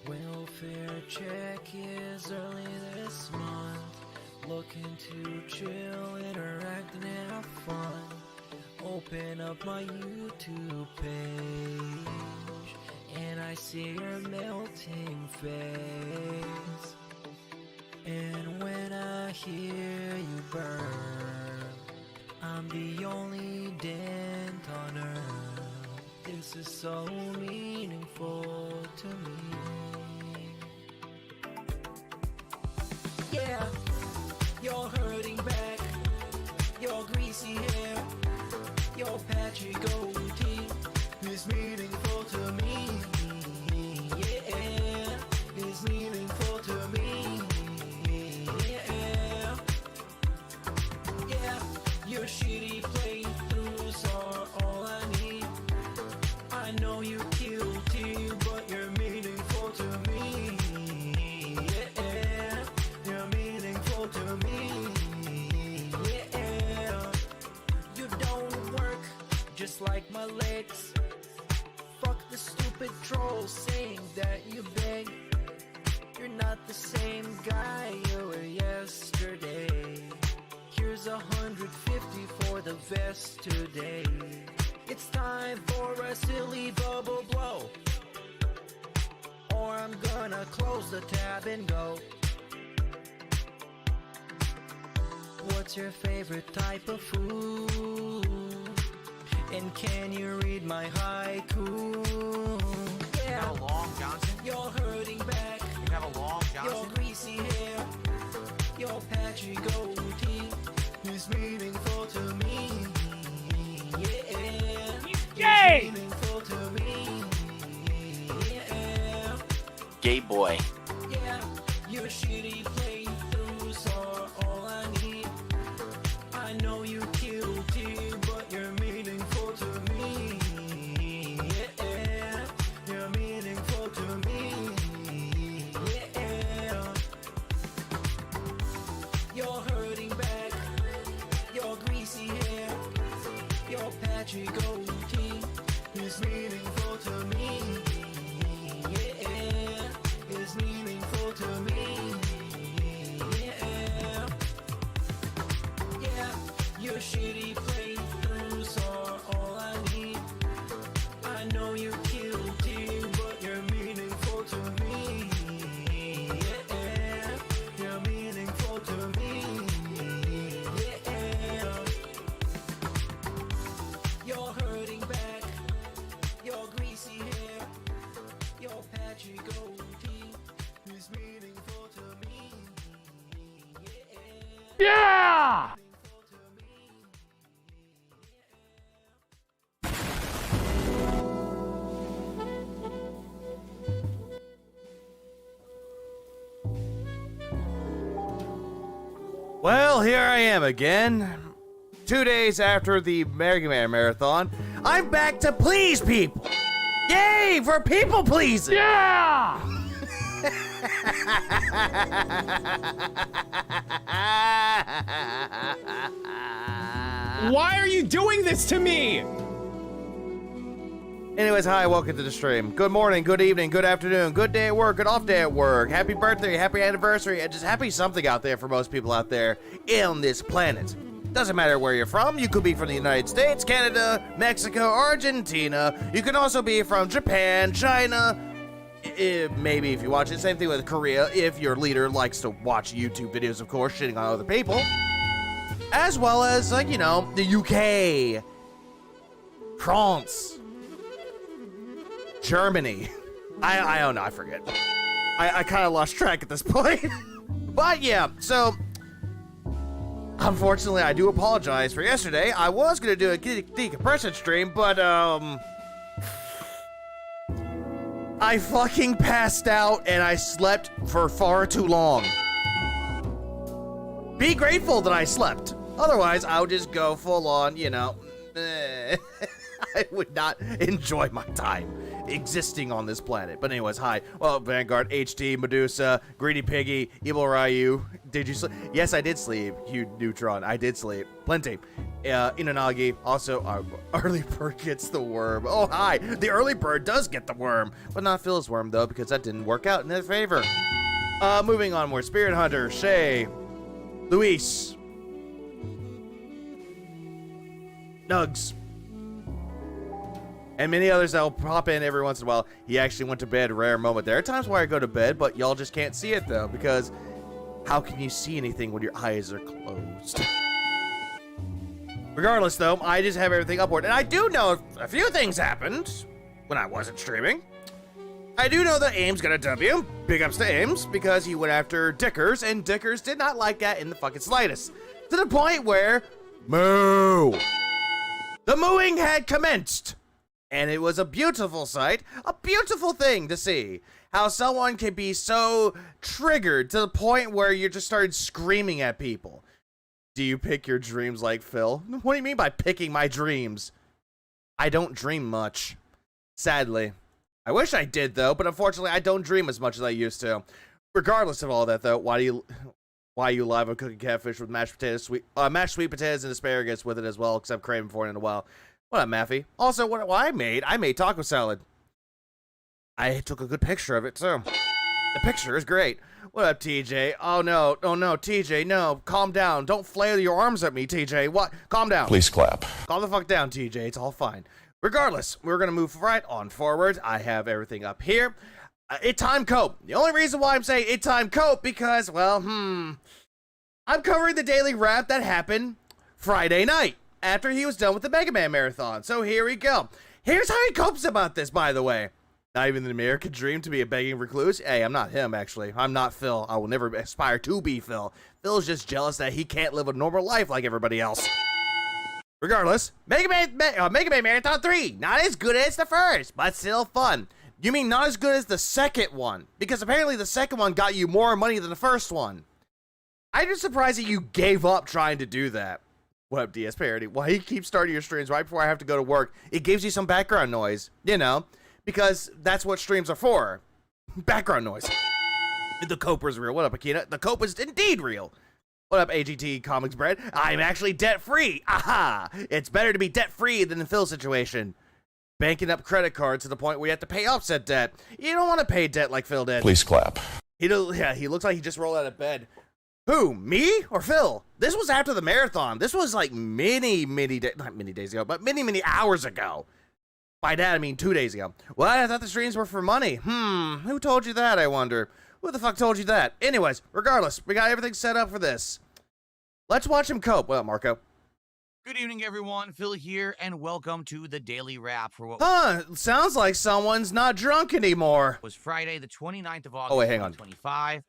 Welfare check is early this month. Looking to chill, interact and have fun. Open up my YouTube page and I see your melting face. And when I hear you burn, I'm the only dent on earth. This is so meaningful to me. Yeah, you're hurting back, your greasy hair, your patchy goatee is meaningful to me. Yeah, is meaningful to me. Yeah, yeah, your shitty playthroughs are all I need. I know you're guilty, but you're meaningful to me. Yeah, you're meaningful to me. Yeah, you don't work just like my legs. Fuck the stupid trolls saying that you beg. You're not the same guy you were yesterday. Here's 150 for the vest today. It's time for a silly bubble blow, or I'm gonna close the tab and go. What's your favorite type of food? And can you read my haiku? Yeah. You have a long Johnson? You're hurting back. You have a long Johnson? Your greasy hair, your patchy goatee is meaningful to me. Yeah, it's meaningful to me. Yeah, Gay boy. yeah, your shitty playthroughs are all I need. I know you're guilty, but you're meaningful to me. Yeah, you're meaningful to me. Yeah, you're hurting back, your greasy hair, your patchy goatee is meaningful to me. Yeah, is meaningful to me. Yeah, yeah, your shitty playthroughs are all I need. I know you're guilty, but you're meaningful to me. Yeah, you're meaningful to me. Yeah, you're hurting back, your greasy hair, your patchy goatee is meaningful to me. Yeah! Well, here I am again. 2 days after the Mega Man Marathon, I'm back to please people. Yay for people pleasing. Yeah! Why are you doing this to me? Anyways, hi, welcome to the stream. Good morning, good evening, good afternoon, good day at work, good off day at work, happy birthday, happy anniversary, and just happy something out there for most people out there on this planet. Doesn't matter where you're from. You could be from the United States, Canada, Mexico, Argentina. You can also be from Japan, China, maybe if you watch it. Same thing with Korea, if your leader likes to watch YouTube videos, of course, shitting on other people. As well as, like, you know, the UK, France, Germany. I don't know, I forget. I kind of lost track at this point. But yeah, so unfortunately, I do apologize for yesterday. I was gonna do a decompression stream, but I fucking passed out and I slept for far too long. Be grateful that I slept. Otherwise, I would just go full on, you know. I would not enjoy my time. existing on this planet. But anyways, hi. Well, Vanguard, HD, Medusa, Greedy Piggy, Evil Ryu. Did you sleep? Yes, I did sleep. You Neutron, I did sleep. Plenty. Inanagi, also, early bird gets the worm. Oh, hi. The early bird does get the worm, but not Phil's worm, though, because that didn't work out in their favor. Moving on more. Spirit Hunter, Shay, Luis, Nugs, and many others that will pop in every once in a while. He actually went to bed, rare moment. There are times where I go to bed, but y'all just can't see it, though, because how can you see anything when your eyes are closed? Regardless, though, I just have everything upward. And I do know a few things happened when I wasn't streaming. I do know that Ames got a W. Big ups to Ames, because he went after Dickers, and Dickers did not like that in the fucking slightest. To the point where, moo! The mooing had commenced. And it was a beautiful sight, a beautiful thing to see. How someone can be so triggered to the point where you just started screaming at people. Do you pick your dreams like Phil? What do you mean by picking my dreams? I don't dream much. Sadly. I wish I did, though, but unfortunately, I don't dream as much as I used to. Regardless of all that, though, why are you live on cooking catfish with mashed potatoes, mashed sweet potatoes and asparagus with it as well, except craving for it in a while. What up, Maffy? Also, what I made taco salad. I took a good picture of it, too. The picture is great. What up, TJ? Oh, no, TJ, no. Calm down. Don't flail your arms at me, TJ. What? Calm down. Please clap. Calm the fuck down, TJ. It's all fine. Regardless, we're going to move right on forward. I have everything up here. It time cope. The only reason why I'm saying it time cope because, well, I'm covering the daily wrap that happened Friday night after he was done with the Mega Man marathon. So here we go. Here's how he copes about this, by the way. Not even an American dream to be a begging recluse. Hey, I'm not him, actually. I'm not Phil. I will never aspire to be Phil. Phil's just jealous that he can't live a normal life like everybody else. Regardless, Mega Man Marathon 3. Not as good as the first, but still fun. You mean not as good as the second one? Because apparently the second one got you more money than the first one. I'm just surprised that you gave up trying to do that. What up, DS Parody? Why you keep starting your streams right before I have to go to work? It gives you some background noise, you know? Because that's what streams are for. Background noise. The cope is real. What up, Akita? The cope is indeed real. What up, AGT Comics Bread? I'm actually debt-free. Aha! It's better to be debt-free than the Phil situation. Banking up credit cards to the point where you have to pay off said debt. You don't want to pay debt like Phil did. Please clap. He looks like he just rolled out of bed. Who, me or Phil? This was after the marathon. This was like many days ago, but many hours ago. By that, I mean 2 days ago. What? I thought the streams were for money. Who told you that, I wonder? Who the fuck told you that? Anyways, regardless, we got everything set up for this. Let's watch him cope. What up, Marco? Good evening, everyone. Phil here, and welcome to the Daily Wrap for what Sounds like someone's not drunk anymore. was Friday, the 29th of August, Oh, wait, hang on. 2025.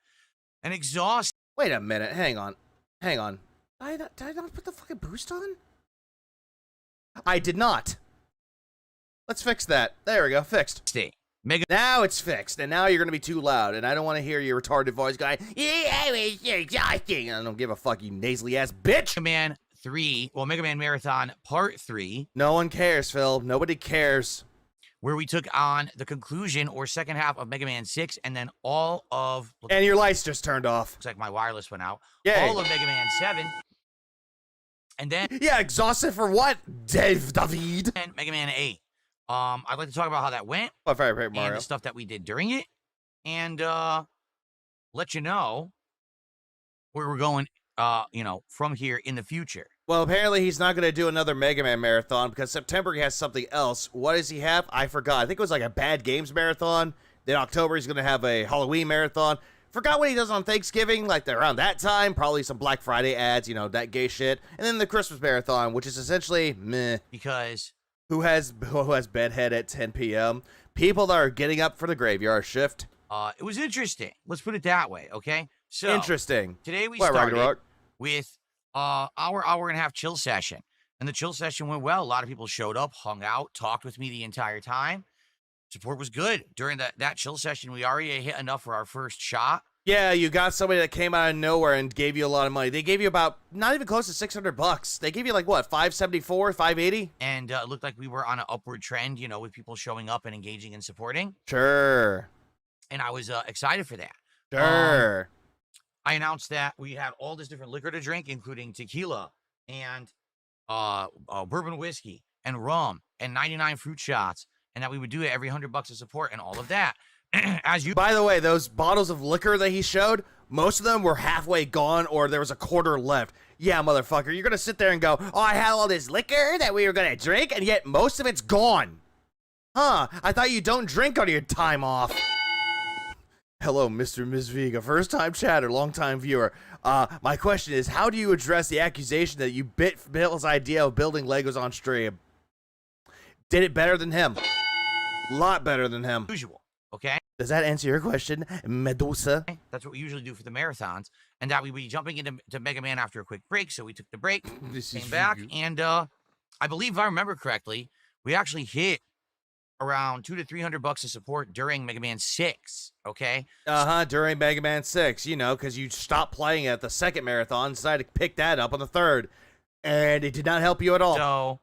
An exhausting Wait a minute. Hang on. Did I not put the fucking boost on? I did not. Let's fix that. There we go. Fixed. day. Mega Now it's fixed, and now you're going to be too loud, and I don't want to hear your retarded voice going, yeah, it's exhausting. I don't give a fuck, you nasally ass bitch. Man 3, well, Mega Man Marathon Part 3, No one cares, Phil. Nobody cares. where we took on the conclusion or second half of Mega Man 6, and then all of... And your lights just turned off. Looks like my wireless went out. Yay. All of Mega Man 7, and then Yeah, exhausted for what, David? Mega Man 8. I'd like to talk about how that went, Oh, very great, and Mario. the stuff that we did during it, and let you know where we're going, from here in the future. Well, apparently he's not going to do another Mega Man marathon because September he has something else. What does he have? I forgot. I think it was like a Bad Games marathon. Then October he's going to have a Halloween marathon. Forgot what he does on Thanksgiving, like around that time. Probably some Black Friday ads, that gay shit. And then the Christmas marathon, which is essentially meh. Because Who has bedhead at 10 p.m.? People that are getting up for the graveyard shift. it was interesting. Let's put it that way, okay? So Interesting. today we What, started Ragnarok? with hour and a half chill session. And the chill session went well. A lot of people showed up, hung out, talked with me the entire time. Support was good. During that chill session, we already hit enough for our first shot. Yeah, you got somebody that came out of nowhere and gave you a lot of money. They gave you about not even close to $600. They gave you like what, 574, 580? And it looked like we were on an upward trend, you know, with people showing up and engaging and supporting. Sure. And I was excited for that. Sure. I announced that we had all this different liquor to drink, including tequila and bourbon whiskey and rum and 99 fruit shots, and that we would do it every $100 of support and all of that. As you, By the way, those bottles of liquor that he showed, most of them were halfway gone or there was a quarter left. Yeah, motherfucker, you're gonna sit there and go, oh, I had all this liquor that we were gonna drink, and yet most of it's gone. Huh, I thought you don't drink on your time off. Hello, Mr. and Ms. Vega, first-time chatter, long-time viewer. My question is, how do you address the accusation that you bit Bill's idea of building Legos on stream? Did it better than him. Lot better than him. usual, okay? Does that answer your question, Medusa? That's what we usually do for the marathons, and that we would be jumping into Mega Man after a quick break, so we took the break, came back, and I believe, if I remember correctly, we actually hit around $200 to $300 of support during Mega Man 6, okay? During Mega Man 6, you know, because you stopped playing at the second marathon, decided to pick that up on the third, and it did not help you at all. So,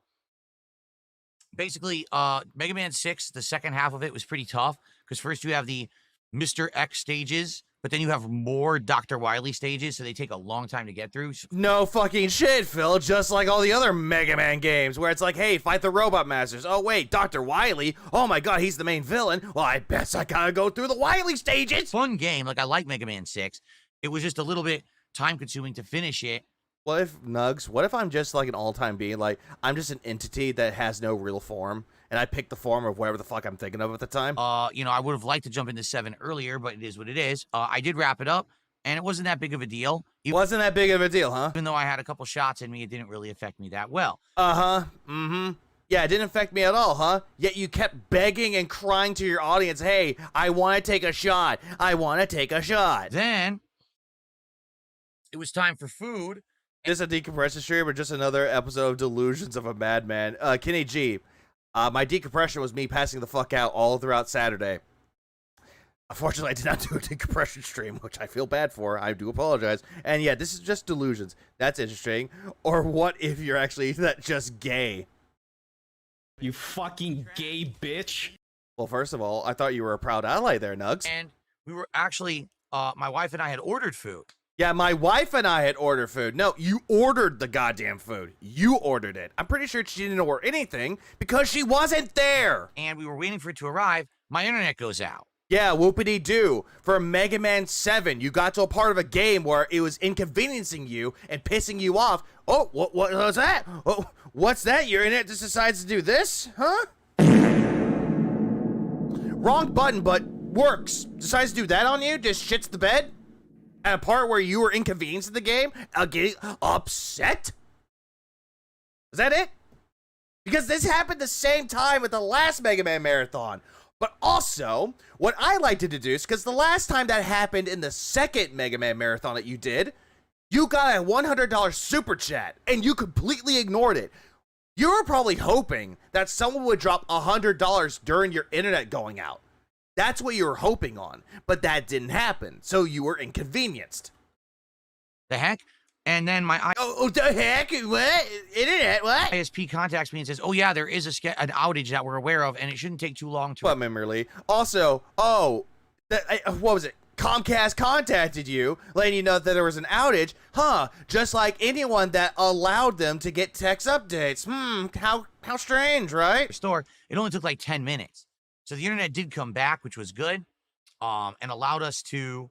basically, Mega Man 6, the second half of it was pretty tough, because first you have the Mr. X stages, but then you have more Dr. Wily stages, so they take a long time to get through. No fucking shit, Phil, just like all the other Mega Man games, where it's like, hey, fight the Robot Masters. Oh, wait, Dr. Wily? Oh my god, he's the main villain. Well, I guess I gotta go through the Wily stages. Fun game, like I like Mega Man 6. It was just a little bit time-consuming to finish it. What if, Nugs, what if I'm just like an all-time being, like, I'm just an entity that has no real form, and I pick the form of whatever the fuck I'm thinking of at the time? You know, I would have liked to jump into 7 earlier, but it is what it is. I did wrap it up, and it wasn't that big of a deal. Wasn't that big of a deal, huh? Even though I had a couple shots in me, it didn't really affect me that well. Yeah, it didn't affect me at all, huh? Yet you kept begging and crying to your audience, hey, I want to take a shot. I want to take a shot. Then, it was time for food. Is this a decompression stream or just another episode of Delusions of a Madman? Kenny G, my decompression was me passing the fuck out all throughout Saturday. Unfortunately, I did not do a decompression stream, which I feel bad for. I do apologize. And yeah, this is just Delusions. That's interesting. Or what if you're actually just gay? You fucking gay bitch. Well, first of all, I thought you were a proud ally there, Nugs. And we were actually, my wife and I had ordered food. Yeah, my wife and I had ordered food. No, you ordered the goddamn food. You ordered it. I'm pretty sure she didn't order anything because she wasn't there. And we were waiting for it to arrive. My internet goes out. Yeah, whoopity-doo. For Mega Man 7, you got to a part of a game where it was inconveniencing you and pissing you off. Oh, what was that? Oh, what's that? Your internet just decides to do this? Huh? Wrong button, but works. Decides to do that on you? Just shits the bed? At a part where you were inconvenienced in the game? Getting upset? Is that it? Because this happened the same time with the last Mega Man Marathon. But also, what I like to deduce, because the last time that happened in the second Mega Man Marathon that you did, you got a $100 super chat, and you completely ignored it. You were probably hoping that someone would drop $100 during your internet going out. That's what you were hoping on, but that didn't happen, so you were inconvenienced. The heck? And then my Oh, the heck? What? Internet? What? ISP contacts me and says, oh yeah, there is an outage that we're aware of, and it shouldn't take too long to... What, Memorly? Also, what was it? Comcast contacted you, letting you know that there was an outage. Huh, just like anyone that allowed them to get text updates. How strange, right? Restore. It only took like 10 minutes. So the internet did come back, which was good, and allowed us to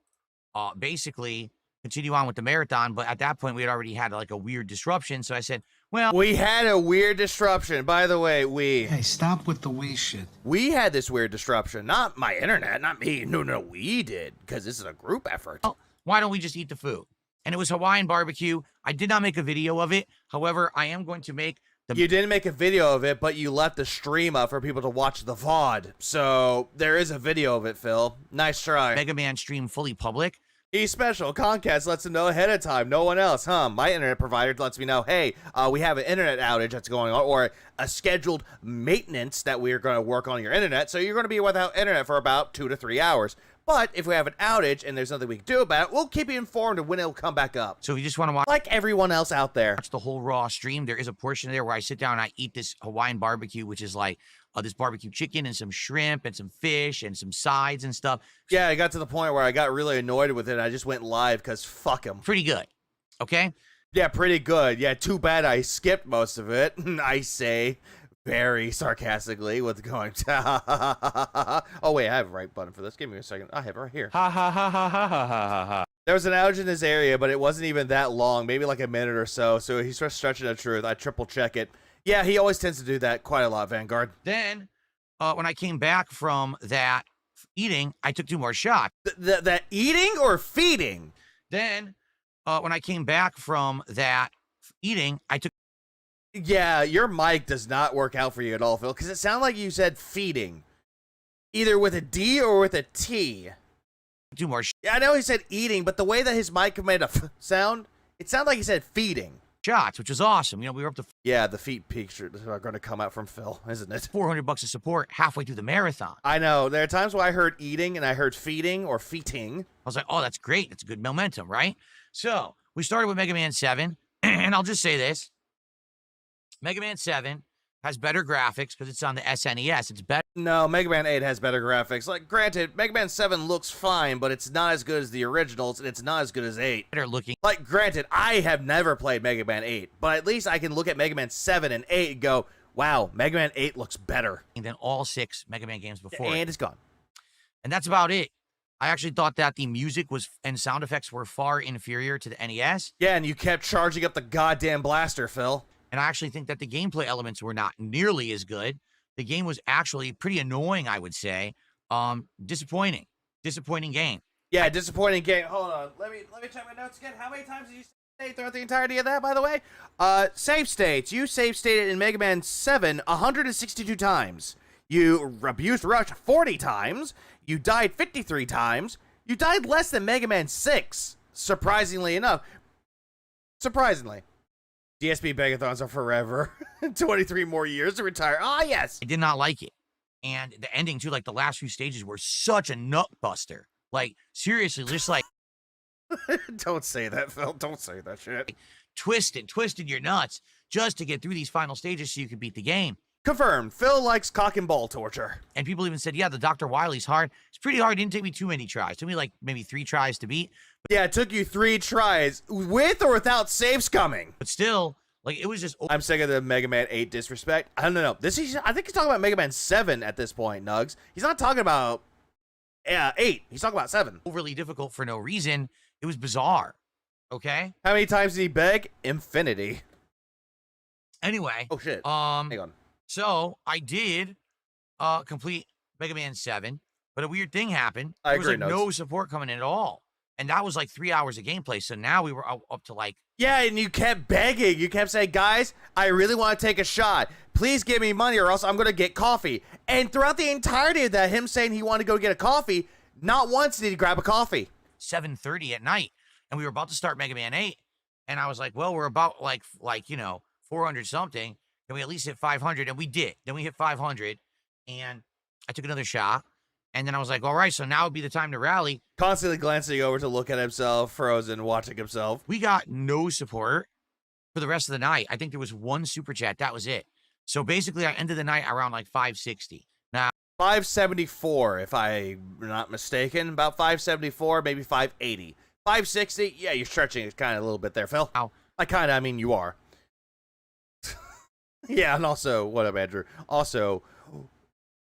basically continue on with the marathon. But at that point, we had already had like a weird disruption. So I said, well... We had a weird disruption. By the way, Hey, stop with the we shit. We had this weird disruption. Not my internet, not me. No, we did. Because this is a group effort. Well, why don't we just eat the food? And it was Hawaiian barbecue. I did not make a video of it. However, I am going to make... You didn't make a video of it, but you left the stream up for people to watch the VOD. So, there is a video of it, Phil. Nice try. Mega Man stream fully public. E-Special, Comcast lets them know ahead of time. No one else, huh? My internet provider lets me know, hey, we have an internet outage that's going on, or a scheduled maintenance that we are going to work on your internet, so you're going to be without internet for about 2 to 3 hours. But if we have an outage and there's nothing we can do about it, we'll keep you informed of when it'll come back up. So if you just want to watch Like everyone else out there. the whole raw stream, there is a portion there where I sit down and I eat this Hawaiian barbecue, which is like this barbecue chicken and some shrimp and some fish and some sides and stuff. Yeah, I got to the point where I got really annoyed with it. And I just went live because fuck them. Pretty good. Okay? Yeah, pretty good. Yeah, too bad I skipped most of it. I say very sarcastically with going, oh, wait, I have a right button for this. Give me a second. I have it right here. Ha ha ha ha ha ha ha ha. There was an outage in this area, but it wasn't even that long, maybe like a minute or so. So he starts stretching the truth. I triple check it. Yeah, he always tends to do that quite a lot, Vanguard. Then, when I came back from that eating, I took 2 more shots. That eating or feeding? Then, when I came back from that eating, I took Yeah, your mic does not work out for you at all, Phil, because it sounded like you said feeding. Either with a D or with a T. 2 more Yeah, I know he said eating, but the way that his mic made a sound, it sounded like he said feeding. shots, which was awesome. You know, we were up to Yeah, the feet peaks are going to come out from Phil, isn't it? $400 of support halfway through the marathon. I know. There are times where I heard eating and I heard feeding or feeting. I was like, oh, that's great. That's good momentum, right? So we started with Mega Man 7, and I'll just say this. Mega Man 7 has better graphics because it's on the SNES. It's better. No, Mega Man 8 has better graphics. Like, granted, Mega Man 7 looks fine, but it's not as good as the originals, and it's not as good as 8. Better looking. Like, granted, I have never played Mega Man 8, but at least I can look at Mega Man 7 and 8 and go, wow, Mega Man 8 looks better. Than all 6 Mega Man games before. And it's gone. And that's about it. I actually thought that the music was and sound effects were far inferior to the NES. Yeah, and you kept charging up the goddamn blaster, Phil. And I actually think that the gameplay elements were not nearly as good. The game was actually pretty annoying, I would say. Disappointing. Disappointing game. Yeah, disappointing game. Hold on. Let me check my notes again. How many times did you save throughout the entirety of that, by the way? Save states. You save stated in Mega Man 7 162 times. You abused Rush 40 times. You died 53 times. You died less than Mega Man 6, surprisingly enough. Surprisingly. DSP Megathons are forever. 23 more years to retire. Ah, yes. I did not like it. And the ending, too, like the last few stages were such a nut buster. Like, seriously, just like Don't say that, Phil. Don't say that shit. twisted your nuts just to get through these final stages so you could beat the game. Confirmed. Phil likes cock and ball torture. And people even said, yeah, the Dr. Wily's hard. It's pretty hard. It didn't take me too many tries. It took me like maybe 3 tries to beat. Yeah, it took you 3 tries, with or without save scumming. But still, like, it was just... I'm sick of the Mega Man 8 disrespect. I don't know. I think he's talking about Mega Man 7 at this point, Nugs. He's not talking about 8. He's talking about 7. overly difficult for no reason. It was bizarre. Okay? How many times did he beg? Infinity. Anyway. Oh, shit. Hang on. So, I did complete Mega Man 7, but a weird thing happened. I There was, agree, like, Nugs. no support coming in at all. And that was, like, 3 hours of gameplay. So now we were up to, like... Yeah, and you kept begging. You kept saying, guys, I really want to take a shot. Please give me money or else I'm going to get coffee. And throughout the entirety of that, him saying he wanted to go get a coffee, not once did he grab a coffee. 7:30 at night, and we were about to start Mega Man 8, and I was like, well, we're about like 400 something. Can we at least hit 500? And we did. Then we hit 500, and I took another shot, and then I was like, all right, so now would be the time to rally. Constantly glancing over to look at himself, frozen, watching himself. We got no support for the rest of the night. I think there was 1 super chat. That was it. So basically, I ended the night around like 560. Now, 574, if I'm not mistaken. About 574, maybe 580. 560, yeah, you're stretching it kind of a little bit there, Phil. Ow. I mean, you are. Yeah, and also, what up, Andrew? Also,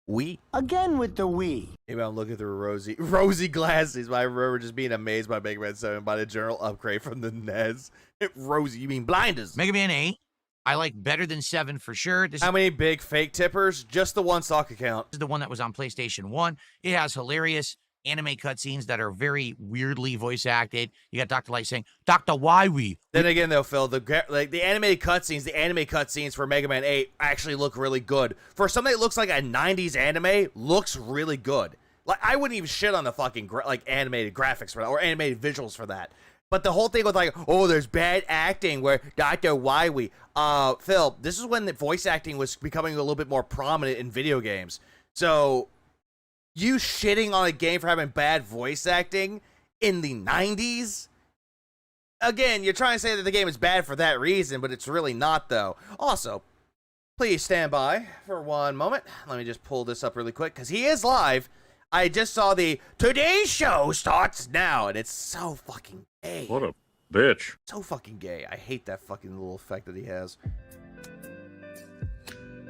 we. Again with the we. Maybe I'm looking through rosy glasses, but I remember just being amazed by Mega Man 7 by the general upgrade from the NES. Rosy, you mean blinders? Mega Man 8, I like better than 7 for sure. This How many big fake tippers? Just the one stock account. is the one that was on PlayStation 1. It has hilarious anime cutscenes that are very weirdly voice acted. You got Dr. Light saying, Dr. Wily. Then again, though, Phil, the animated cutscenes for Mega Man 8 actually look really good. For something that looks like a 90s anime, looks really good. Like, I wouldn't even shit on the fucking animated graphics for that, or animated visuals for that. But the whole thing with like, oh, there's bad acting where Dr. Wily. Phil, this is when the voice acting was becoming a little bit more prominent in video games. So You shitting on a game for having bad voice acting in the 90s? Again, you're trying to say that the game is bad for that reason, but it's really not, though. Also, please stand by for one moment. Let me just pull this up really quick, because he is live. I just saw the Today's Show starts now, and it's so fucking gay. What a bitch. So fucking gay. I hate that fucking little effect that he has.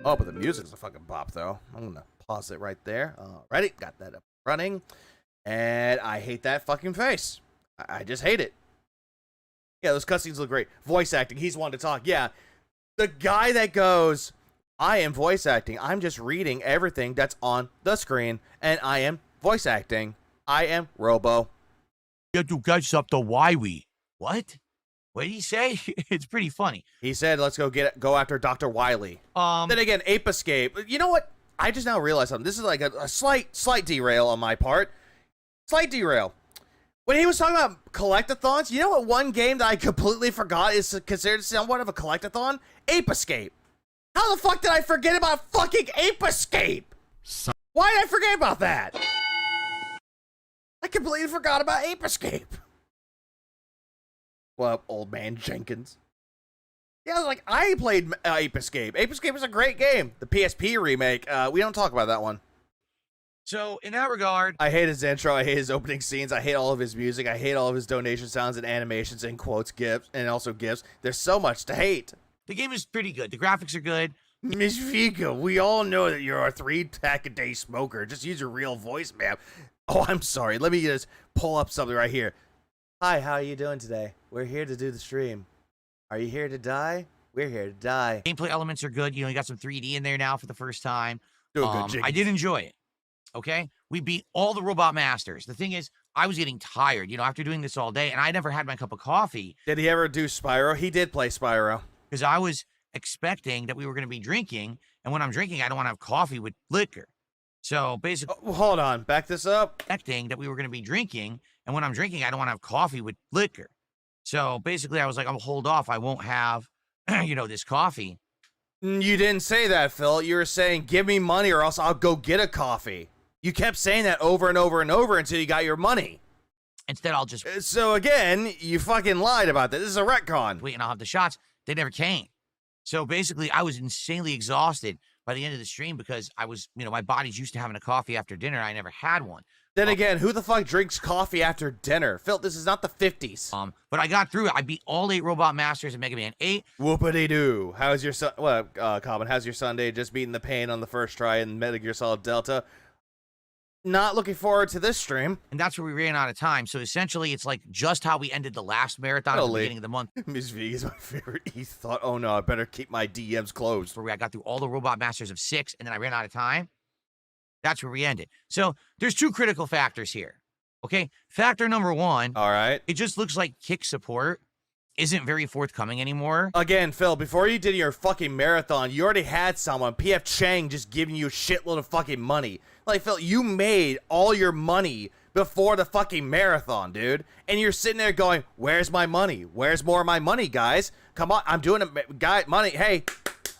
Oh, but the music's a fucking pop, though. I'm gonna pause it right there. Alrighty, got that up running. And I hate that fucking face. I just hate it. Yeah, those cutscenes look great. Voice acting, he's one to talk. Yeah, the guy that goes, I am voice acting. I'm just reading everything that's on the screen, and I am voice acting. I am Robo. Get to catch up the why we. What? What did he say? It's pretty funny. He said, let's go after Dr. Wily. Then again, Ape Escape. You know what? I just now realized something. This is like a slight derail on my part. Slight derail. When he was talking about collectathons, you know what one game that I completely forgot is considered somewhat of a collectathon? Ape Escape. How the fuck did I forget about fucking Ape Escape? Why did I forget about that? I completely forgot about Ape Escape. Well, old man Jenkins. Yeah, like, I played Ape Escape. Ape Escape is a great game. The PSP remake, we don't talk about that one. So, in that regard, I hate his intro. I hate his opening scenes. I hate all of his music. I hate all of his donation sounds and animations and quotes, gifs, and also gifs. There's so much to hate. the game is pretty good. The graphics are good. Miss Vika, we all know that you're a 3-pack-a-day smoker. Just use your real voice, ma'am. Oh, I'm sorry. Let me just pull up something right here. Hi, how are you doing today? We're here to do the stream. Are you here to die? We're here to die. Gameplay elements are good. You know, you got some 3D in there now for the first time. Doing good, Jenkins. I did enjoy it. Okay? We beat all the Robot Masters. The thing is, I was getting tired, you know, after doing this all day, and I never had my cup of coffee. Did he ever do Spyro? He did play Spyro. Because I was expecting that we were going to be drinking, and when I'm drinking, I don't want to have coffee with liquor. So basically, Hold on, back this up. expecting that we were going to be drinking, and when I'm drinking, I don't want to have coffee with liquor. So basically, I was like, I'll hold off. I won't have, you know, this coffee. You didn't say that, Phil. You were saying, give me money or else I'll go get a coffee. You kept saying that over and over and over until you got your money. Instead, I'll just So again, you fucking lied about that. This is a retcon. wait and I'll have the shots. They never came. So basically, I was insanely exhausted by the end of the stream because I was, you know, my body's used to having a coffee after dinner. I never had one. Then again, who the fuck drinks coffee after dinner? Phil, this is not the 50s. But I got through it. I beat all 8 Robot Masters in Mega Man 8. Whoopity-doo. How's your Common, how's your Sunday? Just beating the pain on the first try in Metal Gear Solid Delta. Not looking forward to this stream. And that's where we ran out of time. So essentially, it's like just how we ended the last marathon at the beginning of the month, Miss V is my favorite. He thought, oh no, I better keep my DMs closed. where I got through all the Robot Masters of 6, and then I ran out of time. That's where we ended. So there's 2 critical factors here. Okay? Factor number 1, All right. it just looks like kick support isn't very forthcoming anymore. Again, Phil, before you did your fucking marathon, you already had someone, PF Chang, just giving you a shitload of fucking money. Like, Phil, you made all your money before the fucking marathon, dude. And you're sitting there going, where's my money? Where's more of my money, guys? Come on, I'm doing hey,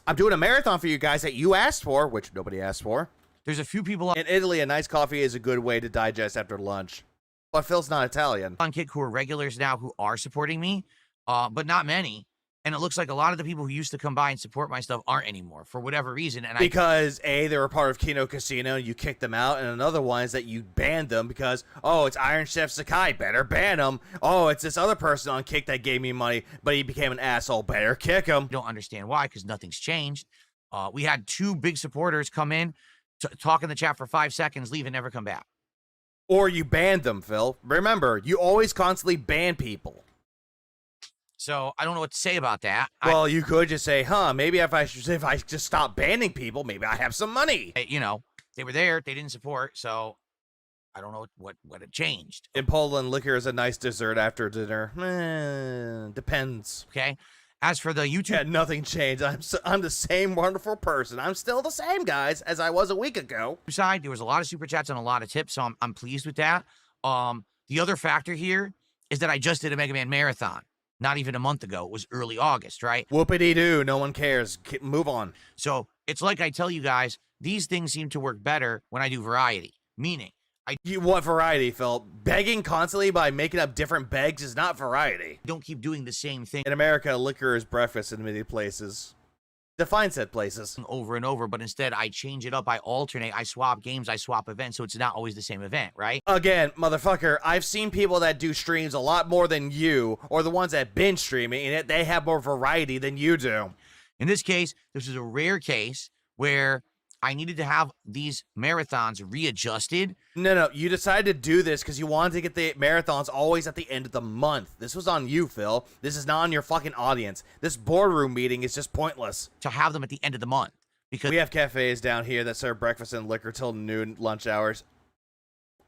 I'm doing a marathon for you guys that you asked for, which nobody asked for. There's a few people In Italy, a nice coffee is a good way to digest after lunch. But Phil's not Italian. on Kick who are regulars now who are supporting me, but not many. And it looks like a lot of the people who used to come by and support my stuff aren't anymore for whatever reason. And Because A, they were part of Kino Casino, you kicked them out, and another one is that you banned them because, oh, it's Iron Chef Sakai, better ban him. Oh, it's this other person on Kick that gave me money, but he became an asshole, better kick him. I don't understand why, because nothing's changed. We had 2 big supporters come in, talk in the chat for 5 seconds, leave, and never come back. Or you banned them, Phil. Remember, you always constantly ban people. So I don't know what to say about that. Well, you could just say, maybe if I just stop banning people, maybe I have some money. You know, they were there, they didn't support, so I don't know what it changed. In Poland, liquor is a nice dessert after dinner. Depends. Okay. As for the YouTube Yeah, nothing changed. I'm the same wonderful person. I'm still the same, guys, as I was a week ago. side, there was a lot of super chats and a lot of tips, so I'm pleased with that. The other factor here is that I just did a Mega Man marathon. Not even a month ago. It was early August, right? Whoopity-doo. No one cares. Move on. So it's like I tell you guys, these things seem to work better when I do variety. Meaning, I You want variety, Phil. Begging constantly by making up different begs is not variety. don't keep doing the same thing In America, liquor is breakfast in many places. Define said places. over and over, but instead I change it up, I alternate, I swap games, I swap events, so it's not always the same event, right? Again, motherfucker, I've seen people that do streams a lot more than you, or the ones that binge streaming, and they have more variety than you do. In this case, this is a rare case where I needed to have these marathons readjusted. No, you decided to do this because you wanted to get the marathons always at the end of the month. This was on you, Phil. This is not on your fucking audience. This boardroom meeting is just pointless. To have them at the end of the month. Because We have cafes down here that serve breakfast and liquor till noon lunch hours.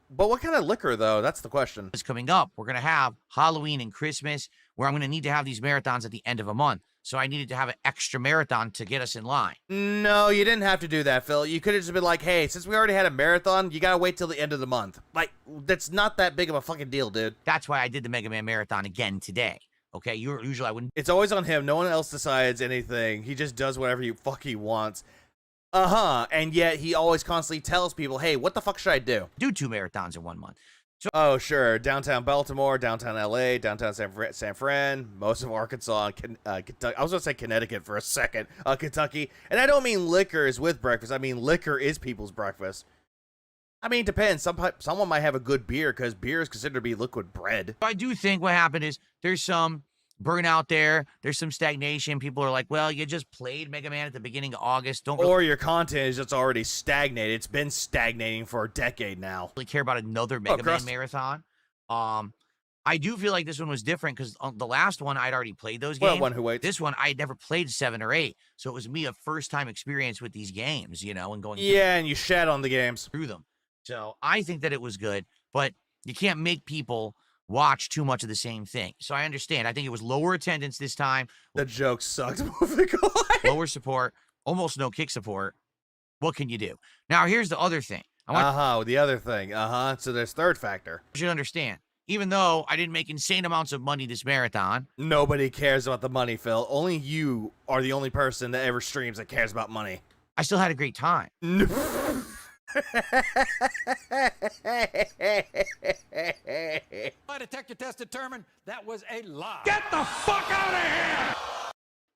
But what kind of liquor, though? That's the question. it's coming up, we're going to have Halloween and Christmas where I'm going to need to have these marathons at the end of a month. So I needed to have an extra marathon to get us in line. No, you didn't have to do that, Phil. You could have just been like, hey, since we already had a marathon, you gotta wait till the end of the month. Like, that's not that big of a fucking deal, dude. That's why I did the Mega Man Marathon again today. Okay, usually I wouldn't It's always on him. No one else decides anything. He just does whatever he wants. And yet he always constantly tells people, hey, what the fuck should I do? do 2 marathons in 1 month. Oh, sure. Downtown Baltimore, downtown LA, downtown San Fran, most of Arkansas, Kentucky. I was going to say Connecticut for a second. Kentucky. And I don't mean liquor is with breakfast. I mean liquor is people's breakfast. I mean, it depends. Someone might have a good beer because beer is considered to be liquid bread. I do think what happened is there's some burnout there. There's some stagnation. People are like, well, you just played Mega Man at the beginning of August. Don't Or your content is just already stagnated. It's been stagnating for a decade now. really care about another Mega Man Crust. marathon. I do feel like this one was different because the last one I'd already played those games. Well, one who waits. This one I had never played 7 or 8, so it was me a first time experience with these games, you know, and going Yeah, and you shat on the games. through them. So I think that it was good, but you can't make people watch too much of the same thing. So I understand. I think it was lower attendance this time, The joke sucked. Moving on. lower support, almost no kick support. What can you do? Now here's the other thing. I want The other thing. So there's third factor. you to understand. Even though I didn't make insane amounts of money this marathon, Nobody cares about the money, Phil. Only you are the only person that ever streams that cares about money. I still had a great time. Lie detector test determined that was a lie.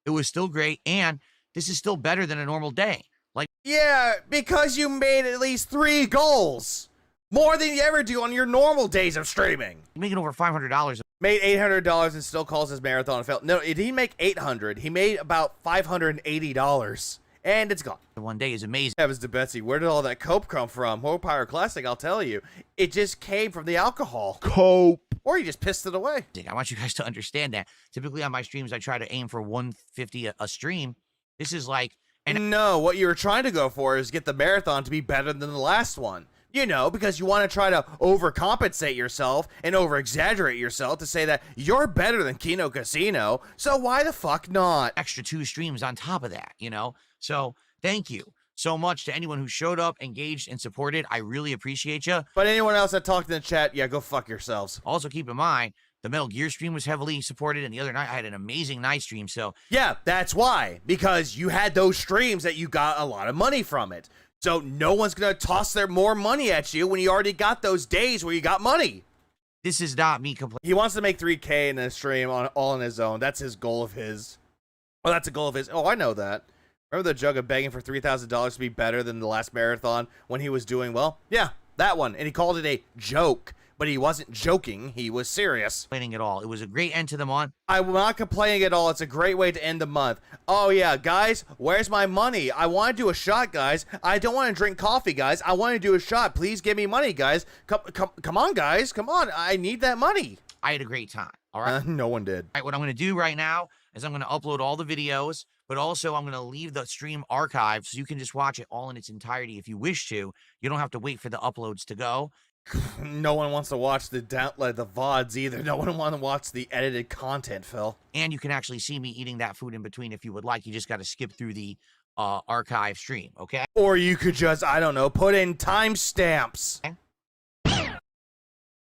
It was still great, and this is still better than a normal day. Like, Yeah, because you made at least 3 goals. More than you ever do on your normal days of streaming. making over $500. Made $800 and still calls his marathon a fail. No, he didn't make $800. He made about $580. And it's gone. One day is amazing. Heavens to Betsy, where did all that cope come from? More Pyroclastic, I'll tell you. It just came from the alcohol. Cope. Or you just pissed it away. I want you guys to understand that. Typically on my streams, I try to aim for 150 a stream. This is like, No, what you were trying to go for is get the marathon to be better than the last one. You know, because you want to try to overcompensate yourself and over-exaggerate yourself to say that you're better than Kino Casino, so why the fuck not? extra 2 streams on top of that, you know? So thank you so much to anyone who showed up, engaged, and supported. I really appreciate you. But anyone else that talked in the chat, yeah, go fuck yourselves. Also, keep in mind, the Metal Gear stream was heavily supported, and the other night I had an amazing night stream, so Yeah, that's why. Because you had those streams that you got a lot of money from it. So no one's going to toss their more money at you when you already got those days where you got money. this is not me complaining. He wants to make 3K in a stream all on his own. That's his goal of his. Oh, that's a goal of his. Oh, I know that. Remember the joke of begging for $3,000 to be better than the last marathon when he was doing well? Yeah, that one. And he called it a joke. But he wasn't joking. He was serious. At all. It was a great end to the month. I'm not complaining at all. It's a great way to end the month. Oh, yeah, guys, where's my money? I want to do a shot, guys. I don't want to drink coffee, guys. I want to do a shot. Please give me money, guys. Come on, guys. Come on. I need that money. I had a great time. All right. No one did. All right, what I'm going to do right now is I'm going to upload all the videos, but also I'm going to leave the stream archived so you can just watch it all in its entirety if you wish to. You don't have to wait for the uploads to go. No one wants to watch the VODs either. No one wants to watch the edited content, Phil. And you can actually see me eating that food in between if you would like. You just got to skip through the archive stream, okay? Or you could just, I don't know, put in timestamps. Okay.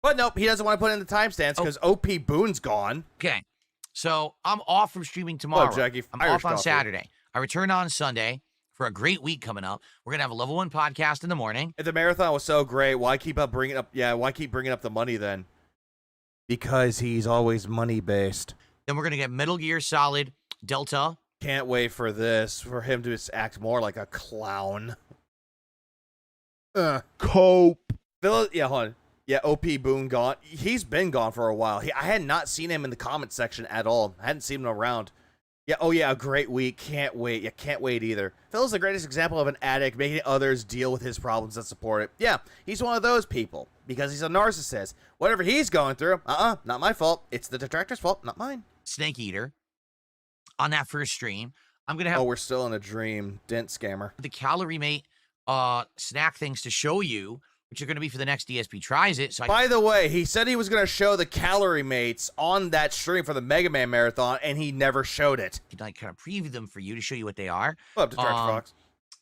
But nope, he doesn't want to put in the timestamps because OP Boone's gone. Okay. So I'm off from streaming tomorrow. Jackie, I'm Irish off on coffee. Saturday. I return on Sunday for a great week coming up. We're going to have a level 1 podcast in the morning. If the marathon was so great, why keep bringing up the money then? Because he's always money-based. Then we're going to get Metal Gear Solid Delta. Can't wait for this, for him to just act more like a clown. Cope. Hold on. Yeah, OP Boone gone. He's been gone for a while. I had not seen him in the comment section at all. I hadn't seen him around. Yeah, oh yeah, a great week. Can't wait. Yeah, can't wait either. Phil's the greatest example of an addict making others deal with his problems and support it. Yeah, he's one of those people because he's a narcissist. Whatever he's going through, not my fault. It's the detractor's fault, not mine. Snake Eater. On that first stream, I'm going to have... Oh, we're still in a dream. Dent scammer. The Calorie Mate snack things to show you, which are going to be for the next DSP tries it. So By the way, he said he was going to show the Calorie Mates on that stream for the Mega Man Marathon, and he never showed it. I kind of preview them for you to show you what they are. Up to Tractor Fox.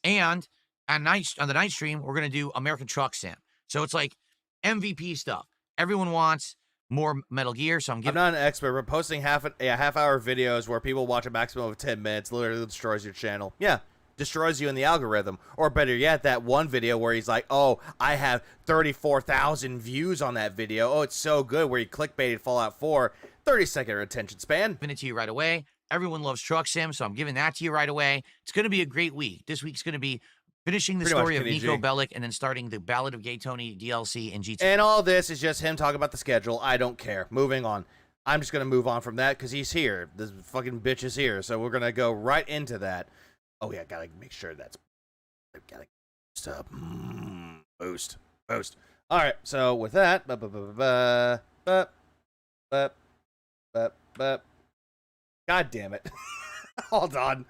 And on the night stream, we're going to do American Truck Sim. So it's like MVP stuff. Everyone wants more Metal Gear, so I'm not an expert, but posting half-hour videos where people watch a maximum of 10 minutes literally destroys your channel. Yeah. Destroys you in the algorithm. Or better yet, that one video where he's like, oh, I have 34,000 views on that video. Oh, it's so good, where he clickbaited Fallout 4. 30-second attention span. Giving it to you right away. Everyone loves Truck Sim, so I'm giving that to you right away. It's going to be a great week. This week's going to be finishing the story of Nico Bellic and then starting the Ballad of Gay Tony DLC and GTA. And all this is just him talking about the schedule. I don't care. Moving on. I'm just going to move on from that because he's here. This fucking bitch is here. So we're going to go right into that. Oh, yeah, gotta make sure that's... Gotta stop. Boost. All right, so with that... God damn it. Hold on.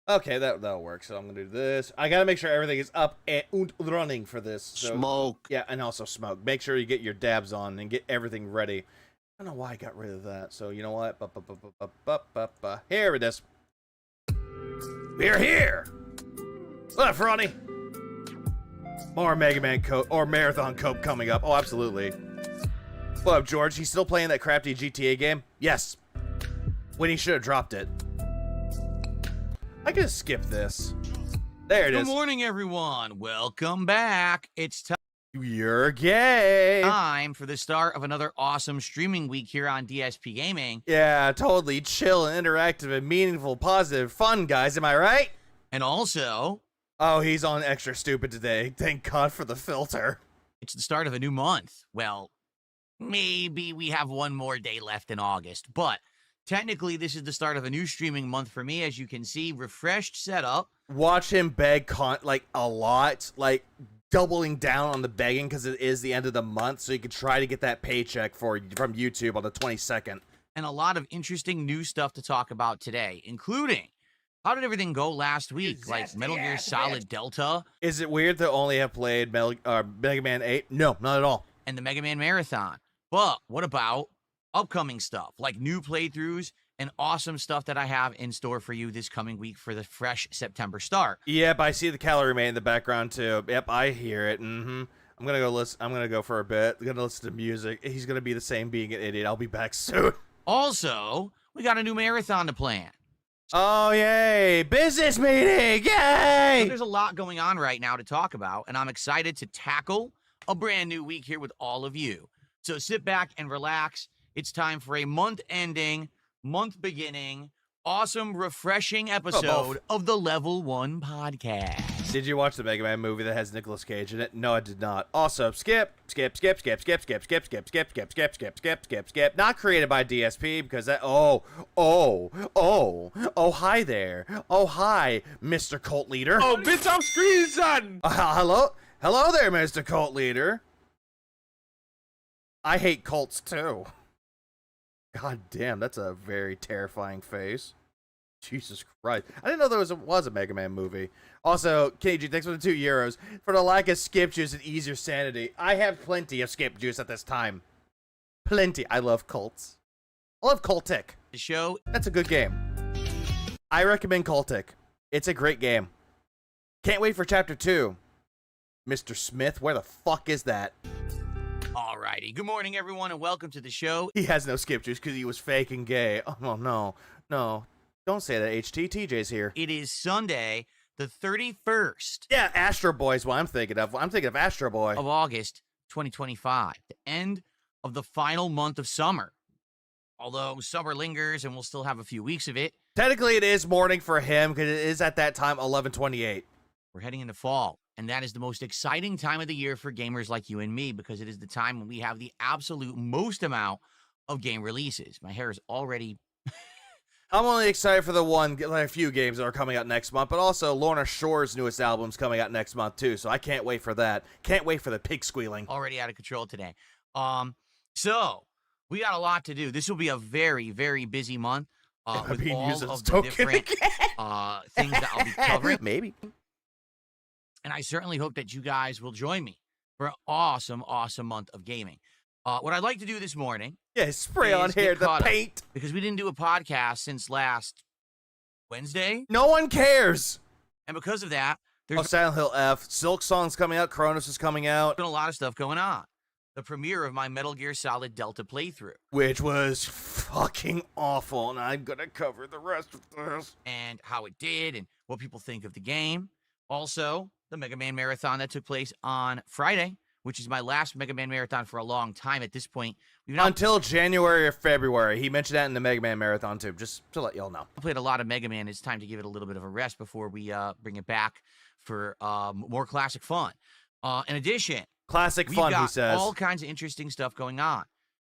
Okay, that'll work. So I'm gonna do this. I gotta make sure everything is up and running for this. So, Smoke. Yeah, and also smoke. Make sure you get your dabs on and get everything ready. I don't know why I got rid of that. So you know what? Here it is. We're here. What up, Ronnie? More Mega Man Cope or Marathon Cope coming up. Oh, absolutely. What up, George? He's still playing that crafty GTA game? Yes. When he should have dropped it. I could skip this. There it is. Good morning, everyone. Welcome back. It's You're gay. time for the start of another awesome streaming week here on DSP Gaming. Yeah, totally chill and interactive and meaningful, positive, fun, guys. Am I right? And also... Oh, he's on extra stupid today. Thank God for the filter. It's the start of a new month. Well, maybe we have one more day left in August, but... Technically, this is the start of a new streaming month for me. As you can see, refreshed setup. Watch him beg a lot, like doubling down on the begging because it is the end of the month, so you can try to get that paycheck from YouTube on the 22nd. And a lot of interesting new stuff to talk about today, including how did everything go last week? Like Metal Gear Solid Delta. Is it weird to only have played Mega Man 8? No, not at all. And the Mega Man Marathon. But what about upcoming stuff like new playthroughs and awesome stuff that I have in store for you this coming week for the fresh September start? Yep, I see the Calorie Mate in the background too. Yep, I hear it. I'm gonna go listen. I'm gonna go for a bit. I'm gonna listen to music. He's gonna be the same being an idiot. I'll be back soon. Also, we got a new marathon to plan. Oh, yay! Business meeting! Yay! So there's a lot going on right now to talk about, and I'm excited to tackle a brand new week here with all of you. So sit back and relax. It's time for a month-ending, month-beginning, awesome, refreshing episode of the Level 1 Podcast. Did you watch the Mega Man movie that has Nicolas Cage in it? No, I did not. Also, skip. Not created by DSP because that. Oh, hi there. Oh, hi, Mr. Cult Leader. Oh, bitch off screen, son. Hello there, Mr. Cult Leader. I hate cults too. God damn, that's a very terrifying face. Jesus Christ. I didn't know there was a Mega Man movie. Also, KG, thanks for the €2. For the lack of skip juice and easier sanity. I have plenty of skip juice at this time. Plenty. I love cults. I love Cultic. The show. That's a good game. I recommend Cultic. It's a great game. Can't wait for Chapter 2. Mr. Smith, where the fuck is that? Alrighty. Good morning, everyone, and welcome to the show. He has no skip juice because he was fake and gay. Oh, no. No. Don't say that, HT. TJ's here. It is Sunday, the 31st Yeah, Astro Boy is what I'm thinking of. I'm thinking of Astro Boy. of August, 2025, the end of the final month of summer. Although summer lingers and we'll still have a few weeks of it, Technically, it is morning for him because it is at that time 11:28. we're heading into fall. And that is the most exciting time of the year for gamers like you and me because it is the time when we have the absolute most amount of game releases. My hair is already... I'm only excited for a few games that are coming out next month, but also Lorna Shore's newest album's coming out next month too, so I can't wait for that. Can't wait for the pig squealing. already out of control today. So we got a lot to do. This will be a very, very busy month with being all used as of a the token different things that I'll be covering. Maybe. And I certainly hope that you guys will join me for an awesome, awesome month of gaming. What I'd like to do this morning, Yeah, spray on is get here, the caught up. paint. because we didn't do a podcast since last Wednesday, No one cares. and because of that, Oh, there's Silent Hill F. Silk Song's coming out. Kronos is coming out. been a lot of stuff going on. The premiere of my Metal Gear Solid Delta playthrough. Which was fucking awful, and I'm gonna cover the rest of this. And how it did and what people think of the game. Also, the Mega Man Marathon that took place on Friday, which is my last Mega Man Marathon for a long time at this point. We've now Until January or February. He mentioned that in the Mega Man Marathon too, just to let y'all know. played a lot of Mega Man. It's time to give it a little bit of a rest before we bring it back for more classic fun. In addition, Classic we've fun, got he says. all kinds of interesting stuff going on.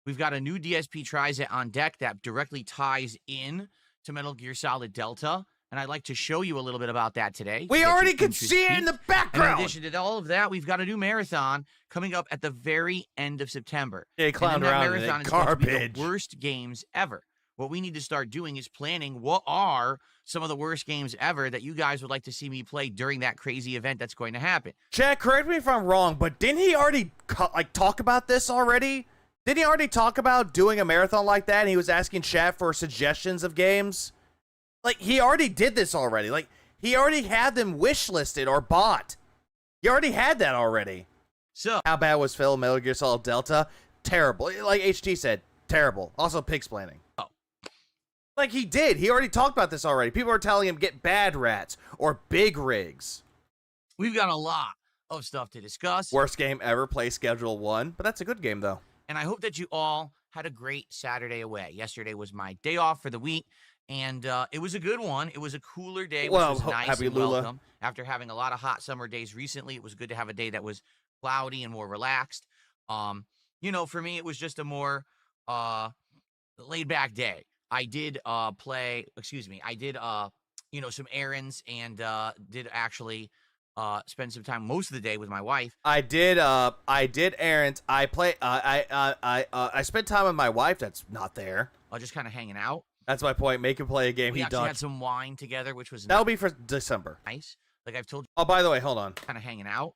We've got a new DSP Tri-Set on deck that directly ties in to Metal Gear Solid Delta, and I'd like to show you a little bit about that today. We Get your already can interest see it in peaked. the And in background. addition to all of that, we've got a new marathon coming up at the very end of September. Yeah, he And in clowned that around in marathon it. is going to be Garbage. the worst games ever. What we need to start doing is planning what are some of the worst games ever that you guys would like to see me play during that crazy event that's going to happen. Chad, correct me if I'm wrong, but didn't he already talk about this already? Didn't he already talk about doing a marathon like that? And he was asking chat for suggestions of games. Like, he already did this already. Like, he already had them wish listed or bought. He already had that already. So, How bad was Phil Metal Gear Solid Delta? Terrible. Like HT said, terrible. Also, pig's planning. Oh. Like, he did. He already talked about this already. People are telling him get bad rats or big rigs. we've got a lot of stuff to discuss, Worst game ever, play schedule 1. But that's a good game, though. and I hope that you all had a great Saturday away. Yesterday was my day off for the week, and it was a good one. It was a cooler day, which Well, was nice happy and Lula. welcome. After having a lot of hot summer days recently, it was good to have a day that was cloudy and more relaxed. For me, it was just a more laid-back day. I did some errands and did actually spend some time most of the day with my wife. I did errands. I spent time with my wife that's not there. Just kind of hanging out. That's my point. Make him play a game We he actually had dodged. some wine together, which was That'll be for December. nice. Like I've told you, Oh, by the way, hold on. kind of hanging out.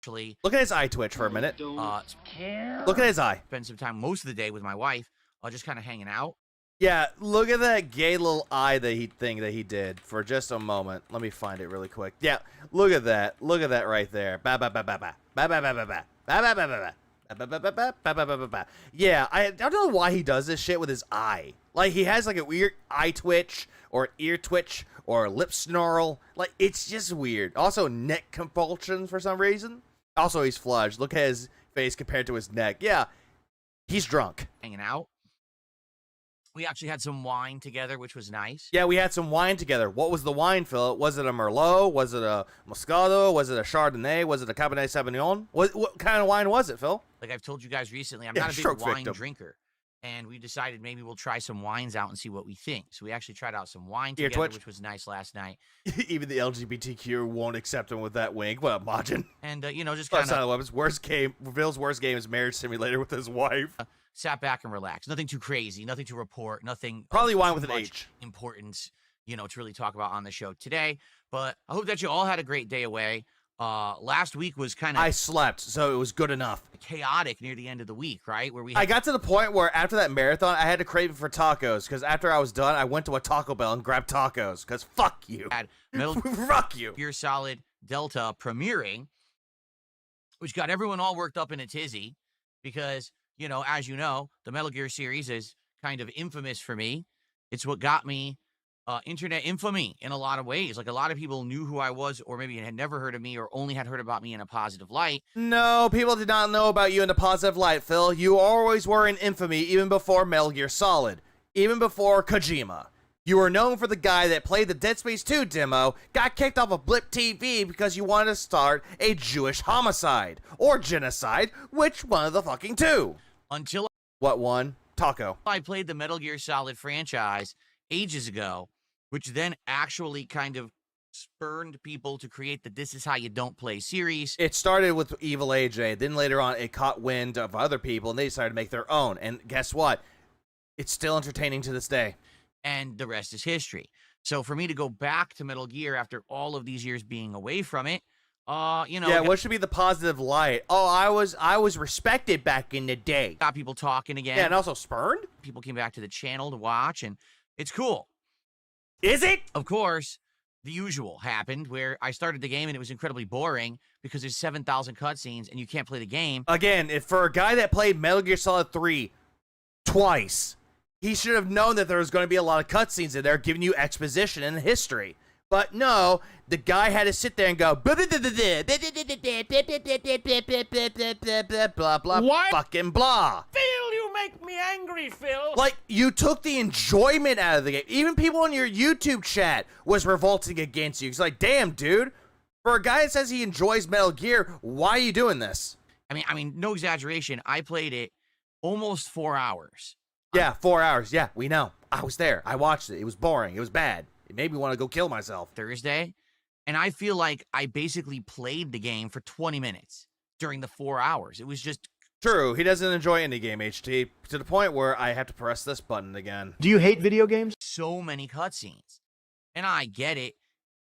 Actually, Look at his eye twitch for a minute. Look at his eye. spend some time most of the day with my wife. Just kind of hanging out. Yeah, look at that gay little eye that he did for just a moment. Let me find it really quick. Yeah, look at that. Look at that right there. Ba ba ba ba ba. Ba ba ba ba ba. Ba ba ba ba ba. Ba ba ba ba ba ba ba ba ba. Yeah, I don't know why he does this shit with his eye. Like, he has like a weird eye twitch or ear twitch or lip snarl. Like, it's just weird. Also, neck convulsions for some reason. Also, he's flushed. Look at his face compared to his neck. Yeah, he's drunk. Hanging out. We actually had some wine together, which was nice. Yeah, we had some wine together. What was the wine, Phil? Was it a Merlot? Was it a Moscato? Was it a Chardonnay? Was it a Cabernet Sauvignon? What kind of wine was it, Phil? Like I've told you guys recently, I'm Yeah, not a big stroke wine victim. drinker. And we decided maybe we'll try some wines out and see what we think. So we actually tried out some wine Ear together, twitch. which was nice last night. Even the LGBTQ won't accept him with that wink. What a margin. And, just That's kind not of weapons. Worst game. Phil's worst game is Marriage Simulator with his wife. sat back and relaxed. Nothing too crazy, nothing to report, nothing. of Probably wine too with an much H. Importance, to really talk about on the show today. But I hope that you all had a great day away. Last week was kind I of slept, so it was good enough. chaotic near the end of the week, right? Where we I had got to the point where after that marathon, I had to crave for tacos, because after I was done, I went to a Taco Bell and grabbed tacos, because fuck you. Metal Fuck you. Gear Solid Delta premiering, which got everyone all worked up in a tizzy because, as you know, the Metal Gear series is kind of infamous for me. It's what got me internet infamy in a lot of ways. Like, a lot of people knew who I was, or maybe had never heard of me, or only had heard about me in a positive light. No, people did not know about you in a positive light, Phil. You always were in infamy even before Metal Gear Solid, even before Kojima. You were known for the guy that played the Dead Space 2 demo, got kicked off of Blip TV because you wanted to start a Jewish homicide. Or genocide, which one of the fucking two? Until What one? Taco. I played the Metal Gear Solid franchise ages ago, which then actually kind of spurned people to create the This Is How You Don't Play series. It started with Evil AJ, then later on it caught wind of other people, and they decided to make their own. And guess what? It's still entertaining to this day. And the rest is history. So for me to go back to Metal Gear after all of these years being away from it, Yeah, what should be the positive light? Oh, I was respected back in the day. got people talking again. Yeah, and also spurned? People came back to the channel to watch, and it's cool. Is it? Of course, the usual happened where I started the game and it was incredibly boring because there's 7,000 cutscenes and you can't play the game. Again, if for a guy that played Metal Gear Solid 3 twice, he should have known that there was going to be a lot of cutscenes in there giving you exposition and history. But no, the guy had to sit there and go blah blah blah What? fucking blah. Phil, you make me angry, Phil. Like, you took the enjoyment out of the game. Even people in your YouTube chat was revolting against you. It's like, damn, dude. For a guy that says he enjoys Metal Gear, why are you doing this? I mean, no exaggeration. I played it almost 4 hours. Yeah, 4 hours. Yeah, we know. I was there. I watched it. It was boring. It was bad. It made me want to go kill myself. Thursday, and I feel like I basically played the game for 20 minutes during the 4 hours. It was just True, he doesn't enjoy any game, HT, to the point where I have to press this button again. Do you hate video games? so many cutscenes. And I get it.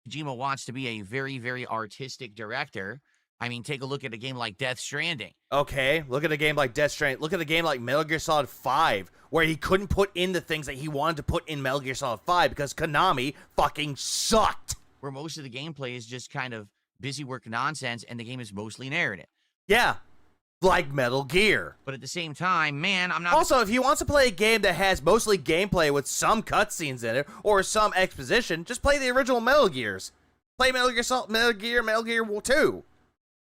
Kojima wants to be a very, very artistic director. I mean, take a look at a game like Death Stranding. Okay, look at a game like Death Stranding. Look at a game like Metal Gear Solid 5, where he couldn't put in the things that he wanted to put in Metal Gear Solid 5 because Konami fucking sucked. Where most of the gameplay is just kind of busy work nonsense, and the game is mostly narrative. Yeah, like Metal Gear. But at the same time, man, I'm not... Also, if he wants to play a game that has mostly gameplay with some cutscenes in it, or some exposition, just play the original Metal Gears. Play Metal Gear Solid, Metal Gear 2.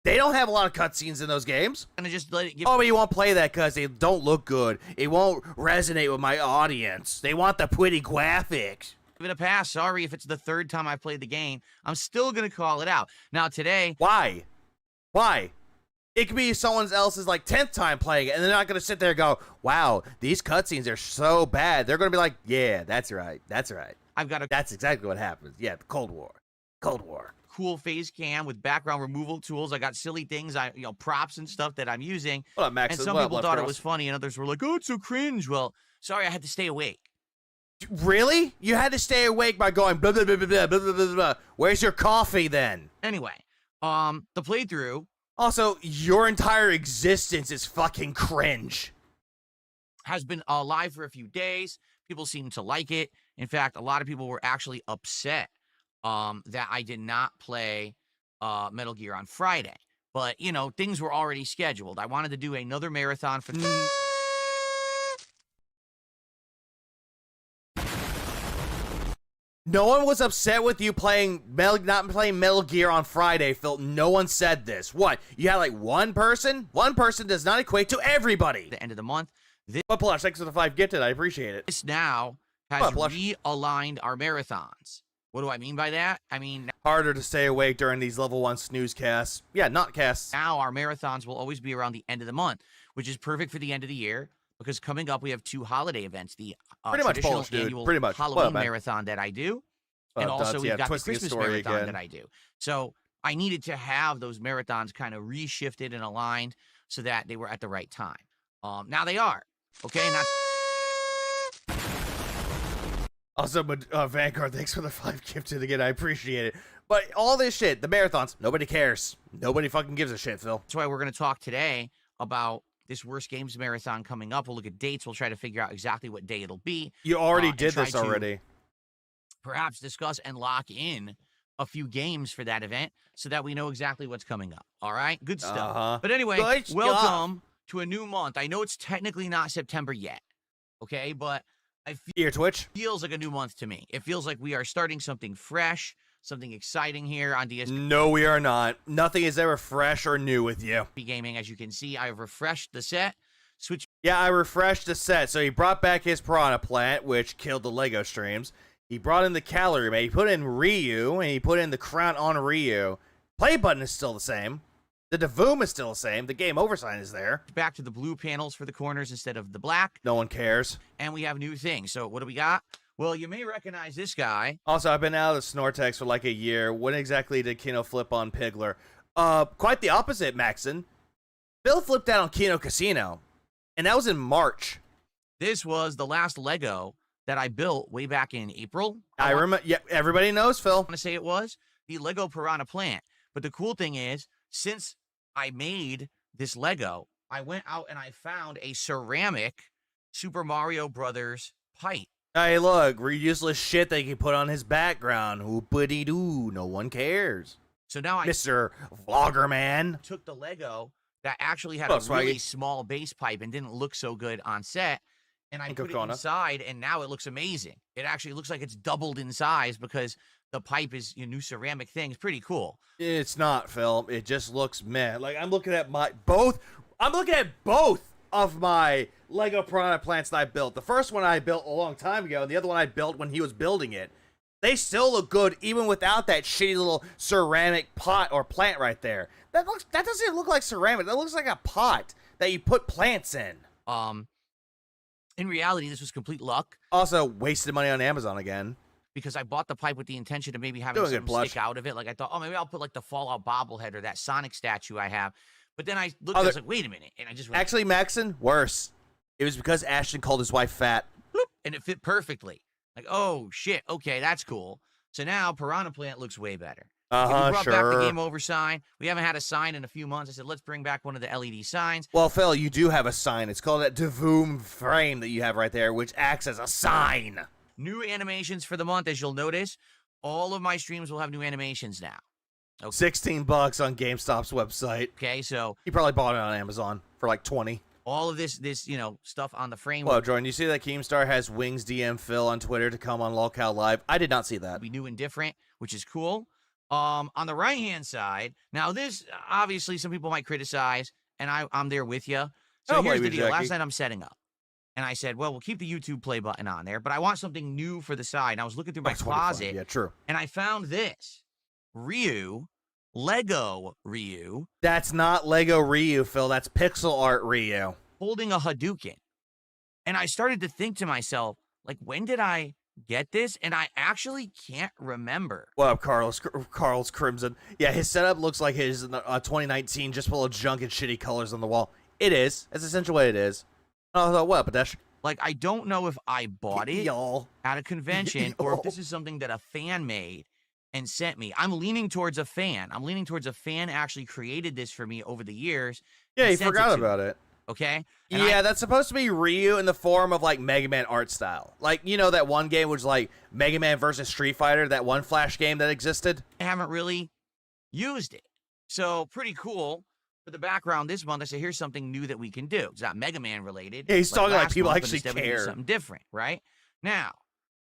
They don't have a lot of cutscenes in those games. gonna just let it give... Oh, but you won't play that because they don't look good. It won't resonate with my audience. They want the pretty graphics. Give it a pass. Sorry if it's the third time I've played the game. I'm still gonna call it out. Now, today... Why? Why? It could be someone else's, 10th time playing it, and they're not going to sit there and go, wow, these cutscenes are so bad. They're going to be like, yeah, that's right. That's right. I've got a That's exactly what happens. Yeah, the Cold War. Cold War. cool face cam with background removal tools. I got silly things, props and stuff that I'm using. What up, Max? And some What up, people Left thought it Girls? was funny, and others were like, oh, it's so cringe. Well, sorry, I had to stay awake. Really? You had to stay awake by going blah, blah, blah, blah, blah, blah, blah, blah, blah. Where's your coffee then? Anyway, the playthrough Also, your entire existence is fucking cringe. has been live for a few days. People seem to like it. In fact, a lot of people were actually upset that I did not play Metal Gear on Friday. But, things were already scheduled. I wanted to do another marathon for... No one was upset with you not playing Metal Gear on Friday, Phil. No one said this. What? You had one person? One person does not equate to everybody. the end of the month. What Plush? Thanks for the 5 gifted. I appreciate it. This now has What, Blush? realigned our marathons. What do I mean by that? I mean, Harder to stay awake during these level 1 snooze casts. Yeah, not casts. now our marathons will always be around the end of the month, which is perfect for the end of the year because coming up we have 2 holiday events: the Pretty much traditional Polish, dude. annual Pretty much. Halloween What up, man? marathon that I do, and also Duds, we've yeah, got the twisting his Christmas story marathon again. that I do. So I needed to have those marathons kind of reshifted and aligned so that they were at the right time. Now they are. Okay, and that's Also, Vanguard, thanks for the 5 gifted again. I appreciate it. But all this shit, the marathons, nobody cares. Nobody fucking gives a shit, Phil. why we're going to talk today about this Worst Games Marathon coming up. We'll look at dates. We'll try to figure out exactly what day it'll be. You already And did try this to already. Perhaps discuss and lock in a few games for that event so that we know exactly what's coming up. All right? Good stuff. Uh-huh. But anyway, Good stuff. welcome to a new month. I know it's technically not September yet, okay? But I Ear twitch. feels like a new month to me. It feels like we are starting something fresh, something exciting here on DSP No, we are not. Nothing is ever fresh or new with you. Gaming. As you can see, I've refreshed the set, switched Yeah, I refreshed the set. So he brought back his piranha plant, which killed the Lego streams. He brought in the calorie mate. He put in Ryu, and he put in the crown on Ryu. Play button is still the same. The Devoom is still the same. The game over sign is there. back to the blue panels for the corners instead of the black, No one cares. and we have new things. So what do we got? Well, you may recognize this guy. Also, I've been out of the Snortex for like a year. When exactly did Kino flip on Pigler? Quite the opposite, Maxon. Bill flipped out on Kino Casino, and that was in March. This was the last Lego that I built way back in April. I remember. Yeah, everybody knows, Phil. I want to say it was the Lego Piranha plant. But the cool thing is, since I made this Lego, I went out and I found a ceramic Super Mario Brothers pipe. Hey, look, useless shit they can put on his background. Whoopity doo, no one cares. So now I Mr. Vlogger Man. took the Lego that actually had Oh, a really Swaggy. small base pipe and didn't look so good on set, and I And put it Kokona. inside, and now it looks amazing. It actually looks like it's doubled in size because the pipe is new ceramic thing. It's pretty cool. It's not, Phil. It just looks meh. Like I'm looking at both of my Lego Piranha plants that I built. The first one I built a long time ago, and the other one I built when he was building it. They still look good even without that shitty little ceramic pot or plant right there. That doesn't even look like ceramic. That looks like a pot that you put plants in. In reality, this was complete luck Also, wasted money on Amazon again. because I bought the pipe with the intention of maybe having Doing good, something Blush. stick out of it. Like I thought, oh, maybe I'll put like the Fallout bobblehead or that Sonic statue I have. But then I looked, I was like, wait a minute, and I just went, Actually, Maxon, worse. It was because Ashton called his wife fat. bloop, and it fit perfectly. Like, oh shit, okay, that's cool. So now Piranha Plant looks way better. We brought back the Sure. game over sign. We haven't had a sign in a few months. I said, let's bring back one of the LED signs. Well, Phil, you do have a sign. It's called that Devoom frame that you have right there, which acts as a sign. New animations for the month, as you'll notice. All of my streams will have new animations now. Okay. $16 on GameStop's website. Okay, so You probably bought it on Amazon for like 20. all of this stuff on the frame Well, Jordan, you see that Keemstar has Wings DM Phil on Twitter to come on Lolcow Live? I did not see will that. be new and different, which is cool. On the right-hand side, now this, obviously, some people might criticize, and I'm there with you. So Oh, here's baby the deal. Last Jackie. night I'm setting up. And I said, well, we'll keep the YouTube play button on there, but I want something new for the side. And I was looking through my Oh, 25. closet, Yeah, true. and I found this. Ryu, Lego Ryu, That's not Lego Ryu, Phil. That's pixel art Ryu. holding a Hadouken. And I started to think to myself, like, when did I get this? And I actually can't remember. What up, Carl's Crimson? Yeah, his setup looks like his 2019, just full of junk and shitty colors on the wall. It is. That's essentially what it is. Oh, what, Padesh? Like, I don't know if I bought it Y'all. at a convention or if this is something that a fan made and sent me. I'm leaning towards a fan. I'm leaning towards a fan actually created this for me over the years. Yeah, and you sent forgot to me, about it. Okay? And Yeah, that's supposed to be Ryu in the form of like Mega Man art style. Like, you know, that one game was like Mega Man versus Street Fighter, that one Flash game that existed. I haven't really used it. So, pretty cool. For the background this month, I said, here's something new that we can do. It's not Mega Man related. Yeah, he's talking like last people month, but actually instead we do care. something different, right? Now,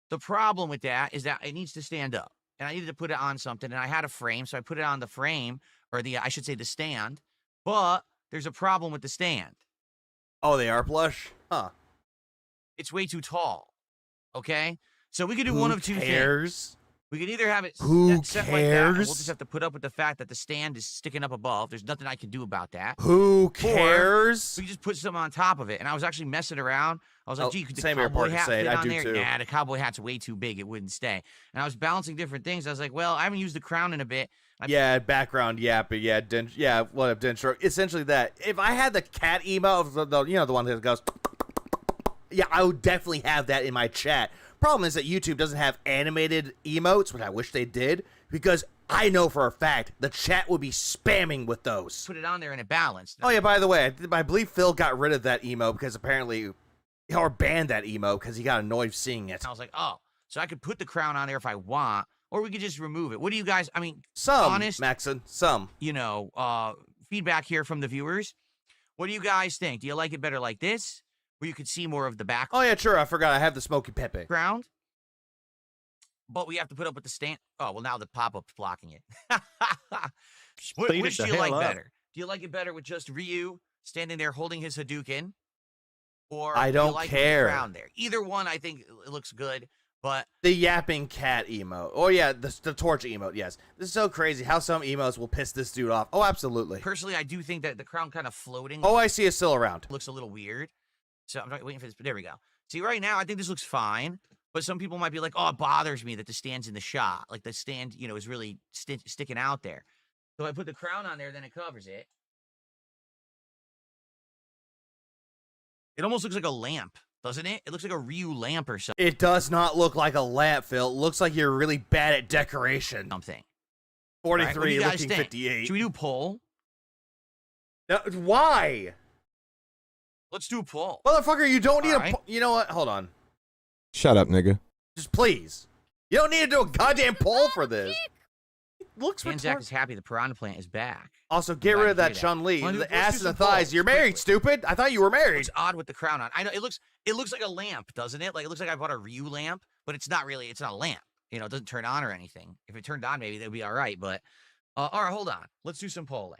the problem with that is that it needs to stand up. And I needed to put it on something. And I had a frame, so I put it on the frame, or I should say the stand. But there's a problem with the stand. Oh, they are plush? Huh. It's way too tall. Okay? So we could do one of two things. cares? We could either have it Who set like that, and we'll cares? just have to put up with the fact that the stand is sticking up above. There's nothing I can do about that. Who cares? We could just put something on top of it. And I was actually messing around. I was like, Oh, gee, could the same here, cowboy Parker hat said. fit I on do there? too. Nah, the cowboy hat's way too big. It wouldn't stay. And I was balancing different things. I was like, well, I haven't used the crown in a bit. Yeah, background, yeah, but yeah, what up, Dentro? Essentially that. If I had the cat emo, of the you know, the one that goes, yeah, I would definitely have that in my chat. Problem is that YouTube doesn't have animated emotes, which I wish they did, because I know for a fact the chat would be spamming with those. Put it on there and it balanced. Oh yeah, by the way, I believe Phil got rid of that emo because apparently, or banned that emo because he got annoyed seeing it. And I was like, oh, so I could put the crown on there if I want, or we could just remove it. What do you guys? I mean, Some, honest, Maxon, some. you know, feedback here from the viewers. What do you guys think? Do you like it better like this, where you could see more of the Oh yeah, sure. I forgot. I have the smoky pepe. background? But we have to put up with the stand. Oh well, now the pop-up's blocking it. Speed Which it do the you like hell up. better? Do you like it better with just Ryu standing there holding his Hadouken, or I do you don't like care. the crown there? Either one, I think it looks good. But The yapping cat emote. Oh yeah, the torch emote. Yes, this is so crazy how some emotes will piss this dude off. Oh, absolutely. personally, I do think that the crown kind of floating Oh, I see it's still around. looks a little weird. So I'm waiting for this. But there we go. See, right now, I think this looks fine. But some people might be like, oh, it bothers me that the stand's in the shot. Like the stand, you know, is really sticking out there. So I put the crown on there, then it covers it. It almost looks like a lamp, doesn't it? It looks like a Ryu lamp or It does not look like a lamp, Phil. It looks like you're really bad at decoration. something. 43 Right, what do you guys looking think? 58. Should we do poll? Why? Let's do a poll. Motherfucker, you don't need Alright. You know what? Hold on. Shut up, nigga. Just please. You don't need to do a goddamn poll for this. It looks Anzac retarded. is happy the piranha plant is back. Also, get glad rid to of that hear that. Chun-Li. Let's The do ass and the some thighs. polls You're married, quickly. stupid. I thought you were married. It's odd with the crown on. I know it looks like a lamp, doesn't it? Like it looks like I bought a Ryu lamp, but it's not really. It's not a lamp. You know, it doesn't turn on or anything. If it turned on, maybe that'd be all right. But all right, hold on. Let's do some polling.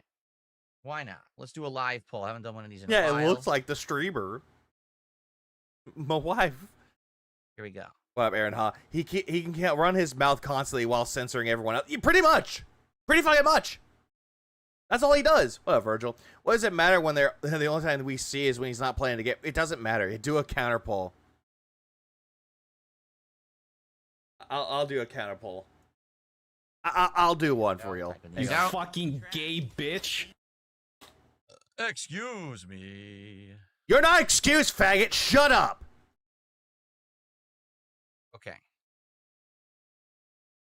Why not? Let's do a live poll. I haven't done one of these in a Yeah, while. it looks like the streamer. My wife. Here we go. What up, Aaron? Huh? He can run his mouth constantly while censoring everyone else. Pretty much. Pretty fucking much. That's all he does. What up, Virgil? What does it matter when they're the only time we see is when he's not playing to get? It doesn't matter. You do a counter poll. I'll do a counter poll. I'll do one for you. He's You out. fucking gay bitch. Excuse me. You're not excused, faggot. Shut up. Okay.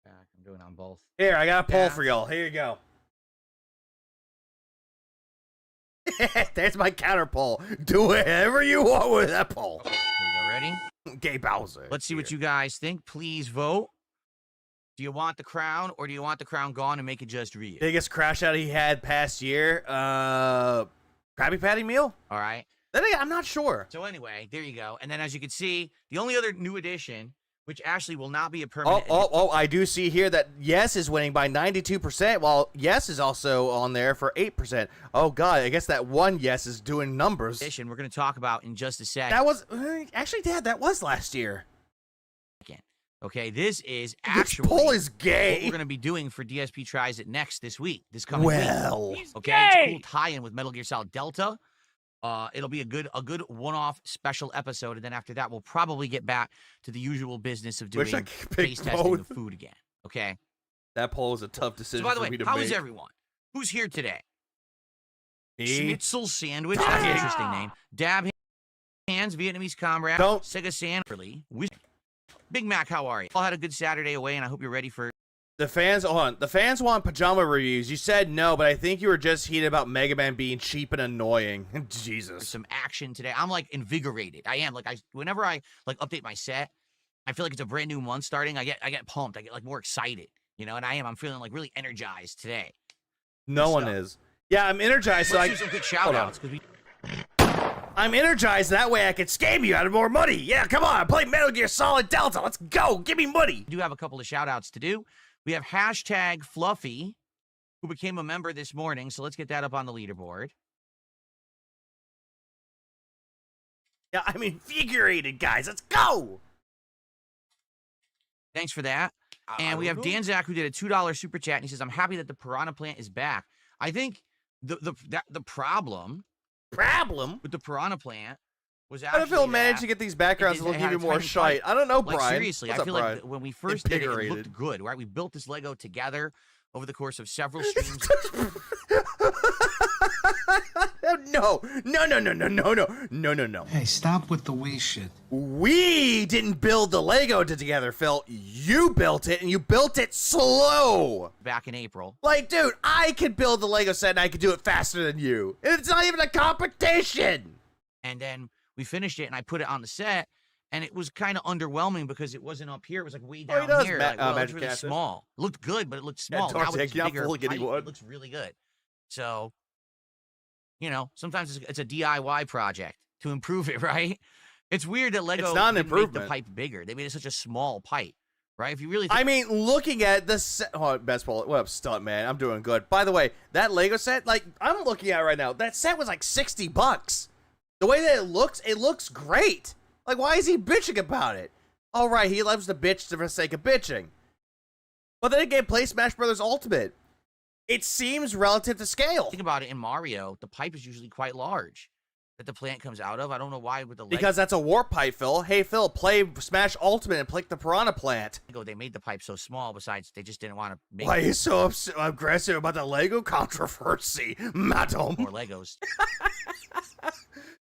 I'm doing on both. Here, I got a poll Yeah. for y'all. Here you go. There's my counter poll. Do whatever you want with that poll. Here we go. Ready? Gay Bowser. Let's see what you guys think. Please vote. Do you want the crown, or do you want the crown gone and make it just Ryu? Biggest crash out he had past year. Krabby Patty meal? All right. I'm not sure. So anyway, there you go. And then as you can see, the only other new addition, which actually will not be a permanent. I do see here that Yes is winning by 92%, while Yes is also on there for 8%. Oh, God, I guess that one Yes is doing numbers. Addition we're going to talk about in just a second. That was, actually, Dad, that was last year. Okay, this is This actually poll is what gay. we're going to be doing for DSP Tries It Next this week, this coming Well, week. Okay, it's a cool tie-in with Metal Gear Solid Delta. It'll be a good one-off special episode, and then after that, we'll probably get back to the usual business of doing wish I could pick taste testing both. of food again. Okay. That poll is a tough So decision by the for way, me to how make. is everyone? Who's here today? Me? Schnitzel Sandwich. That's an interesting name. Dab Hands, Vietnamese Comrade. Don't- Sega Sanford. Big Mac, how are you? All had a good Saturday away, and I hope you're ready for The fans, hold on. The fans want pajama reviews. You said no, but I think you were just heated about Mega Man being cheap and annoying. Jesus. some action today. I'm like invigorated. I am like whenever I like update my set, I feel like it's a brand new month starting. I get pumped. I get like more excited, you know. And I'm feeling like really energized today. No one stuff. is. Yeah, I'm energized. So Let's I, do some good hold shout on. outs because we I'm energized. That way I can scam you out of more money. Yeah, come on. Play Metal Gear Solid Delta. Let's go. Give me money. do have a couple of shout outs to do. We have hashtag Fluffy, who became a member this morning. So let's get that up on the leaderboard. Yeah, I'm invigorated, guys. Let's go. Thanks for that. And we have Danzak, who did a $2 super chat, and he says, "I'm happy that the piranha plant is back." I think the problem with the piranha plant was How actually do Phil manage that to get these backgrounds it that will had give a you more tiny shite? fight. I don't know, Like, Brian. seriously, What's I up, feel Brian? like when we first did it, it looked Invigorated. good, right? We built this Lego together over the course of several streams. No. Hey, stop with the we shit. We didn't build the Lego together, Phil. You built it, and you built it slow. back in April. Like, dude, I could build the Lego set, and I could do it faster than you. It's not even a competition. And then we finished it, and I put it on the set. and it was kind of underwhelming because it wasn't up here. It was like way Oh, he down does, here. Ma- Like, well, it looked Magic really Cactus. small. It looked good, but it looked small. Now Darcy, it's you're not bigger. fully getting pipe. one. It looks really good. So, you know, sometimes it's a DIY project to improve it, right? It's weird that Lego It's not an didn't make the improvement. pipe bigger. They made it such a small pipe, right? If you really I mean, looking at the set. Oh, best ball. What up, stunt man? I'm doing good. By the way, that Lego set, like, I'm looking at it right now. That set was like $60. The way that it looks great. Like, why is he bitching about it? All right, he loves to bitch for the sake of bitching. But then again, play Smash Brothers Ultimate. It seems relative to scale. think about it, in Mario, the pipe is usually quite large that the plant comes out of. I don't know why with the Because that's a warp pipe, Phil. Hey, Phil, play Smash Ultimate and pick the Piranha Plant. Lego, they made the pipe so small. Besides, they just didn't want to make Why are you so aggressive about the Lego controversy, madam? more Legos.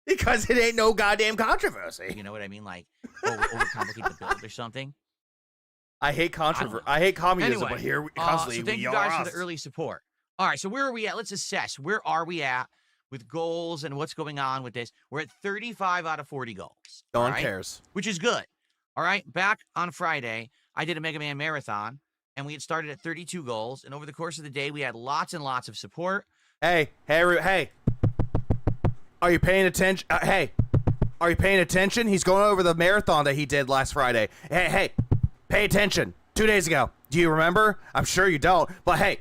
Because it ain't no goddamn controversy. You know what I mean? Like, overcomplicate the build or something. I hate controversy. I hate communism, but here constantly so thank we you are guys for us. the early support. All right, so where are we at? Let's assess. Where are we at with goals and what's going on with this? We're at 35 out of 40 goals. No all one right? cares. Which is good. All right, back on Friday, I did a Mega Man marathon, and we had started at 32 goals, and over the course of the day, we had lots and lots of support. Hey. Are you paying attention? Hey. Are you paying attention? He's going over the marathon that he did last Friday. Hey. Pay attention. 2 days ago. Do you remember? I'm sure you don't. But hey,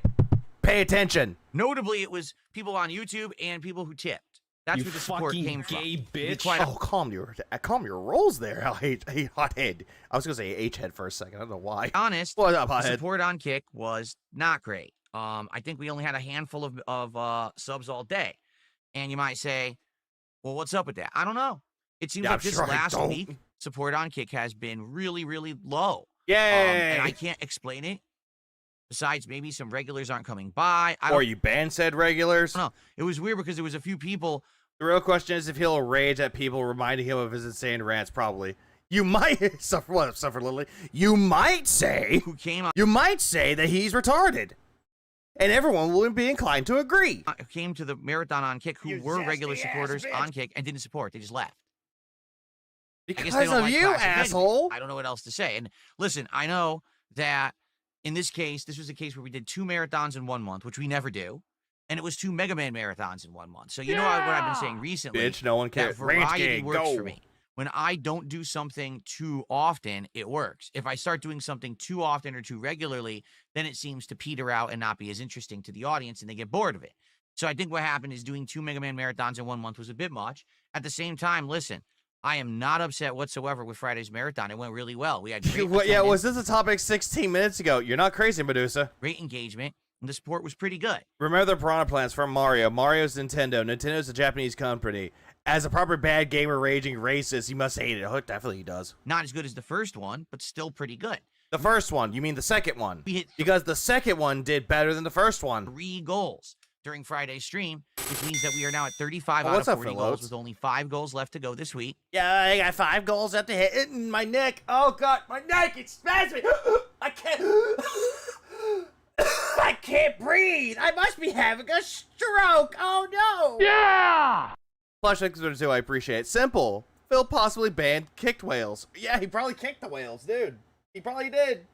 pay attention. Notably, it was people on YouTube and people who tipped. That's You where the support fucking came from. gay To be bitch. quite Oh, calm your rolls there. I hate hothead. I was gonna say H-head for a second. I don't know why. honest, What up, the hothead? support on Kick was not great. I think we only had a handful of subs all day. And you might say, well, what's up with that? I don't know. It seems Yeah, like I'm this sure I last don't. week, support on Kick has been really, really low. Yay! And I can't explain it. Besides, maybe some regulars aren't coming by. I don't Or you ban said regulars. know. It was weird because there was a few people. The real question is if he'll rage at people reminding him of his insane rants. Probably. You might suffer Lily. You might say Who came on, that he's retarded, and everyone will be inclined to agree. came to the marathon on Kick who You were regular zesty ass supporters bitch. on Kick and didn't support. They just left. I guess Because they don't of like you, classic Mega Man. asshole. I don't know what else to say. And listen, I know that in this case, this was a case where we did 2 marathons in 1 month, which we never do. And it was 2 Mega Man marathons in 1 month. So you know what I've been saying recently. Bitch, no one That cares. Range variety gang, works go. for me. When I don't do something too often, it works. If I start doing something too often or too regularly, then it seems to peter out and not be as interesting to the audience and they get bored of it. So I think what happened is doing 2 Mega Man marathons in 1 month was a bit much. At the same time, listen, I am not upset whatsoever with Friday's marathon. It went really well. We had great Yeah, attendance, was this a topic 16 minutes ago? You're not crazy, Medusa. great engagement, and the support was pretty good. Remember the Piranha Plants from Mario. Mario's Nintendo. Nintendo's a Japanese company. As a proper bad gamer raging racist, he must hate it. Oh, definitely he does. Not as good as the first one, but still pretty good. The first one. You mean the second one? We hit Because the second one did better than the first one. 3 goals during Friday's stream, which means that we are now at 35 Oh, out what's of up, 40 Phil goals Oates? with only 5 goals left to go this week. Yeah, I got 5 goals at the hit. It in my neck. Oh, God. My neck. It spasms me. I can't. I can't breathe. I must be having a stroke. Oh, no. Yeah! Flash 602, I appreciate it. Simple. Phil possibly banned kicked whales. Yeah, he probably kicked the whales, dude. He probably did.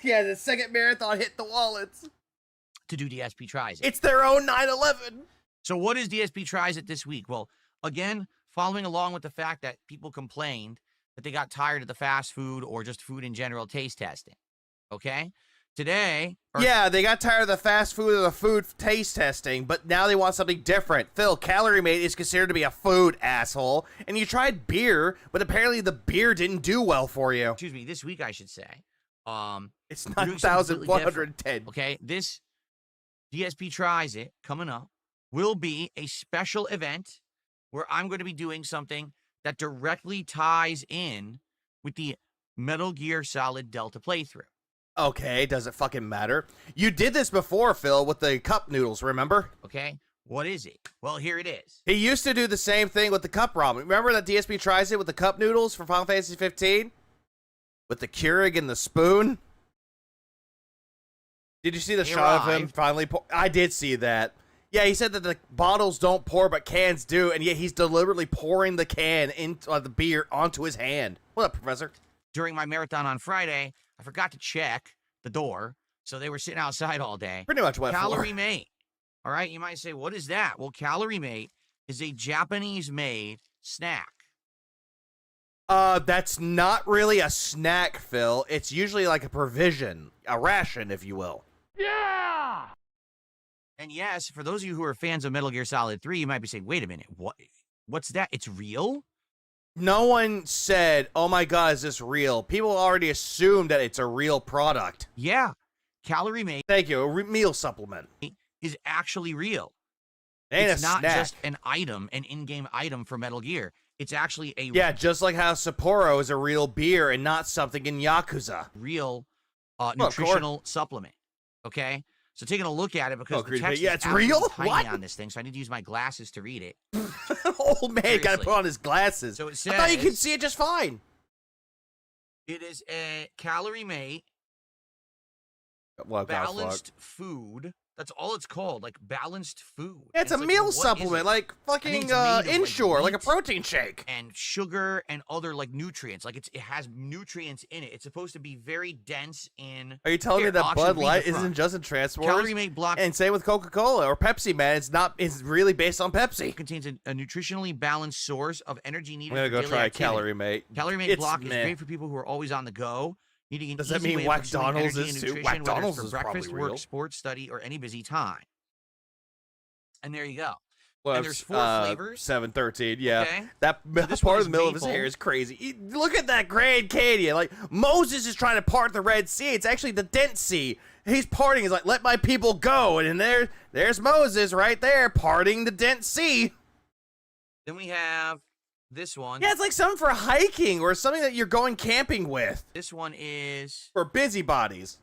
Yeah, the second marathon hit the wallets. To do DSP tries it. It's their own 9/11. So what is DSP tries it this week? Well, again, following along with the fact that people complained that they got tired of the fast food or just food in general taste testing. Okay? Today, Yeah, they got tired of the fast food or the food taste testing, but now they want something different. Phil, Calorie Mate is considered to be a food, asshole. And you tried beer, but apparently the beer didn't do well for you. excuse me, this week I should say. It's We're doing something completely 9,110. Okay, this DSP tries it coming up will be a special event where I'm going to be doing something that directly ties in with the Metal Gear Solid Delta playthrough. Okay, does it fucking matter? You did this before, Phil, with the cup noodles, remember? Okay, what is it? Well, here it is. He used to do the same thing with the cup ramen. Remember that DSP tries it with the cup noodles for Final Fantasy 15? With the Keurig and the spoon? Did you see the He shot of him arrived. finally? I did see that. Yeah, he said that the bottles don't pour, but cans do, and yet he's deliberately pouring the can into the beer onto his hand. What up, Professor? During my marathon on Friday, I forgot to check the door, so they were sitting outside all day. Pretty much wet Calorie floor. Mate. All right, you might say, what is that? Well, Calorie Mate is a Japanese-made snack. That's not really a snack, Phil. It's usually like a provision, a ration, if you will. Yeah! And yes, for those of you who are fans of Metal Gear Solid 3, you might be saying, wait a minute, what's that? It's real? No one said, oh my god, is this real? People already assume that it's a real product. Yeah. Calorie Mate Thank you, a meal supplement. is actually real. Ain't It's a not snack. just an item, an in-game item for Metal Gear. It's actually a Yeah, just like how Sapporo is a real beer and not something in Yakuza. real course. nutritional supplement. Okay? So taking a look at it, because Oh, the creepy. text Yeah, is it's absolutely real? tiny What? on this thing, so I need to use my glasses to read it. Old man got to Seriously. put on his glasses. So it I thought you could says- see it just fine. It is a Calorie Mate Well, balanced food. That's all it's called, like balanced food. Yeah, it's a like, meal what is supplement, it? like I think fucking it's made of, like, Inshore, like a wheat. protein shake. And sugar and other like nutrients. Like it has nutrients in it. It's supposed to be very dense in. Are you telling me Here, that I'll actually Bud read Light the front. isn't just in Transporters? Calorie Mate block And same with Coca-Cola or Pepsi, man. It's not. It's really based on Pepsi. contains a nutritionally balanced source of energy needed I'm gonna for go daily try activity. Calorie Mate. Calorie Mate It's block meh. is great for people who are always on the go, needing an Does that easy mean way of pursuing McDonald's energy is and too? nutrition, whether McDonald's it's is for breakfast, probably work, real. sports, study, or any busy time. And there you go. Well, and there's 4 flavors. 713, yeah. Okay. That this part one of the middle of his maple. hair is crazy. Look at that Grand Canyon. Like, Moses is trying to part the Red Sea. It's actually the Dent Sea. He's parting. He's like, let my people go. And there's Moses right there parting the Dent Sea. Then we have this one. Yeah, it's like something for hiking or something that you're going camping with. This one is For busybodies.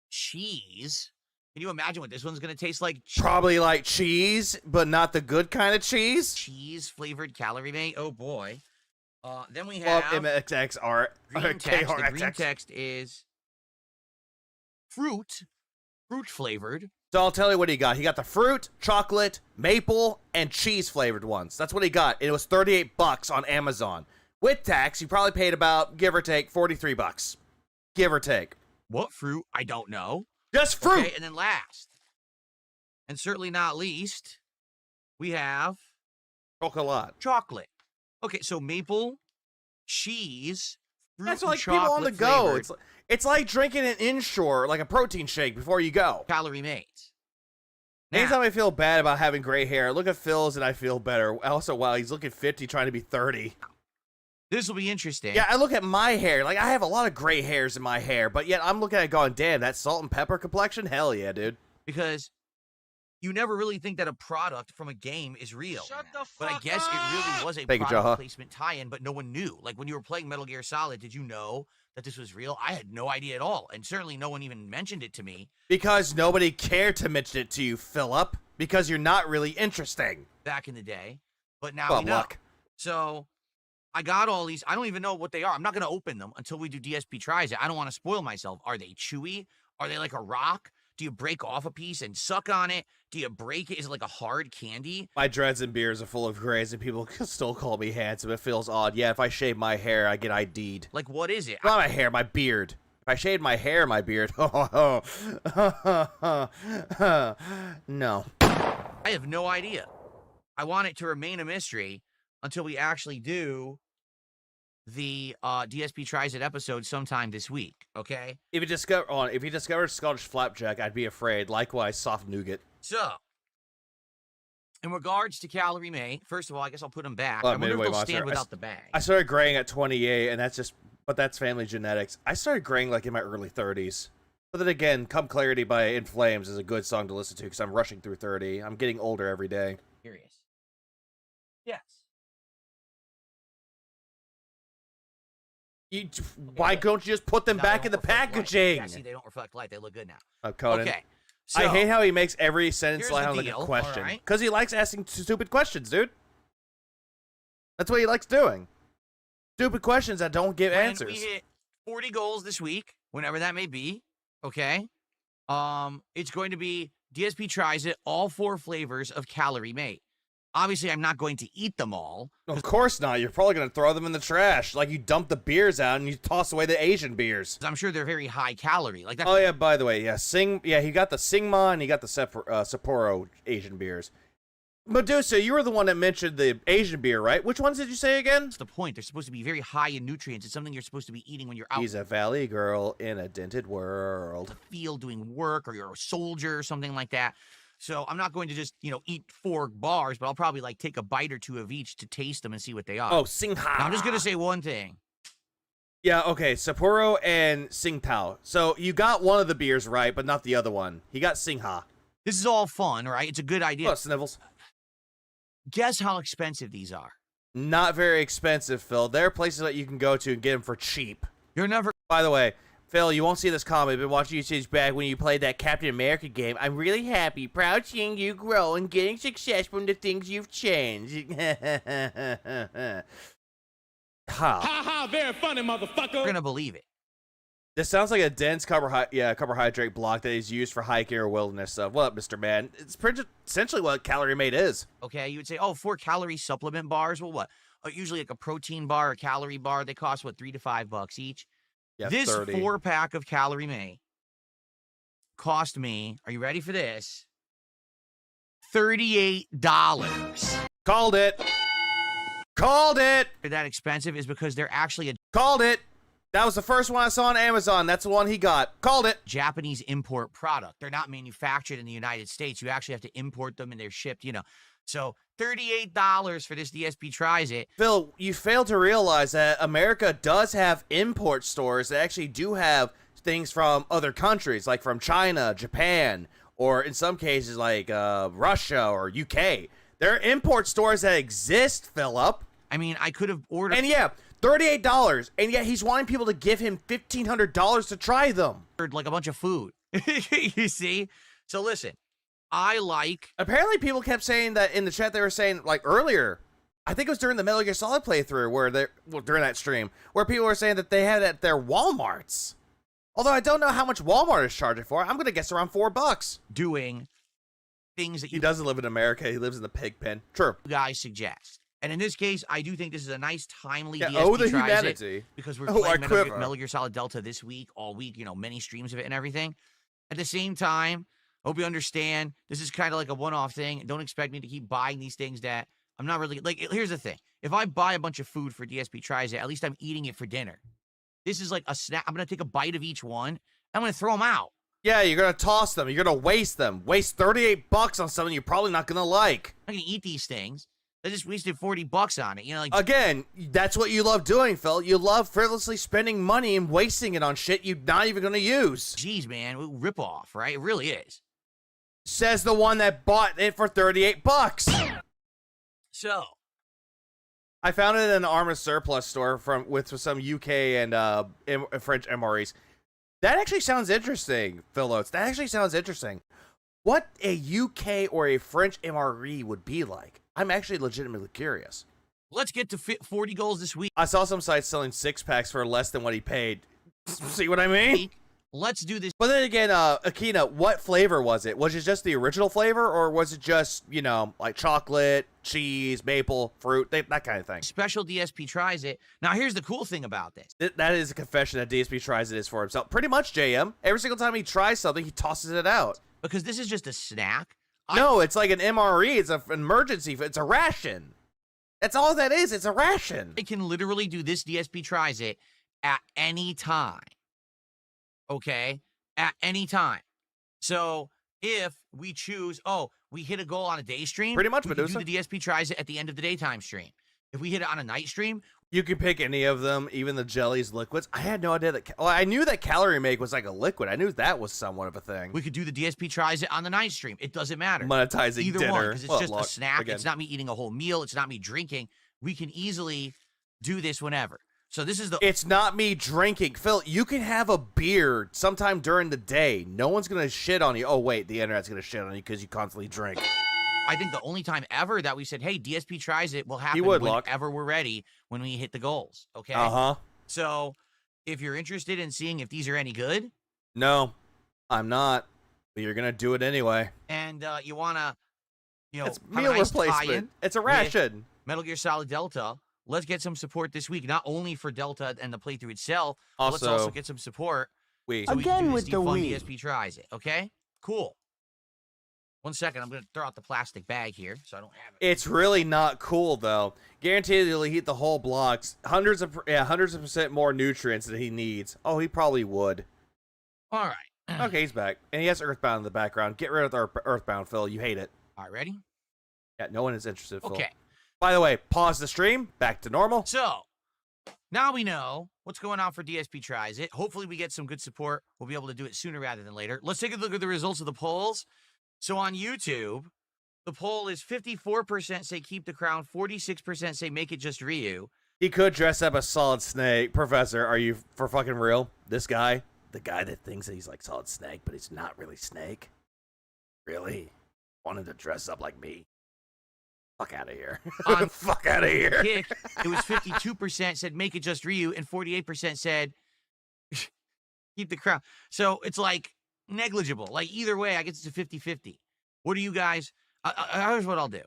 cheese. Can you imagine what this one's going to taste like? Probably like cheese, but not the good kind of cheese. Cheese flavored Calorie Mate. Oh boy. Then we Well, have MXXR. green text. The green KRXX. text is fruit flavored. So I'll tell you what he got. He got the fruit, chocolate, maple, and cheese flavored ones. That's what he got. It was $38 on Amazon. With tax, you probably paid about, give or take, $43. Give or take. What fruit? I don't know. Just fruit. Okay, and then last, and certainly not least, we have Chocolate. chocolate. Okay, so maple, cheese, fruit, That's and like people on the chocolate go. flavored It's like drinking an Inshore, like a protein shake before you go. Calorie Mate. Now, Anytime I feel bad about having gray hair, I look at Phil's and I feel better. Also, wow, he's looking 50, trying to be 30. this will be interesting. Yeah, I look at my hair. Like, I have a lot of gray hairs in my hair, but yet I'm looking at it going, damn, that salt and pepper complexion? Hell yeah, dude. Because you never really think that a product from a game is real. But I guess it really was a Thank you, product Jaha. placement tie-in, but no one knew. Like when you were playing Metal Gear Solid, did you know that this was real? I had no idea at all, and certainly no one even mentioned it to me Because nobody cared to mention it to you, Philip. Because you're not really interesting. back in the day. But now Well, we know. luck. So I got all these. I don't even know what they are. I'm not going to open them until we do DSP tries it. I don't want to spoil myself. Are they chewy? Are they like a rock? Do you break off a piece and suck on it? Do you break it? Is it like a hard candy? My dreads and beards are full of grays, and people still call me handsome. It feels odd. Yeah, if I shave my hair, I get ID'd. Like, what is it? Not my hair, my beard. If I shaved my hair, my beard. No. I have no idea. I want it to remain a mystery until we actually do the DSP Tries It episode sometime this week, okay? If you discovered Scottish flapjack, I'd be afraid. Likewise, soft nougat. So, in regards to Calorie Mate, first of all, I guess I'll put them back. Well, I wonder if Midway they'll Monster. stand without the bag. I started graying at 28, and that's family genetics. I started graying like in my early 30s. But then again, Come Clarity by In Flames is a good song to listen to because I'm rushing through 30. I'm getting older every day. Curious. Yes. Why don't you just put them Now they back in the don't reflect light. packaging? Yeah, see, they don't reflect light. They look good now. I'm Conan. Okay. I So, hate how he makes every sentence here's sound the like a deal, question. alright? Because he likes asking stupid questions, dude. That's what he likes doing. Stupid questions that don't give when answers. we hit 40 goals this week, whenever that may be, okay? It's going to be DSP tries it, all 4 flavors of Calorie Mate. Obviously, I'm not going to eat them all. Of course not. You're probably going to throw them in the trash. Like you dump the beers out and you toss away the Asian beers. I'm sure they're very high calorie. Like that. Oh, yeah, by the way, yeah, he got the Singma and he got the Sapporo Asian beers. Medusa, you were the one that mentioned the Asian beer, right? Which ones did you say again? That's the point. They're supposed to be very high in nutrients. It's something you're supposed to be eating when you're out He's a valley girl in a dented world. in the field doing work, or you're a soldier or something like that. So I'm not going to just, eat 4 bars, but I'll probably like take a bite or 2 of each to taste them and see what they are. Oh, Singha. Now, I'm just going to say one thing. Yeah, okay, Sapporo and Tsingtao. So you got one of the beers right, but not the other one. He got Singha. This is all fun, right? It's a good idea. Oh, Snivels. Guess how expensive these are. Not very expensive, Phil. There are places that you can go to and get them for cheap. You're never... By the way, Phil, you won't see this comment. I've been watching you since back when you played that Captain America game. I'm really happy, proud seeing you grow and getting success from the things you've changed. Ha. Ha ha, very funny, motherfucker. You're going to believe it. This sounds like a dense carbohydrate block that is used for hiking or wilderness stuff. What up, Mr. Man? It's essentially what Calorie Mate is. Okay, you would say, 4 calorie supplement bars. Well, what? Usually like a protein bar, a calorie bar, they cost, what, $3 to $5 each? Yeah, This 30. 4-pack of Calorie Mate cost me, are you ready for this? $38. Called it. Called it. They're that expensive is because they're actually a Called it. That was the first one I saw on Amazon. That's the one he got. Called it. Japanese import product. They're not manufactured in the United States. You actually have to import them and they're shipped, So $38 for this DSP Tries It. Phil, you failed to realize that America does have import stores that actually do have things from other countries, like from China, Japan, or in some cases like Russia or UK. There are import stores that exist, Philip. I mean, I could have ordered... And yeah, $38, and yet he's wanting people to give him $1,500 to try them. like a bunch of food. You see? So listen, I like... Apparently people kept saying that in the chat. They were saying, like, earlier, I think it was during the Metal Gear Solid playthrough, during that stream, where people were saying that they had it at their Walmarts. Although I don't know how much Walmart is charging for. I'm going to guess around $4. doing things that He you doesn't live in America. He lives in the pig pen. True. guys suggest. And in this case, I do think this is a nice, timely Yeah, DSP the Tries humanity. It, because we're Oh, playing our quiver. Metal Gear Solid Delta this week, all week, many streams of it and everything. At the same time, hope you understand, this is kind of like a one-off thing. Don't expect me to keep buying these things that I'm not really... Like, here's the thing. If I buy a bunch of food for DSP Tries It, at least I'm eating it for dinner. This is like a snack. I'm going to take a bite of each one. I'm going to throw them out. Yeah, you're going to toss them. You're going to waste them. Waste $38 on something you're probably not going to like. I'm not going to eat these things. I just wasted $40 on it. Again, that's what you love doing, Phil. You love frivolously spending money and wasting it on shit you're not even going to use. Geez, man, rip off, right? It really is. Says the one that bought it for $38. So, I found it in an Armor Surplus store with some UK and French MREs. That actually sounds interesting, Phil Oates. That actually sounds interesting. What a UK or a French MRE would be like. I'm actually legitimately curious. let's get to 40 goals this week. I saw some sites selling 6-packs for less than what he paid. See what I mean? Let's do this. But then again, Akina, what flavor was it? Was it just the original flavor, or was it just, like chocolate, cheese, maple, fruit, that kind of thing? Special DSP Tries It. Now, here's the cool thing about this. That is a confession that DSP Tries It is for himself. Pretty much, JM. Every single time he tries something, he tosses it out. Because this is just a snack. No, it's like an MRE. It's an emergency. It's a ration. That's all that is. It's a ration. I can literally do this DSP Tries It at any time. Okay? At any time. So, if we choose, we hit a goal on a day stream. Pretty much, we can Medusa. do the DSP Tries It at the end of the daytime stream. If we hit it on a night stream, You can pick any of them, even the jellies, liquids. I had no idea that... Well, I knew that Calorie Make was like a liquid. I knew that was somewhat of a thing. we could do the DSP Tries It on the night stream. It doesn't matter. Monetizing Either dinner. one, because it's Well, just look, a snack. again. It's not me eating a whole meal. It's not me drinking. We can easily do this whenever. So this is the... It's not me drinking. Phil, you can have a beer sometime during the day. No one's going to shit on you. Oh, wait, the internet's going to shit on you because you constantly drink. I think the only time ever that we said, hey, DSP Tries It will happen would, Locke. whenever we're ready when we hit the goals, okay? Uh-huh. So if you're interested in seeing if these are any good, No, I'm not. But you're gonna do it anyway. and you want to, It's have a meal nice replacement. tie-in It's a with ration. Metal Gear Solid Delta. Let's get some support this week, not only for Delta and the playthrough itself, but let's also get some support so we can do this defund DSP tries it. Okay, cool. 1 second, I'm gonna throw out the plastic bag here so I don't have it. It's really not cool though. Guaranteed he'll eat the whole blocks. Hundreds of percent more nutrients than he needs. Oh, he probably would. All right. Okay, he's back. And he has Earthbound in the background. Get rid of the Earthbound, Phil. You hate it. All right, ready? Yeah, no one is interested, Phil. Okay. By the way, pause the stream. Back to normal. So, now we know what's going on for DSP Tries It. Hopefully we get some good support. We'll be able to do it sooner rather than later. Let's take a look at the results of the polls. So on YouTube, the poll is 54% say keep the crown, 46% say make it just Ryu. He could dress up as Solid Snake. Professor, are you for fucking real? This guy? The guy that thinks that he's like Solid Snake, but he's not really Snake? Really? Wanted to dress up like me? Fuck out of here. On Fuck out of here. Kick, it was 52% said make it just Ryu, and 48% said keep the crown. So it's like negligible. Like either way, I guess it's a 50-50. What do you guys... here's what I'll do.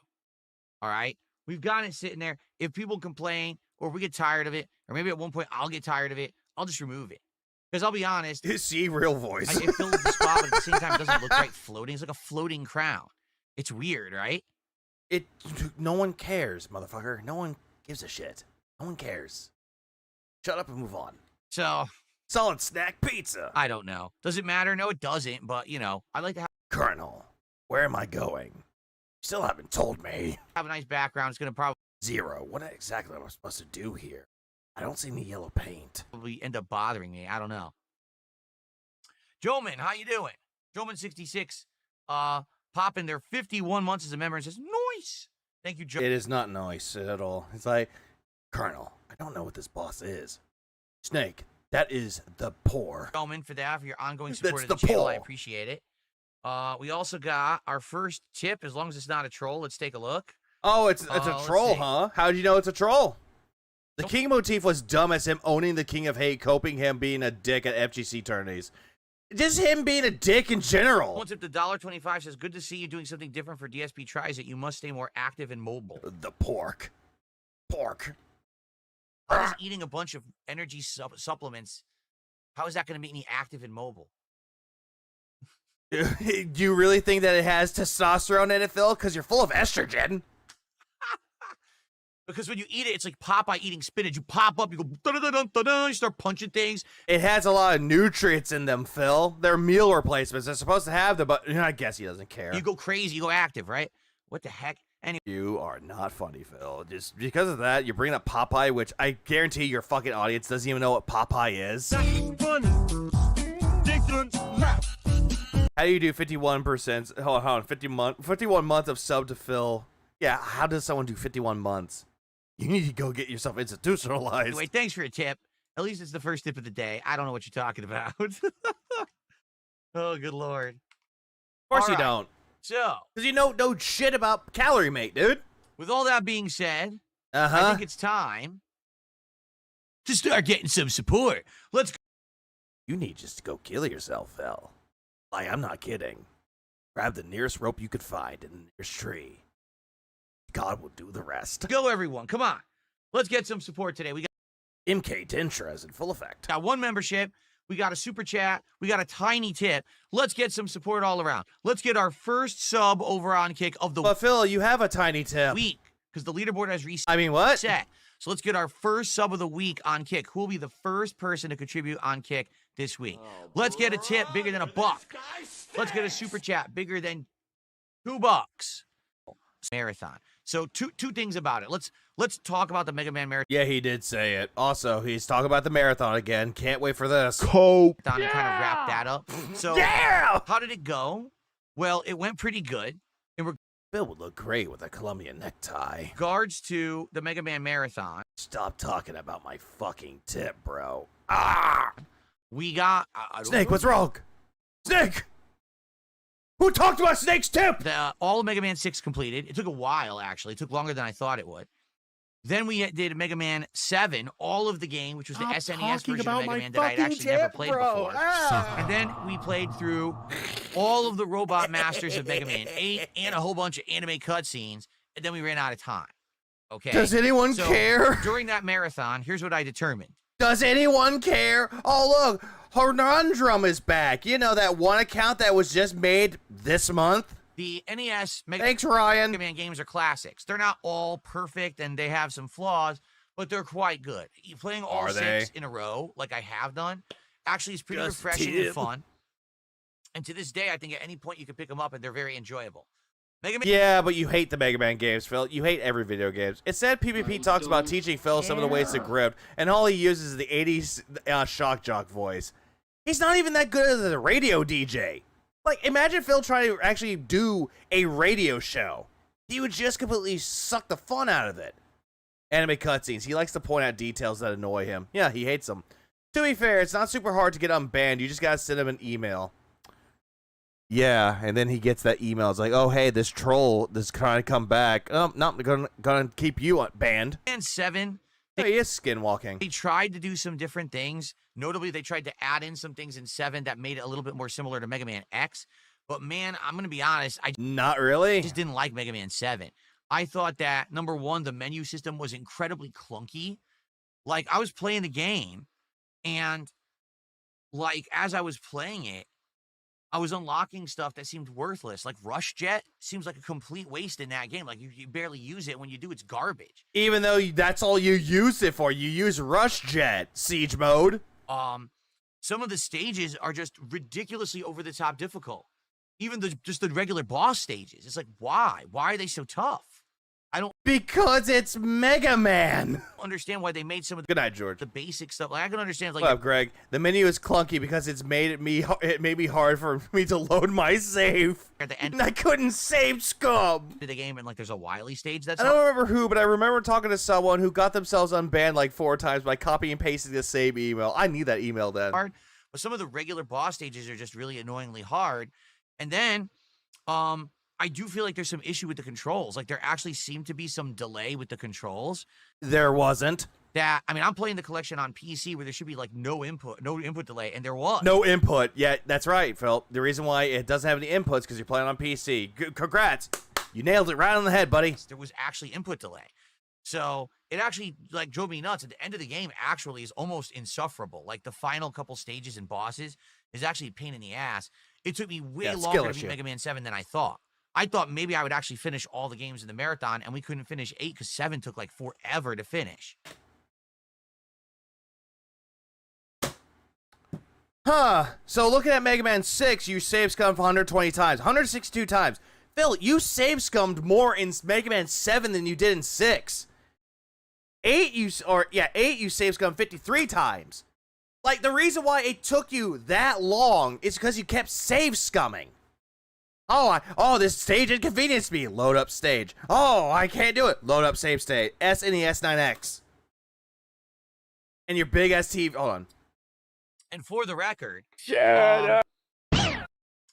All right? We've got it sitting there. If people complain, or if we get tired of it, or maybe at one point I'll get tired of it, I'll just remove it. Because I'll be honest... See real voice. It fills the spot, but at the same time, it doesn't look right floating. It's like a floating crown. It's weird, right? No one cares, motherfucker. No one gives a shit. No one cares. Shut up and move on. So... Solid Snack Pizza. I don't know. Does it matter? No, it doesn't. But, I'd like to Colonel, where am I going? Still haven't told me. have a nice background. It's going to Zero. What exactly am I supposed to do here? I don't see any yellow paint. probably end up bothering me. I don't know. Joeman, how you doing? Joeman66, popping their 51 months as a member and says, nice. Thank you, Joe. It is not nice at all. It's like, Colonel, I don't know what this boss is. Snake, that is the poor. Joeman, for your ongoing That's support of the the channel. poll. I appreciate it. We also got our first tip, as long as it's not a troll. Let's take a look. Oh, it's a let's troll, see. huh? How do you know it's a troll? The Nope. king motif was dumb as him owning the king of hate, coping him being a dick at FGC tourneys. Just him being a dick in general. One tip, the $1.25 says, good to see you doing something different for DSP Tries It. You must stay more active and mobile. The pork. Pork. How is eating a bunch of energy supplements, how is that going to make me active and mobile? Do you really think that it has testosterone in it, Phil? Because you're full of estrogen. Because when you eat it, it's like Popeye eating spinach. You pop up, you go, da-da-da-da-da-da, you start punching things. It has a lot of nutrients in them, Phil. They're meal replacements. They're supposed to have them, but I guess he doesn't care. You go crazy, you go active, right? What the heck? Anyway, You are not funny, Phil. Just because of that, you bring up Popeye, which I guarantee your fucking audience doesn't even know what Popeye is. How do you do 51%? Hold on, 51 months of sub to Phil. Yeah, how does someone do 51 months? You need to go get yourself institutionalized. anyway, thanks for your tip. At least it's the first tip of the day. I don't know what you're talking about. Oh, good Lord. Of course All you right. don't. So, Because you know no shit about Calorie Mate, dude. with all that being said, I Uh-huh. think it's time to start getting some support. Let's go. You need just to go kill yourself, Phil. Like, I'm not kidding. Grab the nearest rope you could find in the nearest tree. God will do the rest. Go, everyone. Come on. Let's get some support today. We MK Tentra is in full effect. got one membership. We got a super chat. We got a tiny tip. Let's get some support all around. Let's get our first sub over on Kick of the But Phil, you have a tiny tip. week because the leaderboard has reset. I mean, what? So let's get our first sub of the week on Kick. Who will be the first person to contribute on Kick this week? Let's get a tip bigger than $1. Let's get a super chat bigger than $2. Marathon. So two things about it. Let's talk about the Mega Man Marathon Yeah, he did say it. Also, he's talking about the marathon again. Can't wait for this. Cope. and kind of wrap that up. So Yeah! how did it go? Well, it went pretty good. In Phil would look great with a Colombian necktie. regards to the Mega Man Marathon, Stop talking about my fucking tip, bro. Ah! we got I don't Snake, know. what's wrong? Snake! Who talked about Snake's tip? All of Mega Man 6 completed. It took a while, actually. It took longer than I thought it would. Then we did Mega Man 7, all of the game, which was the Stop SNES talking version of about Mega my Man that I had actually never played before. And then we played through all of the Robot Masters of Mega Man 8 and a whole bunch of anime cutscenes, and then we ran out of time. Okay. Does anyone So, care? During that marathon, here's what I determined. Does anyone care? Oh, look, Hornundrum is back. You know, that one account that was just made this month? The NES Mega Thanks, Ryan. Man games are classics. They're not all perfect and they have some flaws, but they're quite good. Playing all Are six they? in a row, like I have done, actually is pretty Just refreshing tip. and fun. And to this day, I think at any point you can pick them up and they're very enjoyable. Mega Man. Yeah, but you hate the Mega Man games, Phil. You hate every video games. It said PvP talks about teaching Phil some of the ways to grip, and all he uses is the 80s shock jock voice. He's not even that good as a radio DJ. Like, imagine Phil trying to actually do a radio show. He would just completely suck the fun out of it. Anime cutscenes. He likes to point out details that annoy him. Yeah, he hates them. To be fair, it's not super hard to get unbanned. You just gotta send him an email. Yeah, and then he gets that email. It's like, oh, hey, this troll is trying to come back. Not gonna keep you banned. Man 7, Oh, he is skinwalking. they tried to do some different things. Notably, they tried to add in some things in 7 that made it a little bit more similar to Mega Man X. But man, I'm going to be honest, I Not really. just didn't like Mega Man 7. I thought that, number one, the menu system was incredibly clunky. Like, I was playing the game, and, like, as I was playing it, I was unlocking stuff that seemed worthless. Like, Rush Jet seems like a complete waste in that game. Like, you barely use it. When you do, it's garbage. Even though that's all you use it for. You use Rush Jet, Siege Mode. Some of the stages are just ridiculously over-the-top difficult. Even just the regular boss stages. It's like, why? Why are they so tough? I don't Because it's Mega Man. understand why they made some of Good night, George. the basic stuff. Like, I can understand, like, What up, Greg? The menu is clunky because it made me hard for me to load my save. at the end And I couldn't save scum. of the game, and, like, there's a Wily stage that's I don't remember who, but I remember talking to someone who got themselves unbanned like 4 times by copying and pasting the same email. I need that email then. hard, but some of the regular boss stages are just really annoyingly hard. And then, I do feel like there's some issue with the controls. Like, there actually seemed to be some delay with the controls. There wasn't. That, I mean, I'm playing the collection on PC where there should be, like, no input delay, and there was. No input. Yeah, that's right, Phil. The reason why it doesn't have any inputs because you're playing on PC. Congrats. You nailed it right on the head, buddy. There was actually input delay. So it actually, like, drove me nuts. At the end of the game, actually, is almost insufferable. Like, the final couple stages and bosses is actually a pain in the ass. It took me way skill longer to issue. beat Mega Man 7 than I thought. I thought maybe I would actually finish all the games in the marathon, and we couldn't finish 8 because 7 took, like, forever to finish. Huh. So looking at Mega Man 6, you save scummed 120 times. 162 times. Phil, you save scummed more in Mega Man 7 than you did in 6. 8 you save scummed 53 times. Like, the reason why it took you that long is because you kept save scumming. Oh, this stage inconvenienced me. Load up stage. Oh, I can't do it. Load up save state. SNES 9X. And your big ass TV. Hold on. And for the record, Shut up.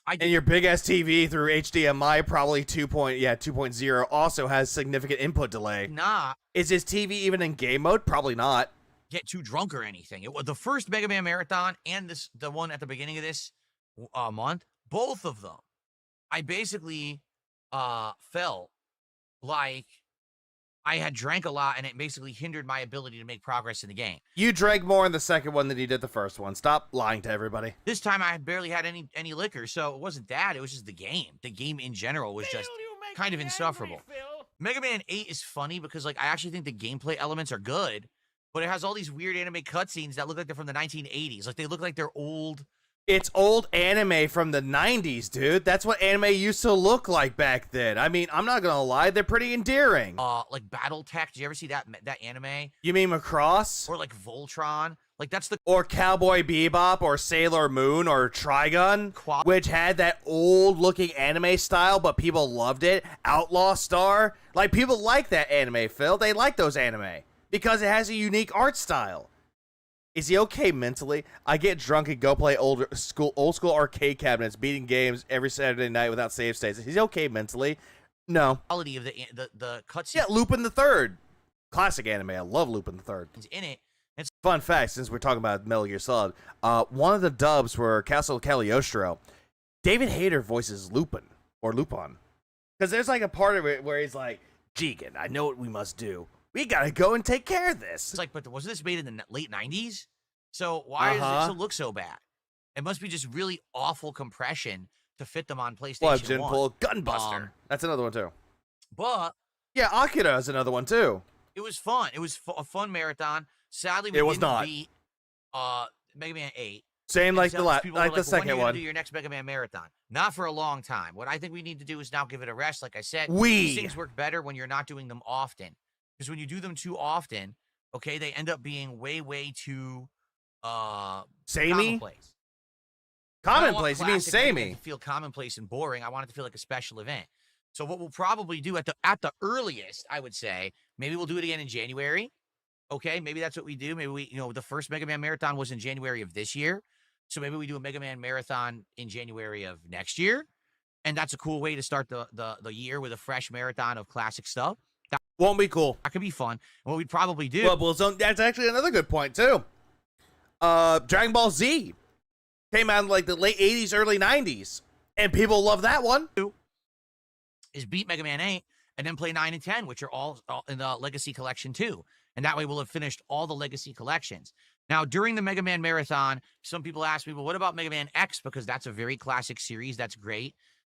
And your big ass TV through HDMI, probably 2.0, also has significant input delay. not Is his TV even in game mode? Probably not. get too drunk or anything. It was the first Mega Man marathon and the one at the beginning of this month. Both of them, I basically felt like I had drank a lot, and it basically hindered my ability to make progress in the game. You drank more in the second one than you did the first one. Stop lying to everybody. This time, I barely had any liquor, so it wasn't that. It was just the game. The game in general was just Phil, you make kind of me insufferable. angry, Phil. Mega Man 8 is funny because, like, I actually think the gameplay elements are good, but it has all these weird anime cutscenes that look like they're from the 1980s. Like, they look like they're old. It's old anime from the 90s, dude. That's what anime used to look like back then. I mean, I'm not gonna lie, they're pretty endearing. Like BattleTech. Did you ever see that anime? You mean Macross? Or like Voltron? Like, that's the Or Cowboy Bebop, or Sailor Moon, or Trigun, Qual- which had that old-looking anime style, but people loved it. Outlaw Star, like, people like that anime, Phil. They like those anime because it has a unique art style. Is he okay mentally? I get drunk and go play old school arcade cabinets, beating games every Saturday night without save states. Is he okay mentally? No. quality of the cutscene. Yeah, Lupin the Third. Classic anime. I love Lupin the Third. in it. It's Fun fact, since we're talking about Metal Gear Solid, one of the dubs for Castle Cagliostro, David Hayter voices Lupin, or Lupin. Because there's like a part of it where he's like, Jigen, I know what we must do. We gotta go and take care of this. like, but wasn't this made in the late 90s? So why does it still look so bad? It must be just really awful compression to fit them on PlayStation 1. Jinpul, Gunbuster. That's another one too. But Yeah, Akira is another one too. it was fun. It was a fun marathon. Sadly, we It was didn't not. beat Mega Man 8. Same like And the so people were like the "Well, when second are you gonna one. do your next Mega Man marathon? Not for a long time. What I think we need to do is now give it a rest. Like I said, these things work better when you're not doing them often. Because when you do them too often, okay, they end up being way too Samey? commonplace. Commonplace. You mean classic Mega Man samey? to feel commonplace and boring. I want it to feel like a special event. So what we'll probably do at the earliest, I would say, maybe we'll do it again in January. Okay, maybe that's what we do. Maybe we, the first Mega Man marathon was in January of this year. So maybe we do a Mega Man marathon in January of next year. And that's a cool way to start the year with a fresh marathon of classic stuff. Won't be cool. That could be fun. And what we'd probably do. Well, so that's actually another good point too. Dragon Ball Z came out in like the late 80s, early 90s. And people love that one. Is beat Mega Man 8 and then play 9 and 10, which are all in the Legacy Collection too. And that way we'll have finished all the Legacy Collections. Now, during the Mega Man Marathon, some people ask me, well, what about Mega Man X? Because that's a very classic series. That's great.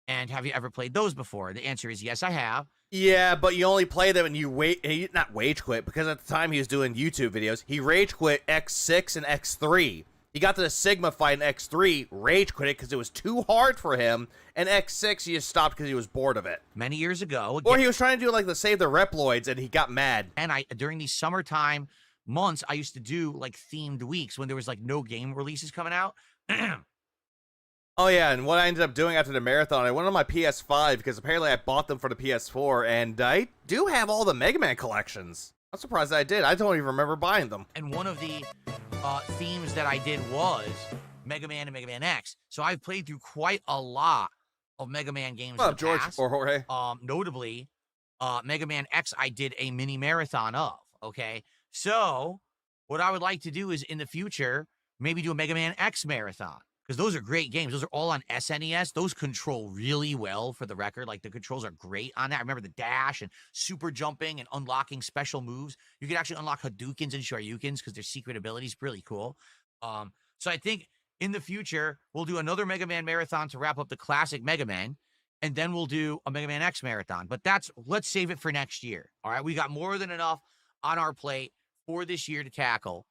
And have you ever played those before? The answer is yes, I have. Yeah, but you only play them and you not wage quit, because at the time he was doing YouTube videos, he rage quit X6 and X3. He got to the Sigma fight in X3, rage quit it because it was too hard for him, and X6 he just stopped because he was bored of it. Many years ago. Or he was trying to do like the Save the Reploids and he got mad. And during these summertime months, I used to do like themed weeks when there was like no game releases coming out. Oh yeah, and what I ended up doing after the marathon, I went on my PS5 because apparently I bought them for the PS4, and I do have all the Mega Man collections. I'm surprised I did. I don't even remember buying them. And one of the themes that I did was Mega Man and Mega Man X. So I've played through quite a lot of Mega Man games. What's up, George or Jorge? Notably, Mega Man X I did a mini marathon of. Okay, so what I would like to do is in the future maybe do a Mega Man X marathon. Because those are great games. Those are all on SNES. Those control really well, for the record. Like, the controls are great on that. I remember the dash and super jumping and unlocking special moves. You can actually unlock Hadoukens and Shoryukens because their secret abilities really cool. So I think in the future, we'll do another Mega Man marathon to wrap up the classic Mega Man. And then we'll do a Mega Man X marathon. But let's save it for next year. All right? We got more than enough on our plate for this year to tackle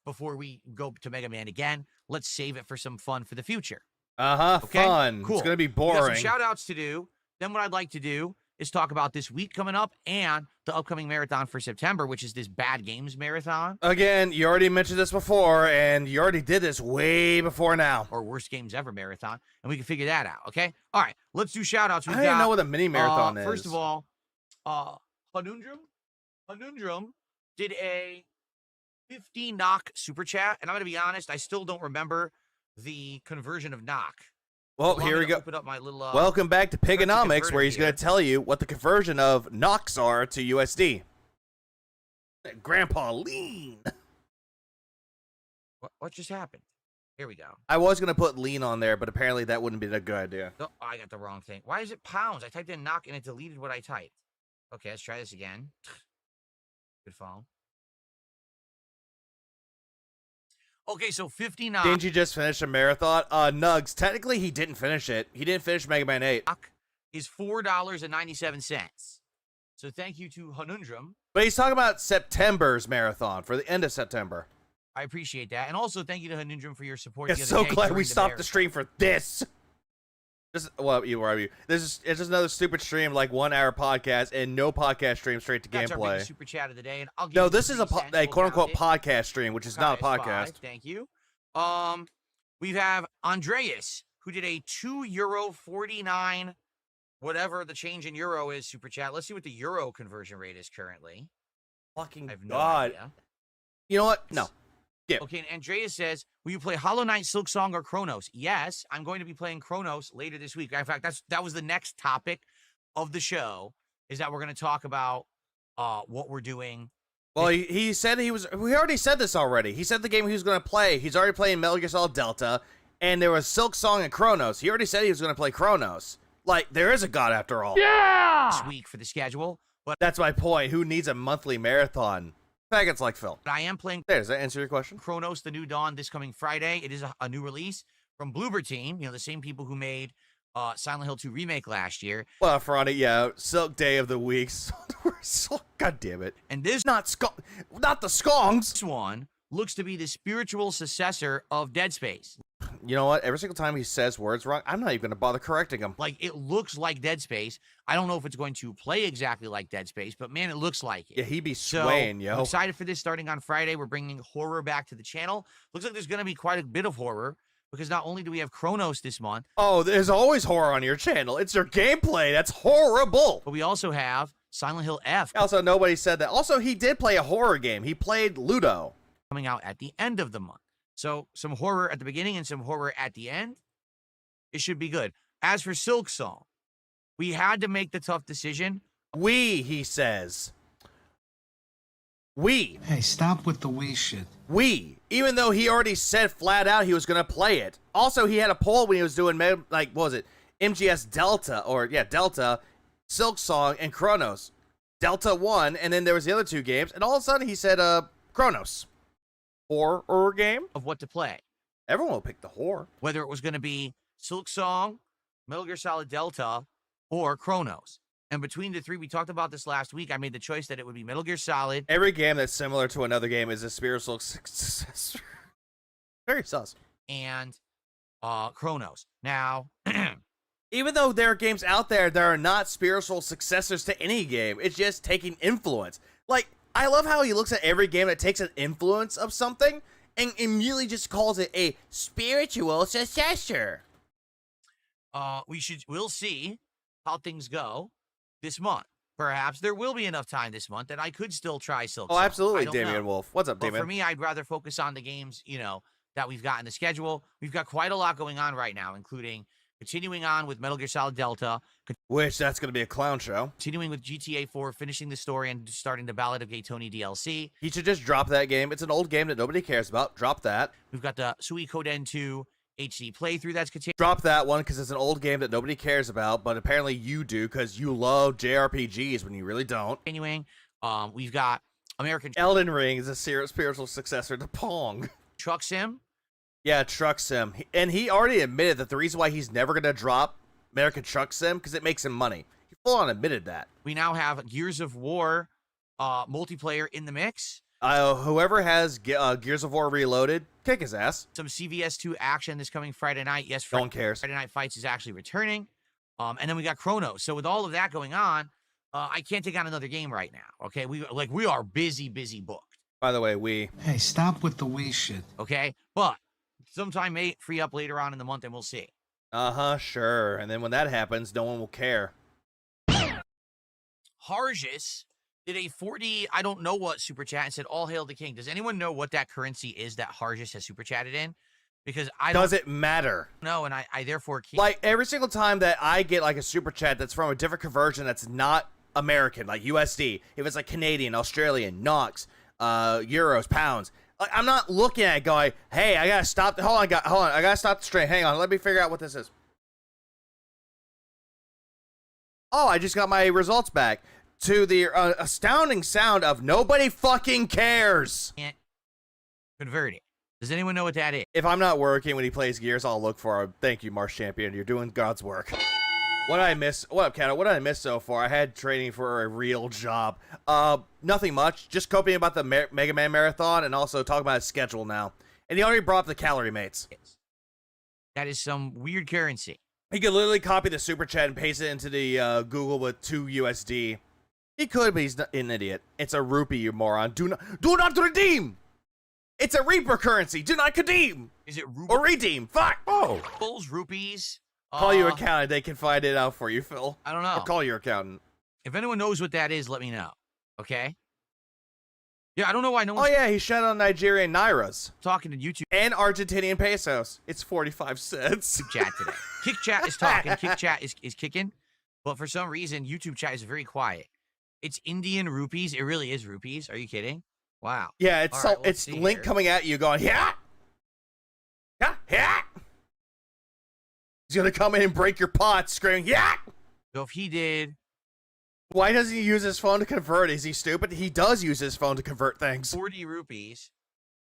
before we go to Mega Man again. Let's save it for some fun for the future. Okay? Fun. Cool. It's going to be We got boring. some shout outs to do. Then what I'd like to do is talk about this week coming up and the upcoming marathon for September, which is this Bad Games Marathon. Again, you already mentioned this before, and you already did this way before now. Or Worst Games Ever Marathon. And we can figure that out, okay? All right, let's do shout outs. I don't even know what a mini marathon is. First of all, Hanundrum did a 50 knock super chat, and I'm going to be honest, I still don't remember the conversion of knock. Well, here we go. Open up my little, Welcome back to Pigonomics, where he's here. going to tell you what the conversion of knocks are to USD. Grandpa lean. What just happened? Here we go. I was going to put lean on there, but apparently that wouldn't be a good idea. No, I got the wrong thing. Why is it pounds? I typed in knock, and it deleted what I typed. Okay, let's try this again. Good phone. Okay, so 59. Didn't you just finish a marathon? Nugs, technically he didn't finish it. He didn't finish Mega Man 8. Is $4.97. So thank you to Hanundrum. But he's talking about September's marathon, for the end of September. I appreciate that. And also thank you to Hanundrum for your support. I'm so glad we stopped the stream for this. It's just another stupid stream, like 1 hour podcast, and no podcast stream straight to That's our gameplay. big super chat of the day. And I'll give No, you this is a 3 cents. quote unquote We'll count it. podcast stream, which is not a Guys, podcast. 5. Thank you. We have Andreas, who did a €2.49, whatever the change in euro is, super chat. Let's see what the euro conversion rate is currently. Fucking I have no God. idea. You know what? No. Yeah. Okay, and Andreas says, will you play Hollow Knight, Silk Song, or Chronos? Yes, I'm going to be playing Chronos later this week. In fact, that was the next topic of the show, is that we're going to talk about what we're doing Well, he said he was. We already said this already. He said the game he was going to play. He's already playing Metal Gear Solid Delta, and there was Silk Song and Chronos. He already said he was going to play Chronos. Like, there is a god after all. this week for the schedule, but That's my point. Who needs a monthly marathon? Faggots like Phil. I am playing There, does that answer your question? Chronos: The New Dawn this coming Friday. It is a new release from Bloober Team, the same people who made Silent Hill 2 Remake last year. Well, Ferrani, yeah, Silk Day of the Week. God damn it. And this Not the skongs. one looks to be the spiritual successor of Dead Space. You know what? Every single time he says words wrong, I'm not even going to bother correcting him. Like, it looks like Dead Space. I don't know if it's going to play exactly like Dead Space, but man, it looks like it. Yeah, he be So, swaying, I'm yo. excited for this starting on Friday. We're bringing horror back to the channel. Looks like there's going to be quite a bit of horror because not only do we have Chronos this month, Oh, there's always horror on your channel. It's your gameplay. That's horrible. but we also have Silent Hill F Also, nobody said that. Also, he did play a horror game. He played Ludo. coming out at the end of the month. So some horror at the beginning and some horror at the end. It should be good. As for Silk Song, we had to make the tough decision. He says. We. Hey, stop with the we shit. Even though he already said flat out he was going to play it. Also, he had a poll when he was doing, like, what was it? MGS Delta, Delta, Silk Song, and Chronos. Delta won, and then there was the other two games, and all of a sudden he said, Chronos. Horror game? Of what to play, Everyone will pick the horror. whether it was going to be Silk Song, Metal Gear Solid Delta, or Chronos. And between the three, we talked about this last week. I made the choice that it would be Metal Gear Solid. Every game that's similar to another game is a spiritual successor. Very sus. And Chronos. Now, Even though there are games out there that are not spiritual successors to any game, it's just taking influence. Like, I love how he looks at every game that takes an influence of something and immediately just calls it a spiritual successor. we'll see how things go this month. Perhaps there will be enough time this month that I could still try Silk Oh, Song. I absolutely, don't Damian know. Wolf. What's up, But Damian? for me, I'd rather focus on the games, that we've got in the schedule. We've got quite a lot going on right now, including continuing on with Metal Gear Solid Delta, Which, that's going to be a clown show. continuing with GTA 4, finishing the story, and starting the Ballad of Gay Tony DLC. He should just drop that game. It's an old game that nobody cares about. Drop that. We've got the Suikoden 2 HD playthrough that's continuing. Drop that one because it's an old game that nobody cares about, but apparently you do because you love JRPGs when you really don't. We've got American Elden Ring is a spiritual successor to Pong. Truck Sim. Yeah, Truck Sim. And he already admitted that the reason why he's never going to drop American Truck Sim because it makes him money. He full on admitted that. We now have Gears of War multiplayer in the mix. Whoever has Gears of War Reloaded, kick his ass. Some CVS2 action this coming Friday night. Yes, No one cares. Friday Night Fights is actually returning. And then we got Chronos. So with all of that going on, I can't take on another game right now. Okay, we are busy booked. By the way, Hey, stop with the we shit. Okay, but sometime may free up later on in the month, and we'll see. sure. And then when that happens, no one will care. Harjus did a 40, I don't know what super chat, and said, "All hail the king." Does anyone know what that currency is that Harjus has super chatted in? Because I don't Does it matter? know, and I therefore can't. Like, every single time that I get, like, a super chat that's from a different conversion that's not American, like USD, if it's, like, Canadian, Australian, NOx, euros, pounds, like, I'm not looking at it going, hey, I gotta stop, hold on, I gotta stop the stream, hang on, let me figure out what this is. Oh, I just got my results back. To the astounding sound of nobody fucking cares. Convert it. Does anyone know what that is? If I'm not working when he plays Gears, I'll look for him. Thank you, Marsh Champion. You're doing God's work. What did I miss? What up, Kato? What did I miss so far? I had training for a real job. Nothing much. Just coping about the Mega Man Marathon and also talking about his schedule now. And he already brought up the calorie mates. That is some weird currency. He could literally copy the super chat and paste it into the Google with 2 USD. He could, but he's an idiot. It's a rupee, you moron. Do not redeem. It's a Reaper currency. Do not redeem. Is it Or redeem. Fuck. Oh. rubles, rupees? Call your accountant. They can find it out for you, Phil. I don't know. Or call your accountant. If anyone knows what that is, let me know. Okay? Yeah, I don't know why no Oh one's yeah, he shot on Nigerian Nairas. talking to YouTube And Argentinian pesos. It's 45 cents. chat today. Kick chat is talking. Kick chat is kicking. But for some reason, YouTube chat is very quiet. It's Indian rupees. It really is rupees. Are you kidding? Wow. Yeah, it's All right, let's it's see Link here. coming at you going, yeah. Yeah, yeah. He's gonna come in and break your pot, screaming, yeah. So if he did, Why doesn't he use his phone to convert? Is he stupid? He does use his phone to convert things. 40 rupees,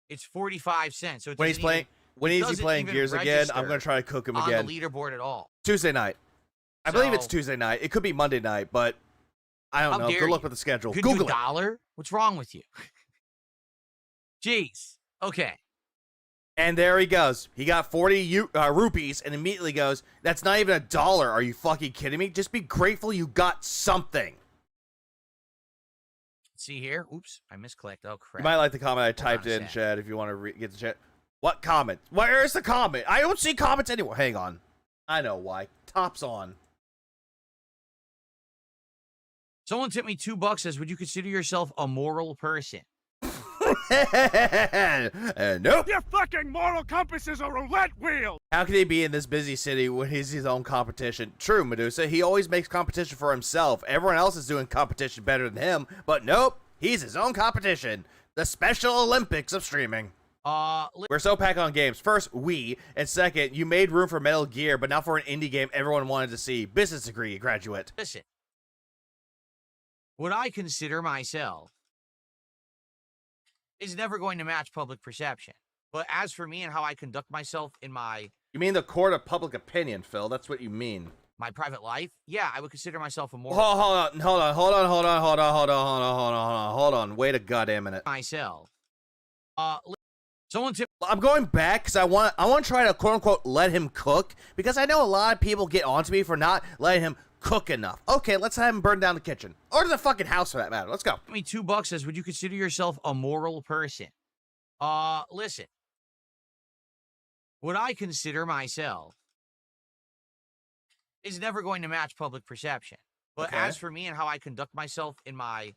it's 45 cents. So it When he's doesn't playing, even- when it he's doesn't playing even Gears again, I'm register gonna try to cook him on again. the leaderboard at all. Tuesday night. I believe it's So- Tuesday night. It could be Monday night, but I don't How know. dare Good luck you. with the schedule. Could do Google it. $1? What's wrong with you? Jeez. Okay. And there he goes. He got 40 rupees and immediately goes, that's not even $1. Are you fucking kidding me? Just be grateful you got something. Let's see here. Oops, I misclicked. Oh, crap. You might like the comment I Hold typed on a in sec. chat if you want to get the chat. What comment? Where is the comment? I don't see comments anywhere. Hang on. I know why. Top's on. Someone tipped me $2. Says, would you consider yourself a moral person? Nope. Your fucking moral compass is a roulette wheel. How can he be in this busy city when he's his own competition? True, Medusa. He always makes competition for himself. Everyone else is doing competition better than him, but nope. He's his own competition. The Special Olympics of streaming. We're so packed on games. First, we, and second, you made room for Metal Gear, but not for an indie game everyone wanted to see. Business degree, graduate. Listen. What I consider myself is never going to match public perception. But as for me and how I conduct myself in my You mean the court of public opinion, Phil? That's what you mean. private life, yeah, I would consider myself a moral Hold on. Wait a goddamn minute. myself. Someone tipped I'm going back because I want to try to quote unquote let him cook because I know a lot of people get onto me for not letting him cook enough. Okay, let's have him burn down the kitchen or the fucking house for that matter. Let's go. me $2. Says, would you consider yourself a moral person? Listen. What I consider myself is never going to match public perception. But Okay. as for me and how I conduct myself in my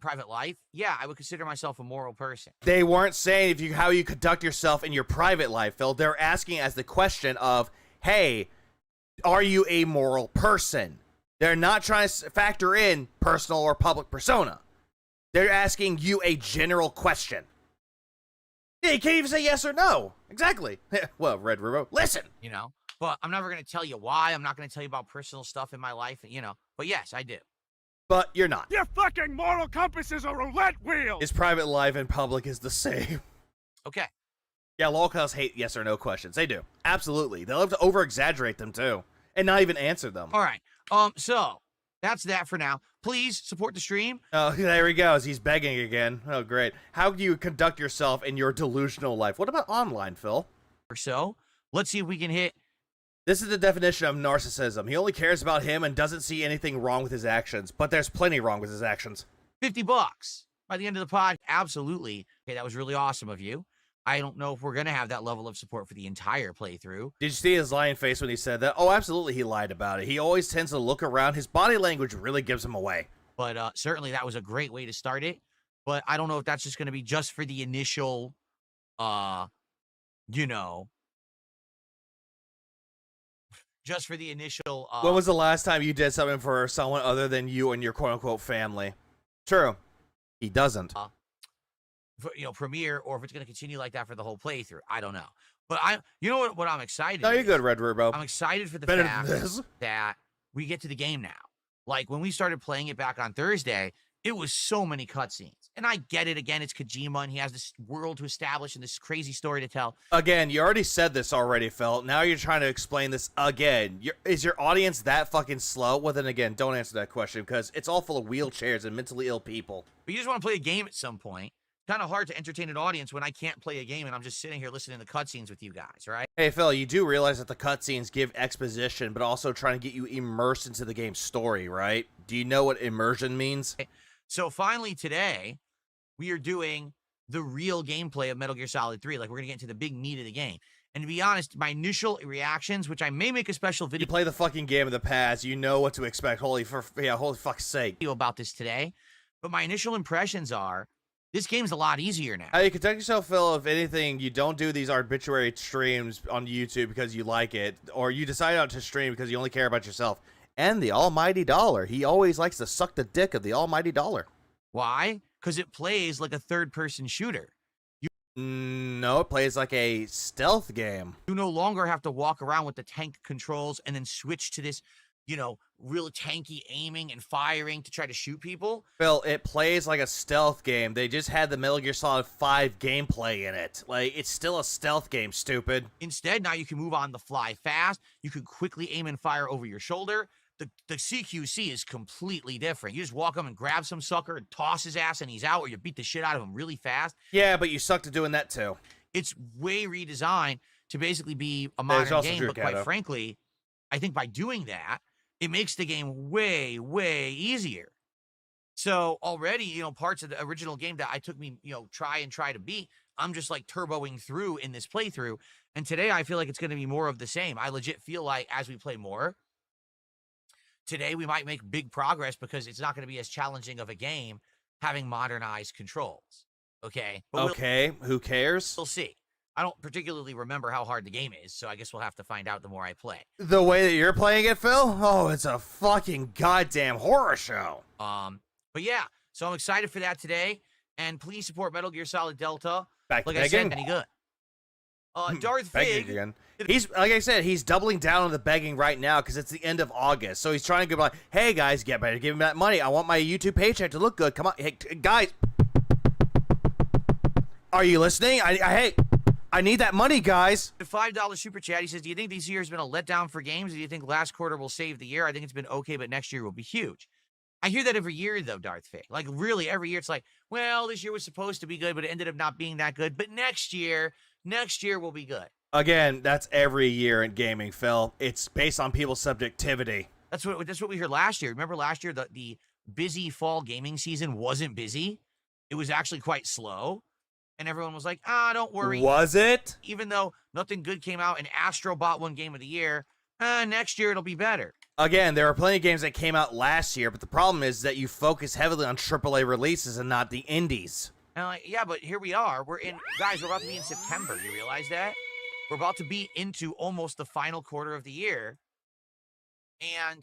private life, yeah, I would consider myself a moral person. They weren't saying how you conduct yourself in your private life, Phil. They're asking as the question of, hey, are you a moral person? They're not trying to factor in personal or public persona. They're asking you a general question. Yeah, you can't even say yes or no. Exactly. Well, Red River, listen. You know? But I'm never going to tell you why. I'm not going to tell you about personal stuff in my life, you know. But yes, I do. But you're not. Your fucking moral compass is a roulette wheel. His private life and public is the same. Okay. Yeah, lolcows hate yes or no questions. They do. Absolutely. They love to over-exaggerate them, too. And not even answer them. All right. So that's that for now. Please support the stream. Oh, there he goes. He's begging again. Oh, great. How do you conduct yourself in your delusional life? What about online, Phil? Or so. Let's see if we can hit This is the definition of narcissism. He only cares about him and doesn't see anything wrong with his actions. But there's plenty wrong with his actions. $50 by the end of the pod. Absolutely. Okay, that was really awesome of you. I don't know if we're going to have that level of support for the entire playthrough. Did you see his lying face when he said that? Oh, absolutely, he lied about it. He always tends to look around. His body language really gives him away. But certainly that was a great way to start it. But I don't know if that's just going to be just for the initial, you know, just for the initial. When was the last time you did something for someone other than you and your quote-unquote family? True. He doesn't. Premiere, or if it's going to continue like that for the whole playthrough. I don't know. But you know what I'm excited. No, you're is? good, Red Rubo. I'm excited for the Better fact than this. that we get to the game now. Like when we started playing it back on Thursday, it was so many cutscenes. And I get it. Again, it's Kojima, and he has this world to establish and this crazy story to tell. Again, you already said this already, Phil. Now you're trying to explain this again. Is your audience that fucking slow? Well, then again, don't answer that question because it's all full of wheelchairs and mentally ill people. But you just want to play a game at some point. Kind of hard to entertain an audience when I can't play a game and I'm just sitting here listening to cutscenes with you guys, right? Hey, Phil, you do realize that the cutscenes give exposition, but also trying to get you immersed into the game's story, right? Do you know what immersion means? So finally today, we are doing the real gameplay of Metal Gear Solid 3. Like, we're going to get into the big meat of the game. And to be honest, my initial reactions, which I may make a special You video play the fucking game of the past, you know what to expect. Holy fuck's sake. about this today, but my initial impressions are, this game's a lot easier now. How you conduct yourself, Phil, if anything, you don't do these arbitrary streams on YouTube because you like it, or you decide not to stream because you only care about yourself. and the almighty dollar. He always likes to suck the dick of the almighty dollar. Why? Because it plays like a third-person shooter. No, it plays like a stealth game. You no longer have to walk around with the tank controls and then switch to this, you know, real tanky aiming and firing to try to shoot people. Phil, it plays like a stealth game. They just had the Metal Gear Solid 5 gameplay in it. Like, it's still a stealth game, stupid. Instead, now you can move on the fly fast. You can quickly aim and fire over your shoulder. The CQC is completely different. You just walk up and grab some sucker and toss his ass and he's out, or you beat the shit out of him really fast. Yeah, but you sucked at doing that too. It's way redesigned to basically be a modern game, but quite frankly, I think by doing that, it makes the game way, way easier. So already, you know, parts of the original game that I took me, you know, try to beat, I'm just like turboing through in this playthrough. And today I feel like it's going to be more of the same. I legit feel like as we play more, today we might make big progress because it's not going to be as challenging of a game having modernized controls. Okay? But okay, who cares? we'll see. I don't particularly remember how hard the game is, so I guess we'll have to find out the more I play. The way that you're playing it, Phil? Oh, it's a fucking goddamn horror show. But yeah, so I'm excited for that today. And please support Metal Gear Solid Delta. Back Like to I said, begging? any good. Darth Begging Fig. again. He's, like I said, he's doubling down on the begging right now because it's the end of August. So he's trying to go like, hey, guys, get better. Give me that money. I want my YouTube paycheck to look good. Come on. Hey, guys. Are you listening? Hey, I need that money, guys. The $5 super chat. He says, do you think this year has been a letdown for games? Or do you think last quarter will save the year? I think it's been okay, but next year will be huge. I hear that every year, though, Darth Fig. Like, really, every year it's like, well, this year was supposed to be good, but it ended up not being that good. But next year will be good. Again, that's every year in gaming, Phil. It's based on people's subjectivity. That's what we heard last year. Remember last year, the busy fall gaming season wasn't busy. It was actually quite slow. And everyone was like, don't worry. Was it? Even though nothing good came out and Astro bought one game of the year, next year it'll be better. Again, there are plenty of games that came out last year, but the problem is that you focus heavily on AAA releases and not the indies. And I'm like, yeah, but here we are. Guys, we're about to be in September. You realize that? We're about to be into almost the final quarter of the year. And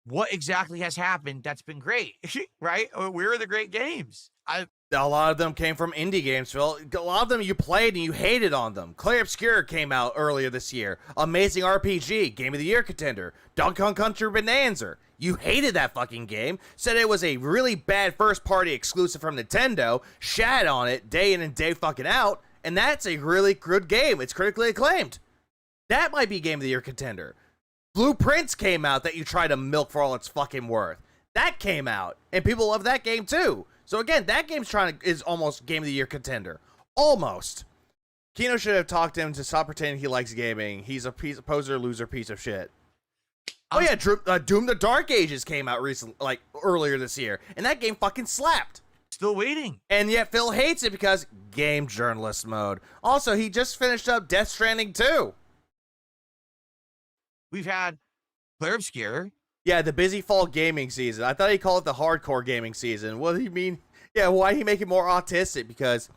what exactly has happened that's been great, right? Where are the great games? A lot of them came from indie games, Phil. A lot of them you played and you hated on them. Clay Obscure came out earlier this year. Amazing RPG, Game of the Year contender. Donkey Kong Country Bonanza. You hated that fucking game. Said it was a really bad first-party exclusive from Nintendo. Shat on it day in and day fucking out. And that's a really good game. It's critically acclaimed. That might be Game of the Year contender. Blueprints came out that you try to milk for all its fucking worth. That came out. And people love that game too. So again, that game's is almost Game of the Year contender. Almost. Kino should have talked to him to stop pretending he likes gaming. He's a poser, loser, piece of shit. Oh yeah, Doom the Dark Ages came out recently, like earlier this year, and that game fucking slapped. Still waiting. And yet Phil hates it because game journalist mode. Also, he just finished up Death Stranding 2. We've had Claire Obscure. Yeah, the busy fall gaming season. I thought he called it the hardcore gaming season. What do you mean? Yeah, why did he make it more autistic? Because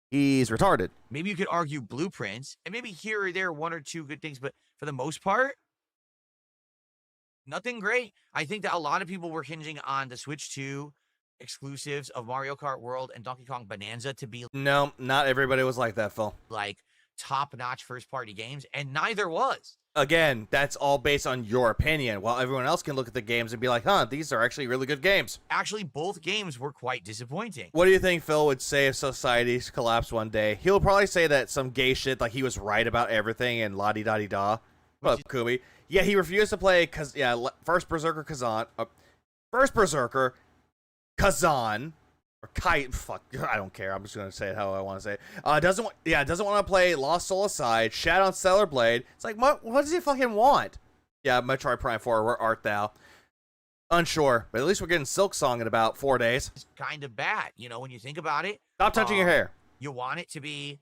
he's retarded. Maybe you could argue Blueprints, and maybe here or there one or two good things, but for the most part, nothing great. I think that a lot of people were hinging on the Switch 2 exclusives of Mario Kart World and Donkey Kong Bonanza to be No, not everybody was like that, Phil. like top-notch first-party games, and neither was. Again, that's all based on your opinion, while everyone else can look at the games and be like, huh, these are actually really good games. Actually, both games were quite disappointing. What do you think Phil would say if society collapsed one day? He'll probably say that some gay shit, like he was right about everything and la-di-da-di-da. Well, Kubi. Yeah, he refused to play, First Berserker Kazan. First Berserker Kazan. Or Kai, fuck, I don't care. I'm just gonna say it how I want to say it. Doesn't want to play Lost Soul Aside, Shat on Stellar Blade. It's like, what does he fucking want? Yeah, Metroid Prime 4, where art thou? Unsure, but at least we're getting Silk Song in about 4 days. It's kind of bad, you know, when you think about it. Stop touching your hair. You want it to be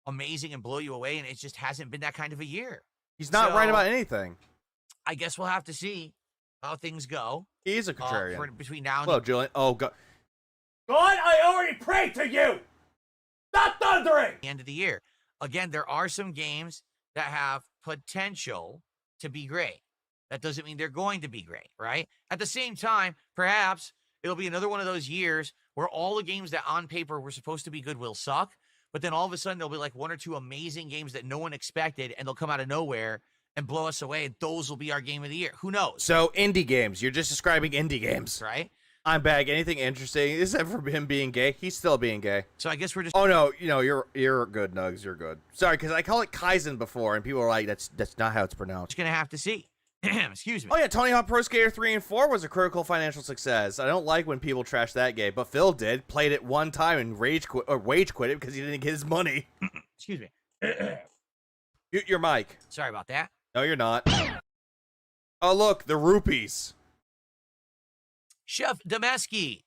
amazing and blow you away, and it just hasn't been that kind of a year. He's not right about anything. I guess we'll have to see how things go. He is a contrarian. Between now and Hello, Julian. Oh, God. God, I already prayed to you! Stop thundering! the end of the year. Again, there are some games that have potential to be great. That doesn't mean they're going to be great, right? At the same time, perhaps it'll be another one of those years where all the games that on paper were supposed to be good will suck, but then all of a sudden there'll be like 1 or 2 amazing games that no one expected, and they'll come out of nowhere and blow us away, and those will be our game of the year. Who knows? So indie games. You're just describing indie games. Right? I'm back. Anything interesting? Except for him being gay. He's still being gay. So I guess we're just... Oh, no. You're good, Nugs. You're good. Sorry, because I call it Kaizen before, and people are like, that's not how it's pronounced. going to have to see. Excuse me. Oh, yeah. Tony Hawk Pro Skater 3 and 4 was a critical financial success. I don't like when people trash that game, but Phil did. Played it one time and rage quit it because he didn't get his money. Excuse me. Mute your mic. Sorry about that. No, you're not. Oh, look. The rupees. Chef Demeski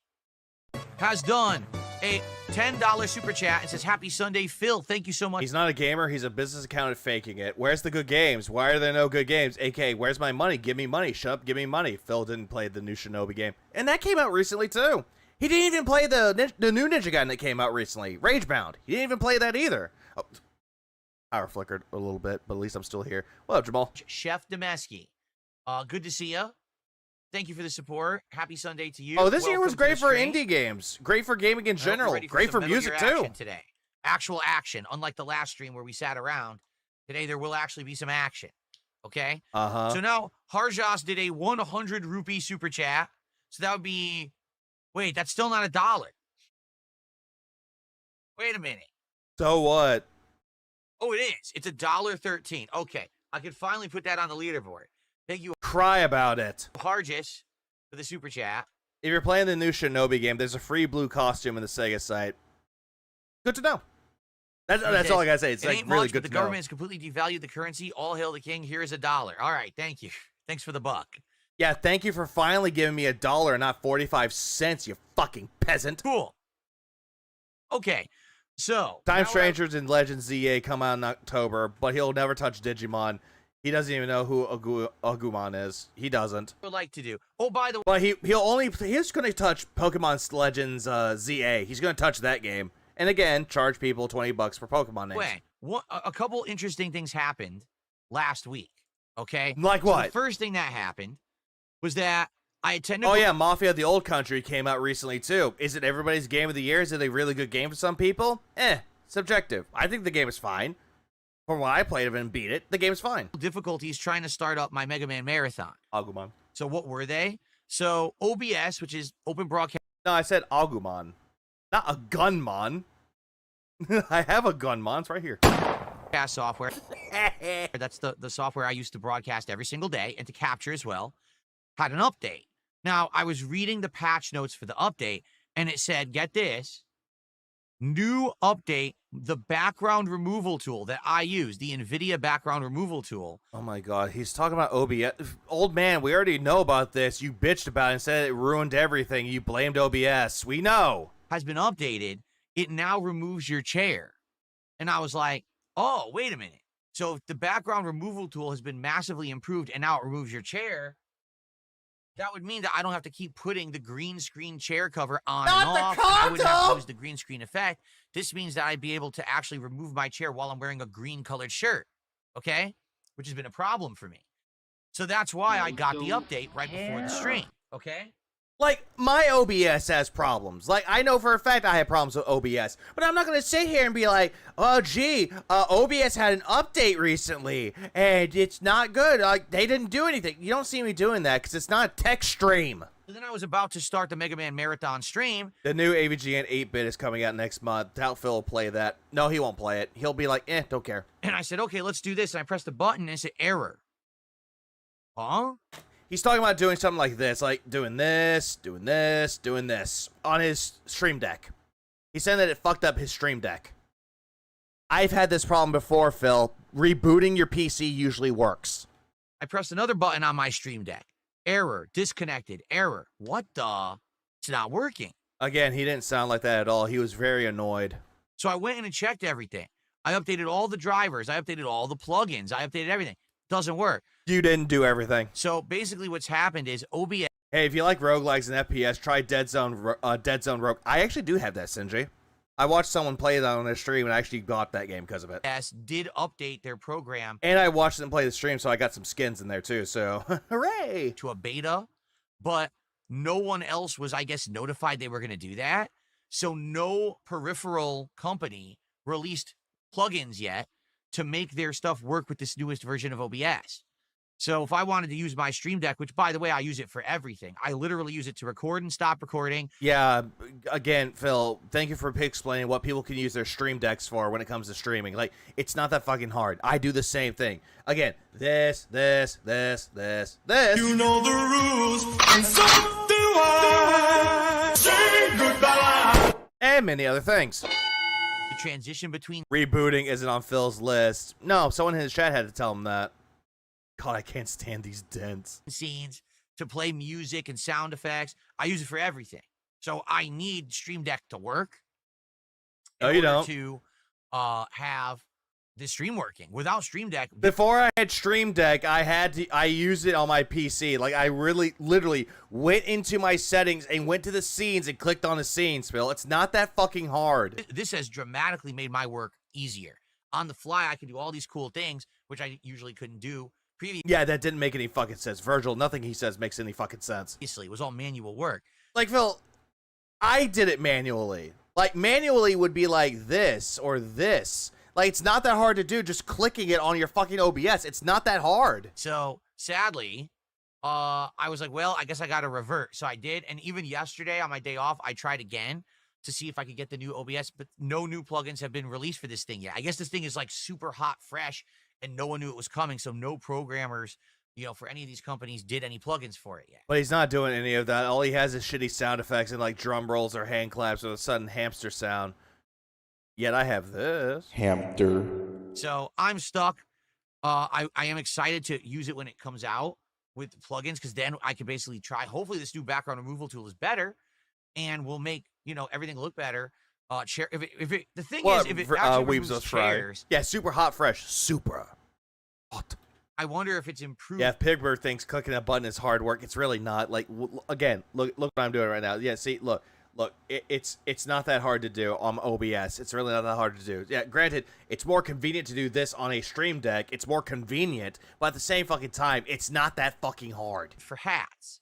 has done a $10 super chat and says, Happy Sunday, Phil. Thank you so much. He's not a gamer. He's a business accountant faking it. Where's the good games? Why are there no good games? AK, where's my money? Give me money. Shut up. Give me money. Phil didn't play the new Shinobi game. And that came out recently, too. He didn't even play the new Ninja Gaiden that came out recently. Ragebound. He didn't even play that either. Oh, power flickered a little bit, but at least I'm still here. What up, Jamal? Chef Demeski. Good to see you. Thank you for the support. Happy Sunday to you. Oh, this year Welcome was to great the for stream. indie games. Great for gaming in I hope you're general. ready Great for some Metal music, Gear too. action today. Actual action. Unlike the last stream where we sat around, today there will actually be some action. Okay? Uh-huh. So now, Harjas did a 100 rupee super chat. So that would be... Wait, that's still not $1. Wait a minute. So what? Oh, it is. It's $1.13. Okay. I can finally put that on the leaderboard. Thank you, Cry about it. Harjas, for the super chat. If you're playing the new Shinobi game, there's a free blue costume in the Sega site. Good to know. That's all I gotta say. It's It like ain't really much, good but to the know. government has completely devalued the currency. All hail the king. Here is $1. All right, thank you. Thanks for the buck. Yeah, thank you for finally giving me $1 and not 45 cents, you fucking peasant. Cool. Okay, so Time now Strangers and Legends ZA come out in October, but he'll never touch Digimon. He doesn't even know who Agumon is. He doesn't. I would like to do. Oh, by the way, But he's going to touch Pokemon Legends ZA. He's going to touch that game. And again, charge people $20 for Pokemon names. a couple interesting things happened last week. Okay, Like So what? the first thing that happened was that I attended. Oh yeah, Mafia of the Old Country came out recently too. Is it everybody's game of the year? Is it a really good game for some people? Subjective. I think the game is fine. From what I played of it and beat it, the game's fine. difficulties trying to start up my Mega Man Marathon. Agumon. So what were they? So OBS, which is Open Broadcast No, I said Agumon. Not a Gunmon. I have a Gunmon. It's right here. software. That's the software I used to broadcast every single day and to capture as well. Had an update. Now, I was reading the patch notes for the update, and it said, get this, new update, the background removal tool that I use, the NVIDIA background removal tool. Oh my god, he's talking about OBS. Old man, we already know about this. You bitched about it and said it ruined everything. You blamed OBS. We know. Has been updated. It now removes your chair. And I was like, oh, wait a minute. So if the background removal tool has been massively improved and now it removes your chair, that would mean that I don't have to keep putting the green screen chair cover on and off. I wouldn't have to use the green screen effect. This means that I'd be able to actually remove my chair while I'm wearing a green colored shirt. Okay? Which has been a problem for me. So that's why I got the update right before the stream. Okay? Like, my OBS has problems. Like, I know for a fact I have problems with OBS. But I'm not going to sit here and be like, oh, gee, OBS had an update recently, and it's not good. Like, they didn't do anything. You don't see me doing that, because it's not a tech stream. So then I was about to start the Mega Man Marathon stream. The new AVGN 8-bit is coming out next month. Doubt Phil will play that. No, he won't play it. He'll be like, don't care. And I said, okay, let's do this. And I pressed the button, and it said error. Huh? He's talking about doing something like this, like doing this, doing this, doing this on his stream deck. He's saying that it fucked up his stream deck. I've had this problem before, Phil. Rebooting your PC usually works. I pressed another button on my stream deck. Error, disconnected, error. What the? It's not working. Again, he didn't sound like that at all. He was very annoyed. So I went in and checked everything. I updated all the drivers. I updated all the plugins. I updated everything. Doesn't work. You didn't do everything. So basically what's happened is OBS. Hey, if you like roguelikes and FPS, try Dead Zone Rogue. I actually do have that, Sinjay. I watched someone play that on their stream, and I actually got that game because of it. OBS did update their program. And I watched them play the stream, so I got some skins in there too. So, hooray! To a beta, but no one else was, I guess, notified they were going to do that. So no peripheral company released plugins yet to make their stuff work with this newest version of OBS. So if I wanted to use my Stream Deck, which, by the way, I use it for everything. I literally use it to record and stop recording. Yeah, again, Phil, thank you for explaining what people can use their Stream Decks for when it comes to streaming. Like, it's not that fucking hard. I do the same thing. Again, this. You know the rules, and so do I. Say goodbye. And many other things. The transition between Rebooting isn't on Phil's list. No, someone in his chat had to tell him that. God, I can't stand these dents. scenes to play music and sound effects. I use it for everything. So I need Stream Deck to work. No, you don't. To have the stream working. Without Stream Deck, Before I had Stream Deck, I used it on my PC. Like, I literally went into my settings and went to the scenes and clicked on the scenes, Phil. It's not that fucking hard. this has dramatically made my work easier. On the fly, I can do all these cool things, which I usually couldn't do previously. Yeah, that didn't make any fucking sense. Virgil, nothing he says makes any fucking sense. It was all manual work. Like, Phil, I did it manually. Like, manually would be like this or this. Like, it's not that hard to do, just clicking it on your fucking OBS. It's not that hard. So, sadly, I was like, well, I guess I got to revert. So I did. And even yesterday on my day off, I tried again to see if I could get the new OBS, but no new plugins have been released for this thing yet. I guess this thing is like super hot, fresh, and no one knew it was coming. So no programmers, for any of these companies did any plugins for it yet. But he's not doing any of that. All he has is shitty sound effects and like drum rolls or hand claps or a sudden hamster sound. Yet I have this. Hamster. So I'm stuck. I am excited to use it when it comes out with plugins, because then I can basically try. Hopefully this new background removal tool is better and will make, everything look better. The thing is, if it actually weaves removes those chairs, yeah, super hot, fresh, super hot. I wonder if it's improved. Yeah, if Pigbird thinks clicking a button is hard work, it's really not. Like, again, look what I'm doing right now. Yeah, see, look, it's not that hard to do on OBS. It's really not that hard to do. Yeah, granted, it's more convenient to do this on a Stream Deck. It's more convenient, but at the same fucking time, it's not that fucking hard. For hats.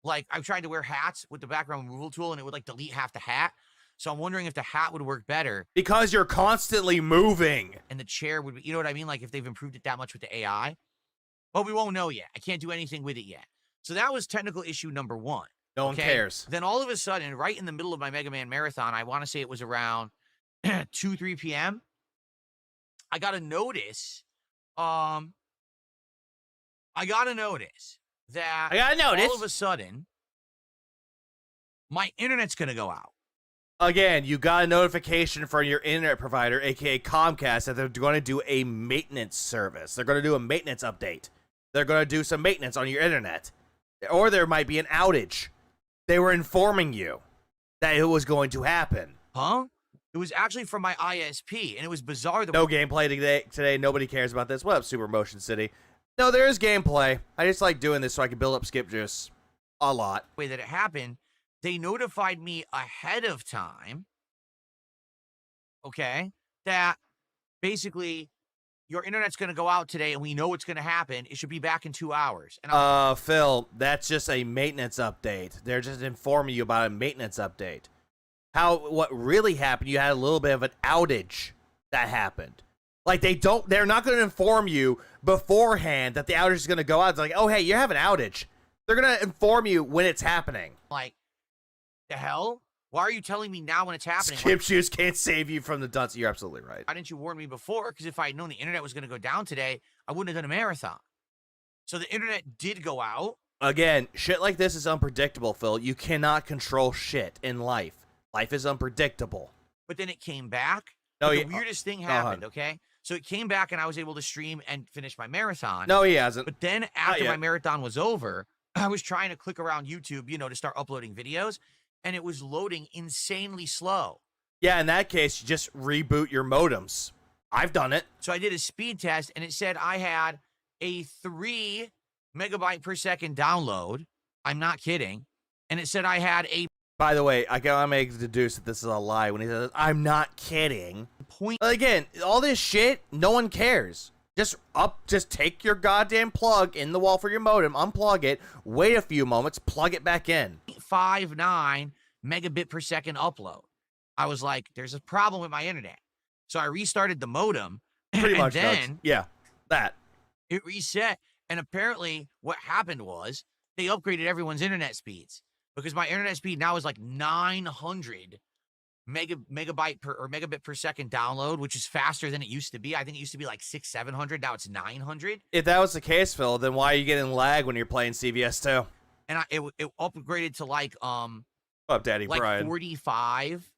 Like, I've tried to wear hats with the background removal tool, and it would, like, delete half the hat. So I'm wondering if the hat would work better. Because you're constantly moving. And the chair would be, you know what I mean? Like, if they've improved it that much with the AI. But we won't know yet. I can't do anything with it yet. So that was technical issue number one. No one cares. Then all of a sudden, right in the middle of my Mega Man marathon, I want to say it was around 2-3 p.m., I got a notice. All of a sudden, my internet's going to go out. Again, you got a notification from your internet provider, aka Comcast, that they're going to do a maintenance service. They're going to do a maintenance update. They're going to do some maintenance on your internet. Or there might be an outage. They were informing you that it was going to happen. Huh? It was actually from my ISP, and it was bizarre. No gameplay today. Nobody cares about this. What up, Super Motion City? No, there is gameplay. I just like doing this so I can build up skip juice a lot. The way that it happened, they notified me ahead of time, okay, that basically your internet's going to go out today, and we know what's going to happen. It should be back in 2 hours. And Phil, that's just a maintenance update. They're just informing you about a maintenance update. What really happened, you had a little bit of an outage that happened. Like, they're not going to inform you beforehand that the outage is going to go out. It's like, oh, hey, you have an outage. They're going to inform you when it's happening. Like, the hell? Why are you telling me now when it's happening? Skip juice can't save you from the dunce. You're absolutely right. Why didn't you warn me before? Because if I had known the internet was going to go down today, I wouldn't have done a marathon. So the internet did go out. Again, shit like this is unpredictable, Phil. You cannot control shit in life. Life is unpredictable. But then it came back. No, the weirdest thing happened, okay? So it came back and I was able to stream and finish my marathon. No, he hasn't. But then after my marathon was over, I was trying to click around YouTube, to start uploading videos, and it was loading insanely slow. Yeah, in that case, you just reboot your modems. I've done it. So I did a speed test, and it said I had a 3 megabyte per second download. I'm not kidding. And it said I had a By the way, I gotta make deduce that this is a lie when he says, I'm not kidding. Point. Again, all this shit, no one cares. Just take your goddamn plug in the wall for your modem, unplug it, wait a few moments, plug it back in. 0.59 megabit per second upload. I was like, there's a problem with my internet. So I restarted the modem. Pretty much, then yeah, that. it reset. And apparently what happened was they upgraded everyone's internet speeds because my internet speed now is like 900 megabit per second download, which is faster than it used to be. I think it used to be like 600-700. Now it's 900. If that was the case, Phil, then why are you getting lag when you're playing CVS2? And it upgraded to like Up, Daddy like Brian. 45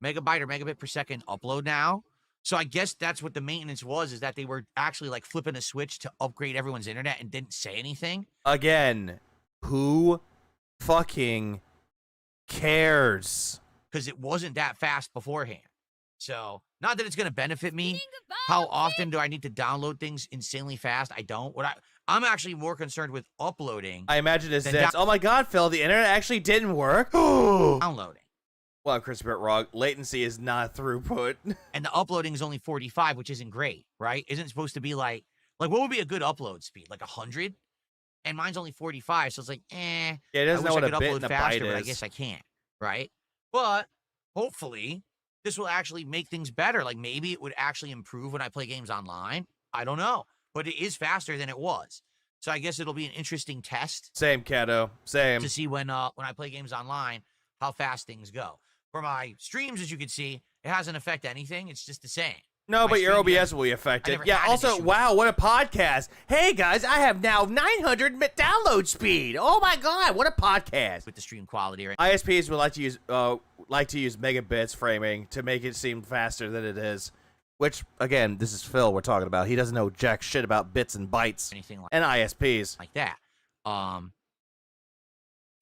megabyte or megabit per second upload now. So I guess that's what the maintenance was, is that they were actually like flipping a switch to upgrade everyone's internet and didn't say anything. Again, who fucking cares? Because it wasn't that fast beforehand. So not that it's going to benefit me. How often do I need to download things insanely fast? I don't. I'm actually more concerned with uploading. I imagine it's Then this. Oh my god, Phil, the internet actually didn't work. Downloading. Well, I'm Chris Wrong. Latency is not throughput. And the uploading is only 45, which isn't great, right? Isn't it supposed to be like what would be a good upload speed? Like 100? And mine's only 45, so it's like, Yeah, it doesn't know I what could a bit upload and a faster, byte but I is. guess I can't, right? But hopefully this will actually make things better. Like maybe it would actually improve when I play games online. I don't know, but it is faster than it was. So I guess it'll be an interesting test Same, Cato. Same. to see when I play games online, how fast things go. For my streams, as you can see, it hasn't affected anything. It's just the same. No, My but your stream OBS will be affected. never Yeah, had an also, issue with wow, what a podcast. Hey, guys, I have now 900 download speed. Oh, my God, what a podcast. with the stream quality, right? ISPs would like to use megabits framing to make it seem faster than it is. Which, again, this is Phil we're talking about. He doesn't know jack shit about bits and bytes Anything and ISPs. like that.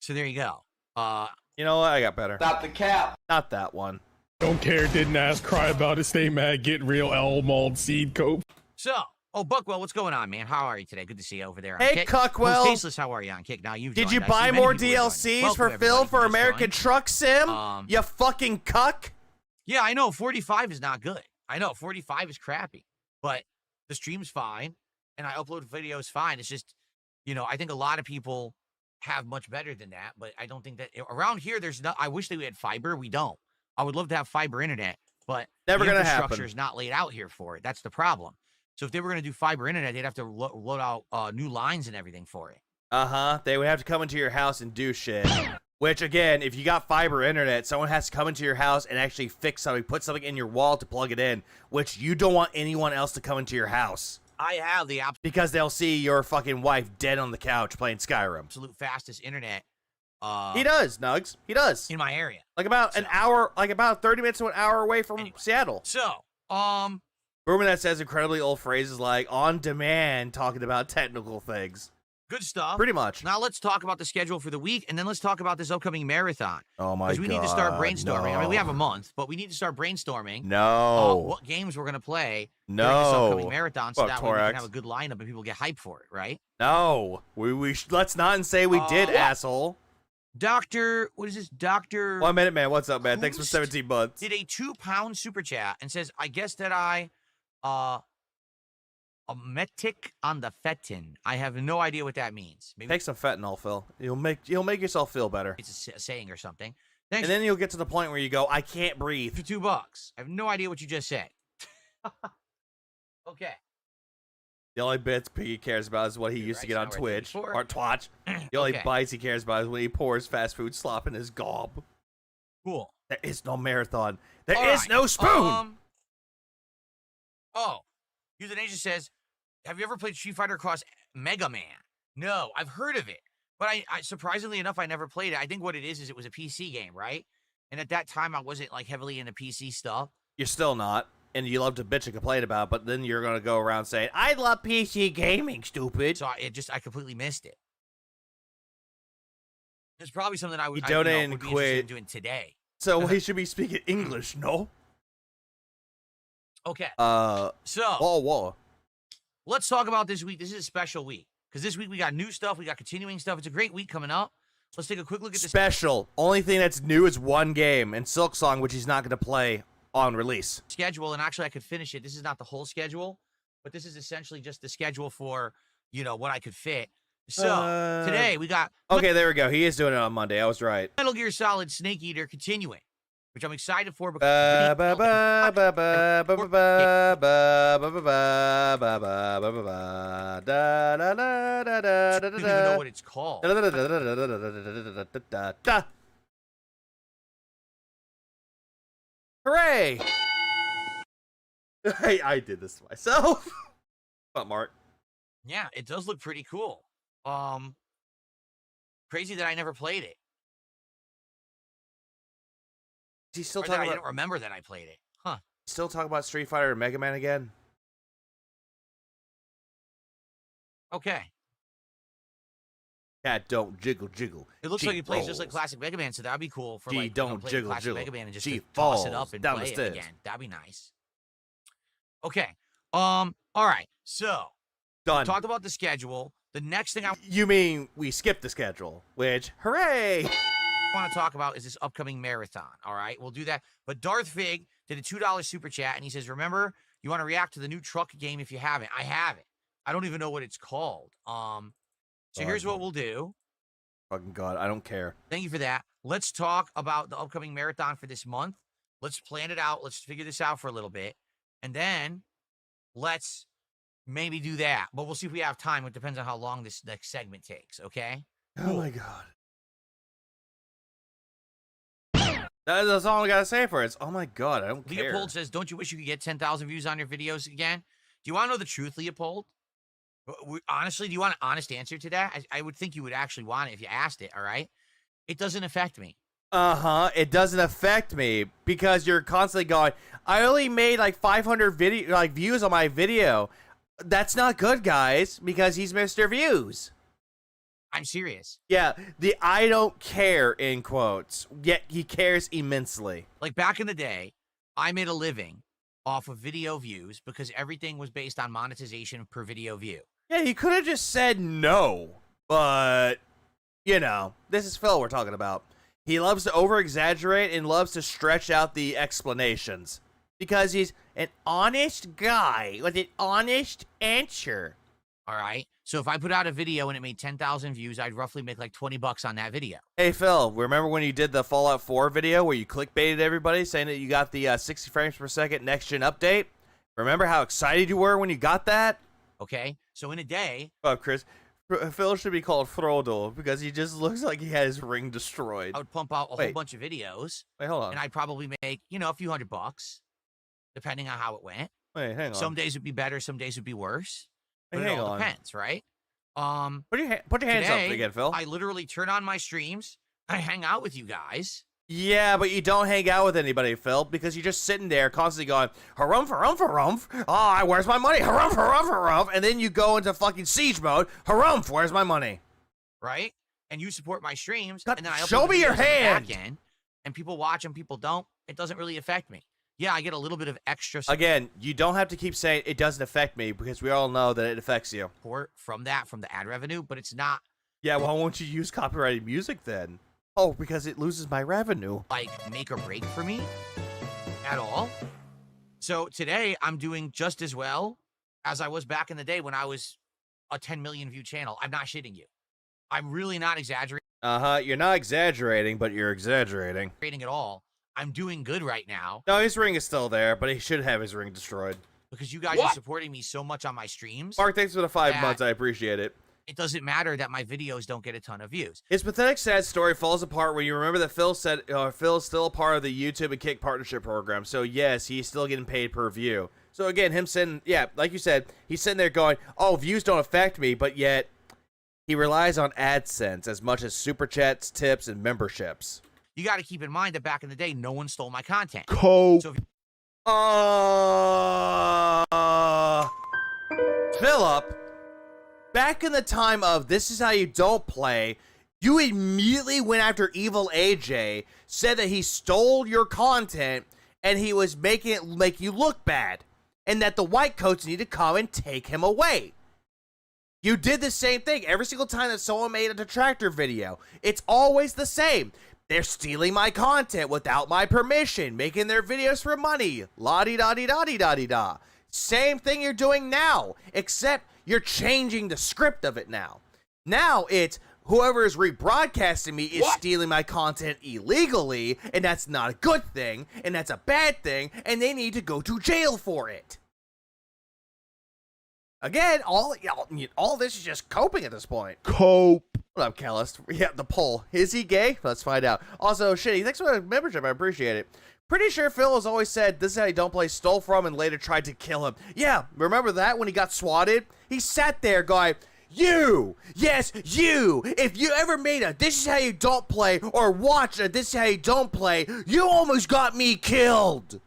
So there you go. You know what? I got better. Stop the cap. Not that one. Don't care, didn't ask, cry about it, stay mad, get real, Elmald, seed cope. So, Buckwell, what's going on, man? How are you today? Good to see you over there on Hey, Kick. Cuckwell. Who's Tasteless, how are you on Kick? Now you've Did joined. you I buy see many more people are joining. DLCs Welcome, for everybody Phil who for just American joined. Truck Sim? You fucking cuck? Yeah, I know. 45 is not good. I know 45 is crappy, but the stream's fine, and I upload videos fine. It's just, I think a lot of people have much better than that, but I don't think that around here there's not. I wish they had fiber. We don't. I would love to have fiber internet, but Never the gonna infrastructure happen. is not laid out here for it. That's the problem. So if they were going to do fiber internet, they'd have to load out new lines and everything for it. Uh-huh. They would have to come into your house and do shit. Which, again, if you got fiber internet, someone has to come into your house and actually fix something, put something in your wall to plug it in, which you don't want anyone else to come into your house. I have the Because they'll see your fucking wife dead on the couch playing Skyrim. absolute fastest internet He does, Nugs. He does. in my area. Like about an hour, like about 30 minutes to an hour away from Anyway. Seattle. So, Rumor that says incredibly old phrases like on demand, talking about technical things. good stuff. Pretty much. Now let's talk about the schedule for the week, and then let's talk about this upcoming marathon. Oh my god. Because we need to start brainstorming. I mean, we have a No. month, but we need to start brainstorming No. what games we're going to play during this No. upcoming marathon, so Fuck that way we Torax. can have a good lineup and people get hyped for it, right? No. Let's not say we did, What? asshole. What is this? Dr. 1 minute, man. What's up, man? Thanks for Who's- 17 months. did a £2 super chat and says, I guess that a metic on the fetin. I have no idea what that means. Maybe Take some fentanyl, Phil. You'll make yourself feel better. it's a saying or something. Thanks And then you'll get to the point where you go, I can't breathe. for $2. I have no idea what you just said. Okay. The only bits Piggy cares about is what he used to right, get on so we're at Twitch 34. or Twatch. The only Okay. bites he cares about is when he pours fast food slop in his gob. Cool. There is no marathon. There is All right, no spoon. Euthanasia says, have you ever played Street Fighter Cross Mega Man? No, I've heard of it. But I surprisingly enough, I never played it. I think what it is it was a PC game, right? And at that time, I wasn't like heavily into PC stuff. You're still not. And you love to bitch and complain about it, but then you're going to go around saying, I love PC gaming, stupid. So I completely missed it. It's probably something I would, You donate and would be interested in quit. doing today. So we should be speaking English, no? Okay. So, whoa. Let's talk about this week. This is a special week because this week we got new stuff. We got continuing stuff. It's a great week coming up. Let's take a quick look at the Special. Only thing that's new is one game, and Silksong, which he's not going to play on release. schedule, and actually I could finish it. This is not the whole schedule, but this is essentially just the schedule for, you know, what I could fit. So today we got Okay, there we go. He is doing it on Monday. I was right. Metal Gear Solid Snake Eater continuing, which I'm excited for because Ba, ba, ba, ba, ba, ba, ba, ba, ba, ba, ba, ba, ba, ba, ba, da, da, da, da, da, I da, don't even know da. what it's called. Da, da, da, da, da, da, da, da, da, da, da. Hooray! I did this myself. But Mark. Yeah, it does look pretty cool. Crazy that I never played it. Is he still Or that I talking didn't about remember that I played it. Huh. Street Fighter and Mega Man again? Okay. Cat don't jiggle jiggle. It looks She like he plays just like rolls. classic Mega Man, so that'd be cool for She like don't play jiggle, classic jiggle. Mega Man and just She to toss it falls up and down play the it stairs. again. That'd be nice. Okay. All right. So Done. talked about the schedule. The next thing I You mean we skipped the schedule? Which, hooray! want to talk about is this upcoming marathon. All right, we'll do that. But Darth Fig did a $2 super chat, and he says, "Remember, you want to react to the new truck game if you haven't." I haven't. I don't even know what it's called. So here's what we'll do. Fucking God, I don't care. Thank you for that. Let's talk about the upcoming marathon for this month. Let's plan it out. Let's figure this out for a little bit, and then let's maybe do that. But we'll see if we have time. It depends on how long this next segment takes. Okay. Oh my God. That's all I gotta say for it. It's, oh my God, I don't care. Leopold says, "Don't you wish you could get 10,000 views on your videos again?" Do you want to know the truth, Leopold? Honestly, do you want an honest answer to that? I would think you would actually want it if you asked it, all right? It doesn't affect me. It doesn't affect me because you're constantly going, I only made like 500 views on my video. That's not good, guys, because he's Mr. Views. I'm serious. Yeah, the I don't care in quotes, yet he cares immensely. Like back in the day, I made a living off of video views because everything was based on monetization per video view. Yeah, he could have just said no, but, you know, this is Phil we're talking about. He loves to over-exaggerate and loves to stretch out the explanations because he's an honest guy with an honest answer. All right? So if I put out a video and it made 10,000 views, I'd roughly make like $20 on that video. Hey, Phil, remember when you did the Fallout 4 video where you clickbaited everybody saying that you got the 60 frames per second next-gen update? Remember how excited you were when you got that? Okay? So in a day, Oh, Chris, Phil should be called Frodo because he just looks like he had his ring destroyed. I would pump out a whole Wait. bunch of videos, Wait, hold on. and I'd probably make, you know, a few $100, depending on how it went. Wait, hang on. Some days would be better, some days would be worse. Hey, But it hang all on. depends, right? Put your hands up Today, again, Phil. I literally turn on my streams, I hang out with you guys. Yeah, but you don't hang out with anybody, Phil, because you're just sitting there constantly going, harumph, harumph, harumph. Oh, where's my money? Harumph, harumph, harumph. And then you go into fucking siege mode. Harumph, where's my money? Right? And you support my streams, God, and then I upload show the me your videos on the hand. back end, and people watch them, people don't. It doesn't really affect me. Yeah, I get a little bit of extra Again, you don't have to keep saying it doesn't affect me because we all know that it affects you. support from that, from the ad revenue, but it's not Yeah, why won't you use copyrighted music then? Oh, because it loses my revenue. like make or break for me at all. So today I'm doing just as well as I was back in the day when I was a 10 million view channel. I'm not shitting you. I'm really not exaggerating You're not exaggerating, but you're exaggerating. at all. I'm doing good right now No, his ring is still there, but he should have his ring destroyed. because you guys are supporting me so much on my streams. Mark, thanks for the 5 Yeah. months. I appreciate it. It doesn't matter that my videos don't get a ton of views. His pathetic, sad story falls apart when you remember that Phil said Phil's still a part of the YouTube and Kick partnership program. So, yes, he's still getting paid per view. So, again, him sitting, yeah, like you said, he's sitting there going, oh, views don't affect me, but yet he relies on AdSense as much as super chats, tips, and memberships. You got to keep in mind that back in the day, no one stole my content. Cold. So if Philip, back in the time of This Is How You Don't Play, you immediately went after Evil AJ, said that he stole your content, and he was making it make you look bad, and that the white coats need to come and take him away. You did the same thing every single time that someone made a detractor video. It's always the same. They're stealing my content without my permission, making their videos for money. La-di-da-di-da-di-da-di-da. Same thing you're doing now, except you're changing the script of it now. Now it's whoever is rebroadcasting me is stealing my content illegally, and that's not a good thing, and that's a bad thing, and they need to go to jail for it. Again, all this is just coping at this point. Cope. What up, Callist? Yeah, the poll. Is he gay? Let's find out. Also, Shitty, thanks for the membership. I appreciate it. Pretty sure Phil has always said this is how you don't play, stole from, and later tried to kill him. Yeah, remember that when he got swatted? He sat there going, you! Yes, you! If you ever made a this is how you don't play or watch a this is how you don't play, you almost got me killed!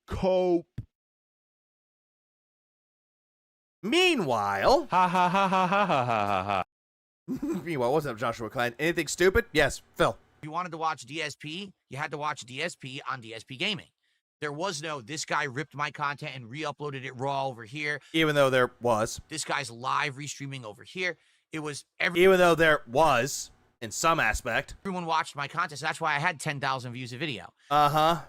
Cope. Meanwhile... Ha ha ha ha ha ha ha ha. Meanwhile, what's up, Joshua Klein? Anything stupid? Yes, Phil. If you wanted to watch DSP, you had to watch DSP on DSP Gaming. There was no, this guy ripped my content and re-uploaded it raw over here. Even though there was. This guy's live restreaming over here. It was Even though there was, in some aspect. everyone watched my content, so that's why I had 10,000 views a video. Uh-huh.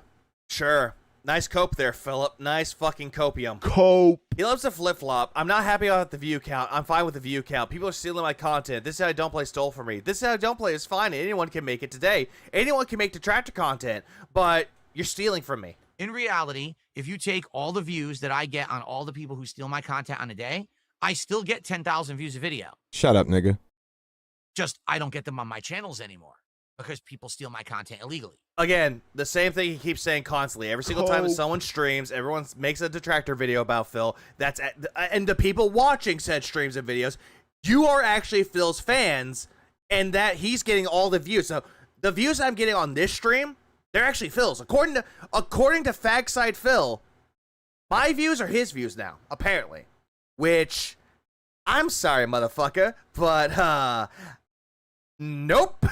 Sure. Nice cope there, Philip. Nice fucking copium. Cope. He loves to flip-flop. I'm not happy about the view count. I'm fine with the view count. People are stealing my content. This is how I don't play stole from me. This is how I don't play is fine. Anyone can make it today. Anyone can make detractor content, but you're stealing from me. In reality, if you take all the views that I get on all the people who steal my content on a day, I still get 10,000 views a video. Shut up, nigga. Just, I don't get them on my channels anymore because people steal my content illegally. Again, the same thing he keeps saying constantly. Every single time that someone streams, everyone makes a detractor video about Phil. And the people watching said streams and videos, you are actually Phil's fans, and that he's getting all the views. So the views I'm getting on this stream, they're actually Phil's. According to Fagside Phil, my views are his views now, apparently. Which, I'm sorry, motherfucker, but nope.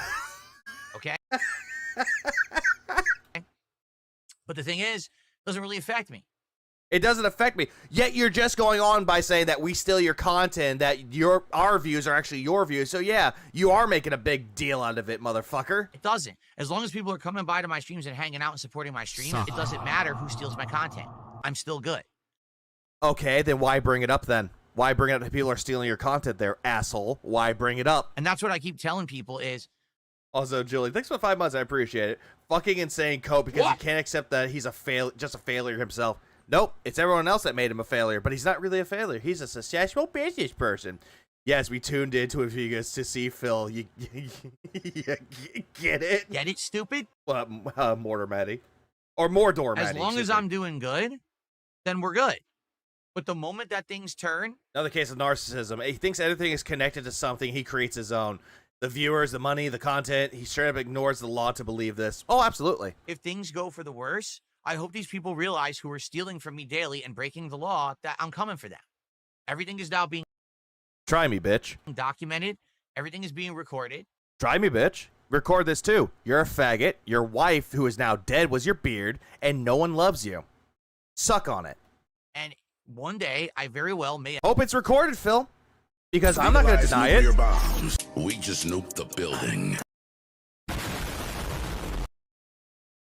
Okay? But the thing is, it doesn't really affect me. It doesn't affect me. Yet you're just going on by saying that we steal your content, that our views are actually your views. So yeah, you are making a big deal out of it, motherfucker. It doesn't. As long as people are coming by to my streams and hanging out and supporting my streams, it doesn't matter who steals my content. I'm still good. Okay, then why bring it up then? Why bring it up if people are stealing your content there, asshole? Why bring it up? And that's what I keep telling people is... Also, Julie, thanks for the 5 months. I appreciate it. Fucking insane, Cope, because you can't accept that he's just a failure himself. Nope, it's everyone else that made him a failure, but he's not really a failure. He's a successful business person. Yes, we tuned into it Vegas to see Phil. You get it? Get it, stupid? Mortar Matty. Or Mordor Matty. As long as I'm doing good, then we're good. But the moment that things turn... Another case of narcissism. He thinks everything is connected to something. He creates his own. The viewers, the money, the content. He straight up ignores the law to believe this. Oh, absolutely. If things go for the worse, I hope these people realize who are stealing from me daily and breaking the law that I'm coming for them. Everything is now being... Try me, bitch. Documented. Everything is being recorded. Try me, bitch. Record this too. You're a faggot. Your wife, who is now dead, was your beard, and no one loves you. Suck on it. And one day, I very well may... Hope it's recorded, Phil. Because I'm not going to deny it. Bombs. We just nuked the building.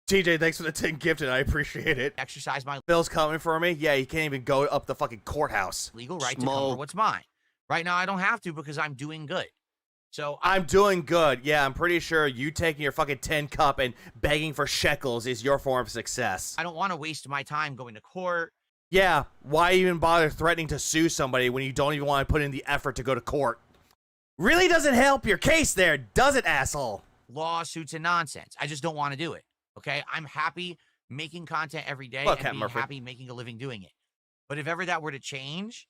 TJ, thanks for the 10 gifted. I appreciate it. Exercise my Phil's coming for me. Yeah, you can't even go up the fucking courthouse. legal right to come for what's mine. Right now, I don't have to because I'm doing good. So I'm doing good. Yeah, I'm pretty sure you taking your fucking 10 cup and begging for shekels is your form of success. I don't want to waste my time going to court. Yeah, why even bother threatening to sue somebody when you don't even want to put in the effort to go to court? Really doesn't help your case there, does it, asshole? Lawsuits and nonsense. I just don't want to do it. Okay? I'm happy making content every day and being happy making a living doing it. But if ever that were to change...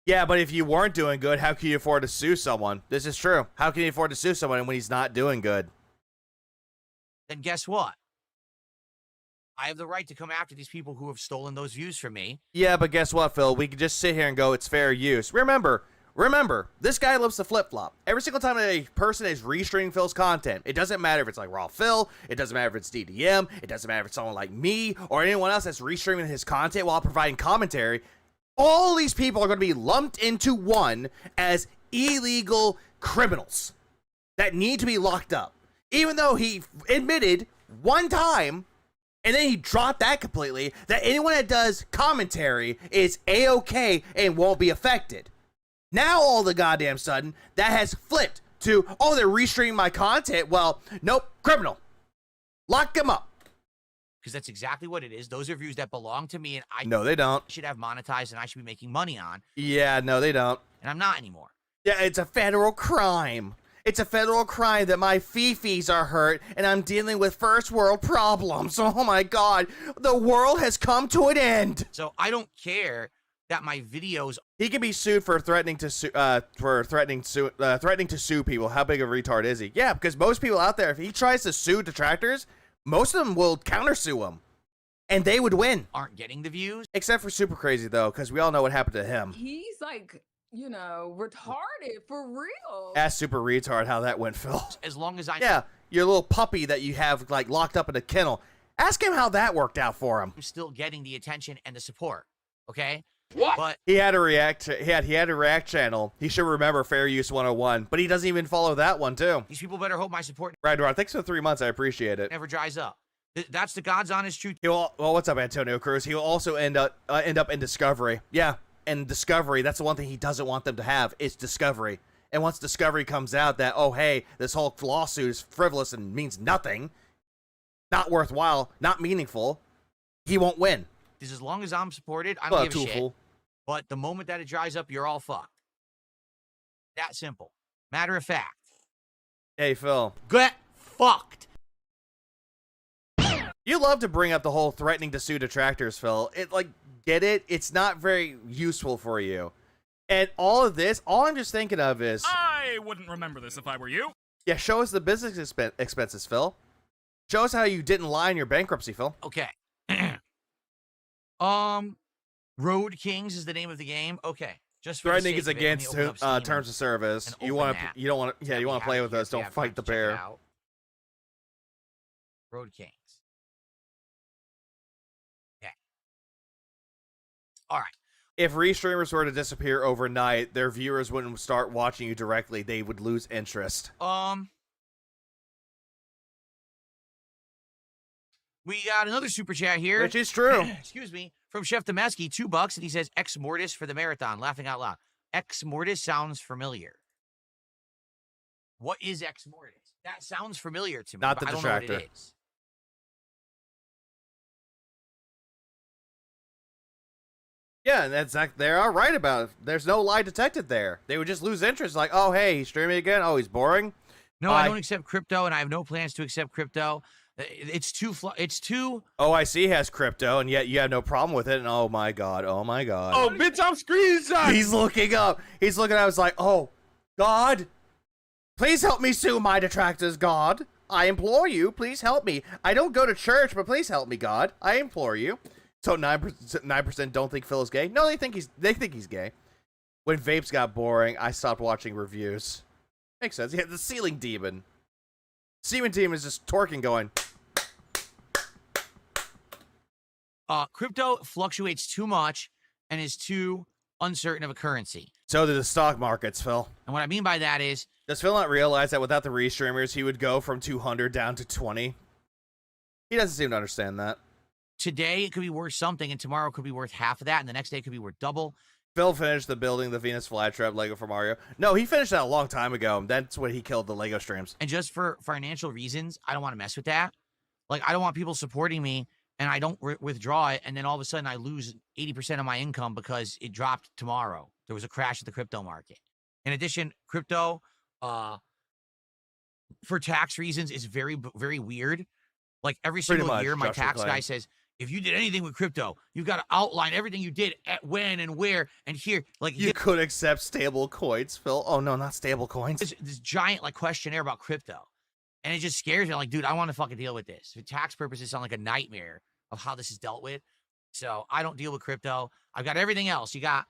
Yeah, but if you weren't doing good, how can you afford to sue someone? This is true. How can you afford to sue someone when he's not doing good? Then guess what? I have the right to come after these people who have stolen those views from me. Yeah, but guess what, Phil? We can just sit here and go, it's fair use. Remember, this guy loves to flip-flop. Every single time a person is restreaming Phil's content, it doesn't matter if it's like Raw Phil, it doesn't matter if it's DDM, it doesn't matter if it's someone like me or anyone else that's restreaming his content while providing commentary. All these people are going to be lumped into one as illegal criminals that need to be locked up. Even though he admitted one time, and then he dropped that completely, that anyone that does commentary is A-okay and won't be affected. Now all the goddamn sudden, that has flipped to, oh, they're restreaming my content. Well, nope, criminal. Lock them up. Because that's exactly what it is. Those are views that belong to me, and I No, they don't. should have monetized, and I should be making money on, Yeah, no, they don't. and I'm not anymore. Yeah, it's a federal crime. It's a federal crime that my fifis are hurt and I'm dealing with first world problems. Oh my God, the world has come to an end. So I don't care that my videos. He can be sued for threatening to sue, threatening to sue people. How big of a retard is he? Yeah, because most people out there, if he tries to sue detractors, most of them will countersue him, and they would win. Aren't getting the views. Except for Super Crazy though, because we all know what happened to him. He's like, you know, retarded for real. Ask Super Retard how that went, Phil. As long as I Yeah, your little puppy that you have like locked up in a kennel. Ask him how that worked out for him. I'm still getting the attention and the support. Okay. What? But He had a React channel. He should remember Fair Use 101, but he doesn't even follow that one too. these people better hope my support Right, thanks for the 3 months. I appreciate it. never dries up. That's the God's honest truth. Well, what's up, Antonio Cruz? He will also end up in Discovery. Yeah, and Discovery. That's the one thing he doesn't want them to have. It's Discovery. And once Discovery comes out that, oh hey, this whole lawsuit is frivolous and means nothing, not worthwhile, not meaningful, he won't win. Is as long as I'm supported, I don't give a shit. Toolful. But the moment that it dries up, you're all fucked. That simple. Matter of fact. Hey Phil, Get fucked. you love to bring up the whole threatening to sue detractors, Phil. Get it? It's not very useful for you. And all of this, all I'm just thinking of is, I wouldn't remember this if I were you. yeah, show us the business expenses, Phil. Show us how you didn't lie in your bankruptcy, Phil. Okay. Road Kings is the name of the game. Okay. Just for the Threatening sake is of it, let me against open up Steam terms of service. and You open want that. to, you don't want to, yeah, that you we want to have play it with here us. if you Don't have fight time the to check it bear. out. Road Kings. Okay. All right. If restreamers were to disappear overnight, their viewers wouldn't start watching you directly. They would lose interest. We got another super chat here. Which is true. Excuse me. From Chef Demeski, $2, and he says Ex Mortis for the marathon. Laughing out loud. Ex Mortis sounds familiar. What is Ex Mortis? That sounds familiar to me. Not but the I don't know what detractor. it is. Yeah, and that's like, they are right about it. There's no lie detected there. They would just lose interest. Like, oh, hey, he's streaming again. Oh, he's boring. No, I don't accept crypto, and I have no plans to accept crypto. It's too. OIC has crypto, and yet you have no problem with it. And oh my god, oh my god. Oh, bitch, I'm screenshot. He's looking up. He's looking at us like, oh, God, please help me sue my detractors, God. I implore you, please help me. I don't go to church, but please help me, God. I implore you. So 9% don't think Phil is gay. No, they think he's gay. When vapes got boring, I stopped watching reviews. Makes sense. Yeah, the ceiling demon. Semen Demon is just twerking, going. Crypto fluctuates too much and is too uncertain of a currency. So do the stock markets, Phil. And what I mean by that is, Does Phil not realize that without the restreamers, he would go from 200 down to 20? He doesn't seem to understand that. today it could be worth something, and tomorrow it could be worth half of that, and the next day it could be worth double. Phil finished the building the Venus flytrap Lego for Mario. No, he finished that a long time ago. That's when he killed the Lego streams. And just for financial reasons, I don't want to mess with that. Like, I don't want people supporting me, and I don't withdraw it, and then all of a sudden I lose 80% of my income because it dropped tomorrow. There was a crash of the crypto market. In addition, crypto, for tax reasons, is very, very weird. Like, every single year, my tax guy says, if you did anything with crypto, you've got to outline everything you did at when and where and here. Like, You could accept stable coins, Phil. Oh, no, not stable coins. this giant, like, questionnaire about crypto. And it just scares me. I'm like, dude, I want to fucking deal with this. For tax purposes, sound like a nightmare of how this is dealt with. So I don't deal with crypto. I've got everything else. You got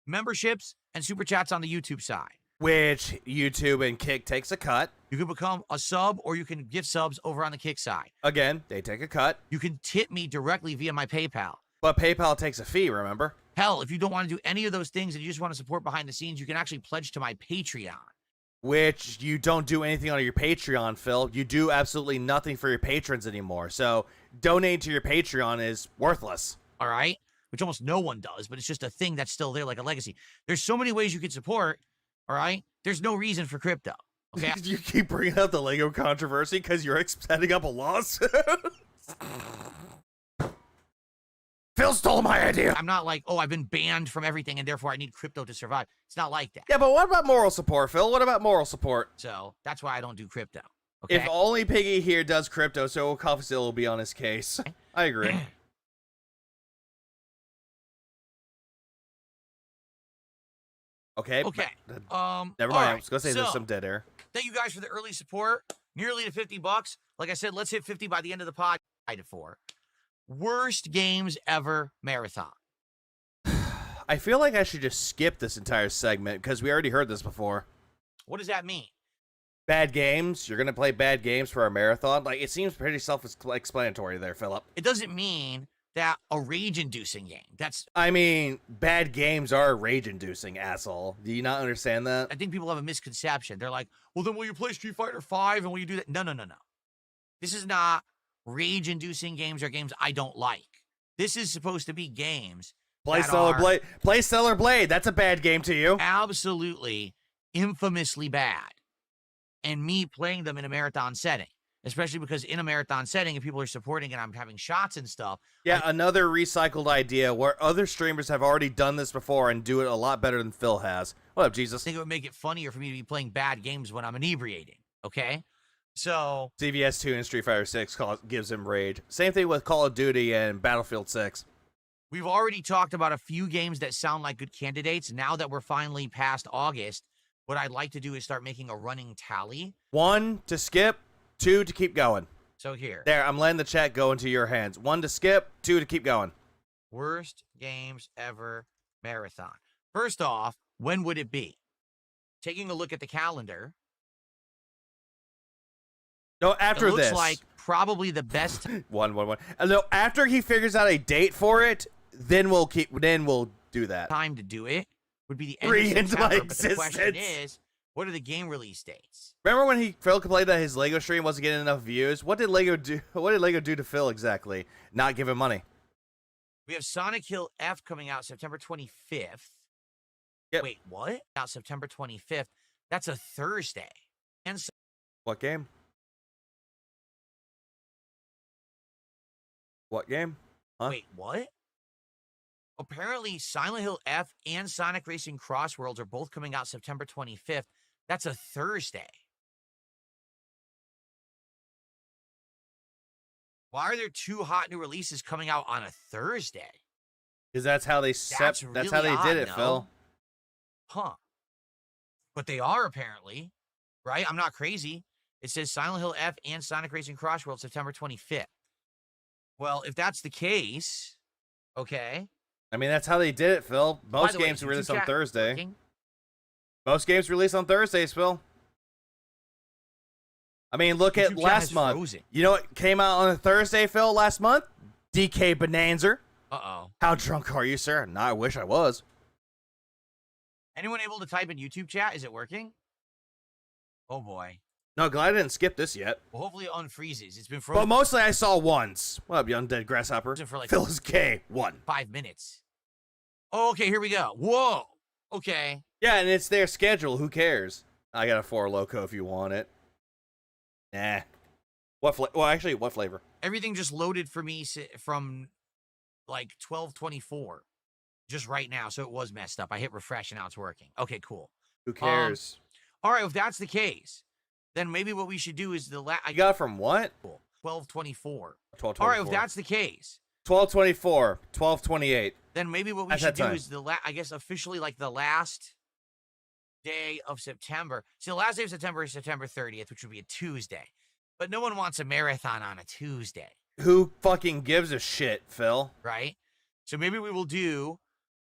memberships and super chats on the YouTube side. Which YouTube and Kick takes a cut. You can become a sub, or you can give subs over on the Kick side. Again, they take a cut. You can tip me directly via my PayPal. But PayPal takes a fee, remember? Hell, if you don't want to do any of those things and you just want to support behind the scenes, you can actually pledge to my Patreon. Which you don't do anything on your Patreon, Phil. You do absolutely nothing for your patrons anymore. So donating to your Patreon is worthless. All right? Which almost no one does, but it's just a thing that's still there like a legacy. There's so many ways you can support, all right? There's no reason for crypto, okay? You keep bringing up the Lego controversy because you're setting up a lawsuit? Phil stole my idea. I'm not like, oh, I've been banned from everything and therefore I need crypto to survive. It's not like that. Yeah, but what about moral support, Phil? What about moral support? So that's why I don't do crypto, okay? If only Piggy here does crypto, so Coffee will be on his case. I agree. Okay. Okay. Never All mind. I right. was gonna say there's some dead air. Thank you guys for the early support. Nearly to $50. Like I said, let's hit 50 by the end of the pod. For worst games ever marathon. I feel like I should just skip this entire segment because we already heard this before. What does that mean? Bad games. You're gonna play bad games for our marathon. Like, it seems pretty self-explanatory there, Philip. It doesn't mean that a rage-inducing game. I mean, bad games are rage-inducing, asshole. Do you not understand that? I think people have a misconception. They're like, well, then will you play Street Fighter 5 and will you do that? No. This is not rage-inducing games or games I don't like. This is supposed to be games. Play Stellar Blade. Play Stellar Blade. That's a bad game to you. Absolutely, infamously bad. And me playing them in a marathon setting. Especially because in a marathon setting, if people are supporting and I'm having shots and stuff. Yeah, another recycled idea where other streamers have already done this before and do it a lot better than Phil has. What up, Jesus? I think it would make it funnier for me to be playing bad games when I'm inebriating. Okay? So CVS 2 and Street Fighter 6 gives him rage. Same thing with Call of Duty and Battlefield 6. We've already talked about a few games that sound like good candidates. Now that we're finally past August, what I'd like to do is start making a running tally. 1 to skip, 2 to keep going. So here. There, I'm letting the chat go into your hands. 1 to skip, 2 to keep going. Worst games ever marathon. First off, when would it be? Taking a look at the calendar. No, after it looks this. like probably the best. 1. No, after he figures out a date for it, then we'll do that. Time to do it would be the end 3 of into September, my but the question existence. is, what are the game release dates? Remember when Phil complained that his Lego stream wasn't getting enough views? What did Lego do? What did Lego do to Phil exactly? Not give him money. We have Sonic Hill F coming out September 25th. Yep. Wait, what? Out September 25th. That's a Thursday. And so What game? What game? Huh? wait, what? Apparently, Silent Hill F and Sonic Racing Cross Worlds are both coming out September 25th. That's a Thursday. Why are there 2 hot new releases coming out on a Thursday? Because that's how they That's how really they odd, did it, no? Phil. Huh. But they are apparently, right? I'm not crazy. It says Silent Hill F and Sonic Racing Cross Worlds September 25th. Well, if that's the case, okay. I mean, that's how they did it, Phil. By Most the way, games is release YouTube on chat Thursday. working? Most games release on Thursdays, Phil. I mean, look at YouTube chat last is month. frozen. You know what came out on a Thursday, Phil, last month? DK Bonanza. Uh-oh. How drunk are you, sir? No, I wish I was. Anyone able to type in YouTube chat? Is it working? Oh, boy. No, glad I didn't skip this yet. Well, hopefully it unfreezes. It's been But frozen mostly I saw ones. What up, you undead grasshopper? for like Phil is gay. 1. 5 minutes. Oh, okay, here we go. Whoa. Okay. Yeah, and it's their schedule. Who cares? I got a 4 Loco if you want it. Nah. Well, actually, what flavor? Everything just loaded for me from like 12:24 just right now, so it was messed up. I hit refresh and now it's working. Okay, cool. Who cares? All right, if that's the case, then maybe what we should do is You got from what? 12:24. 12:24. All right, if that's the case, 12:24, 12:28. then maybe what we At should that do time. is I guess officially like the last day of September. See, the last day of September is September 30th, which would be a Tuesday. But no one wants a marathon on a Tuesday, Who fucking gives a shit, Phil? right? So maybe we will do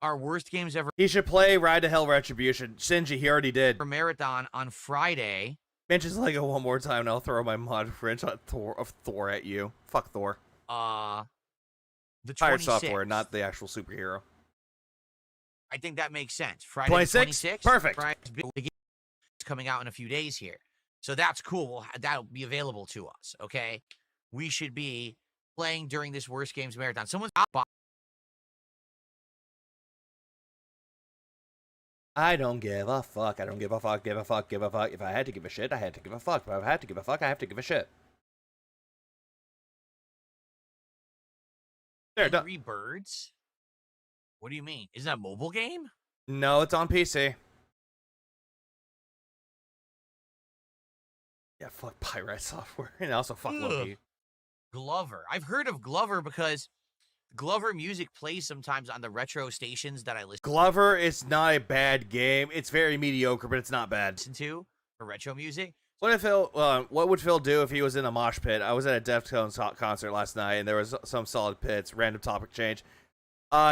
our worst games ever He should play Ride to Hell Retribution. Shinji, he already did. for marathon on Friday. Mentions Lego one more time, and I'll throw my mod wrench of Thor at you. Fuck Thor. The 26th. Pirate Software, not the actual superhero. I think that makes sense. Friday 26? 26th. Perfect. Friday's big game is coming out in a few days here. So that's cool. That'll be available to us, okay? We should be playing during this Worst Games Marathon. Someone's out. I don't give a fuck. I don't give a fuck. Give a fuck. Give a fuck. If I had to give a shit, I had to give a fuck. If I had to give a fuck, I have to give a shit. There, done. Angry Birds? What do you mean? Isn't that a mobile game? No, it's on PC. Yeah, fuck Pyrite Software. And also fuck Loki. Glover. I've heard of Glover because Glover music plays sometimes on the retro stations that I Glover is not a bad game. It's very mediocre, but it's not bad. listen to for retro music. What would Phil do if he was in a mosh pit? I was at a Deftones concert last night, and there was some solid pits. Random topic change.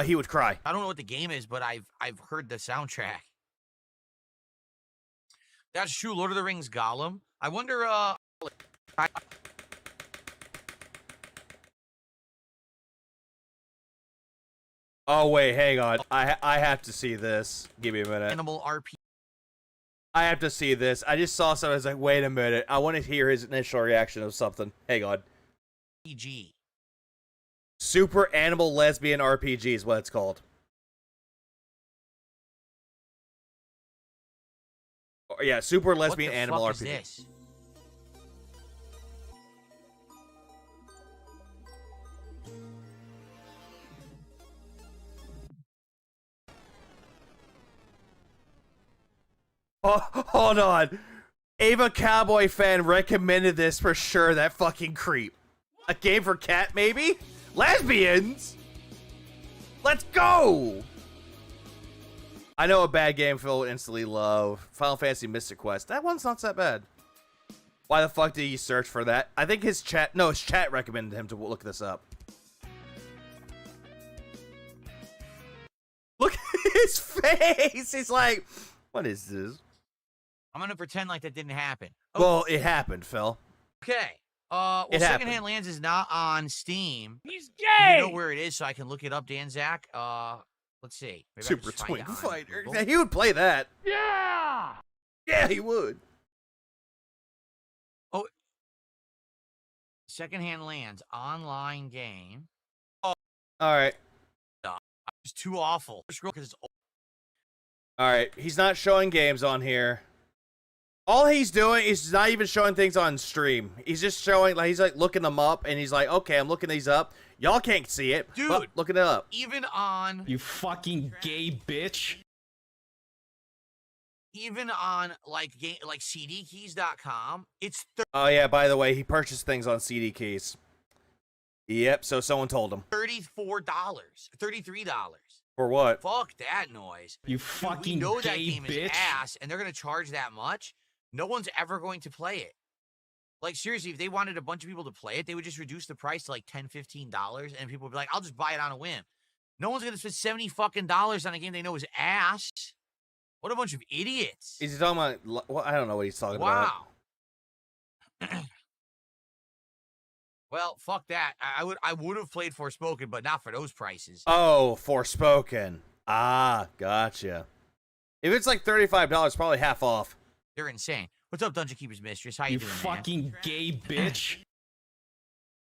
He would cry. I don't know what the game is, but I've heard the soundtrack. That's true. Lord of the Rings Gollum. I wonder. Oh wait, hang on. I have to see this. Give me a minute. Animal RP. I have to see this. I just saw something. I was like, wait a minute. I want to hear his initial reaction of something. Hang on. RPG. Super Animal Lesbian RPG is what it's called. Yeah, Super Lesbian Animal What RPG. the fuck is this? Oh, hold on. Ava Cowboy fan recommended this for sure. That fucking creep. A game for cat, maybe? Lesbians? Let's go! I know a bad game Phil would instantly love. Final Fantasy Mystic Quest. That one's not that bad. Why the fuck did he search for that? I think his chat recommended him to look this up. Look at his face! He's like, what is this? I'm gonna pretend like that didn't happen. Well, it happened, Phil. Okay. Well, It happened. Secondhand Lands is not on Steam. He's gay! You know where it is, so I can look it up, Dan Zach. Let's see. Maybe I can Super just find Twin it on Fighter. Google. Yeah, he would play that. Yeah! Yeah, he would. Secondhand Lands online game. All right. It's too awful. Scroll because it's old. All right. He's not showing games on here. All he's doing is not even showing things on stream. He's just showing, like, he's like looking them up, and he's like, okay, I'm looking these up. Y'all can't see it. Dude. But looking it up. Even on You fucking gay bitch. even on like cdkeys.com, it's Oh, yeah, by the way, he purchased things on CD keys. Yep, so someone told him. $34, $33. For what? Fuck that noise. You Dude, fucking we know that gay game is bitch. ass, and they're gonna charge that much. No one's ever going to play it. Like, seriously, if they wanted a bunch of people to play it, they would just reduce the price to like $10, $15, and people would be like, I'll just buy it on a whim. No one's gonna spend $70 fucking on a game they know is ass. What a bunch of idiots. Is he talking about, well, I don't know what he's talking about. Wow. Well, fuck that. I would have played Forspoken, but not for those prices. Oh, Forspoken. Ah, gotcha. If it's like $35, probably half off. They're insane. What's up, Dungeon Keeper's Mistress? How you, You doing, fucking gay bitch. man?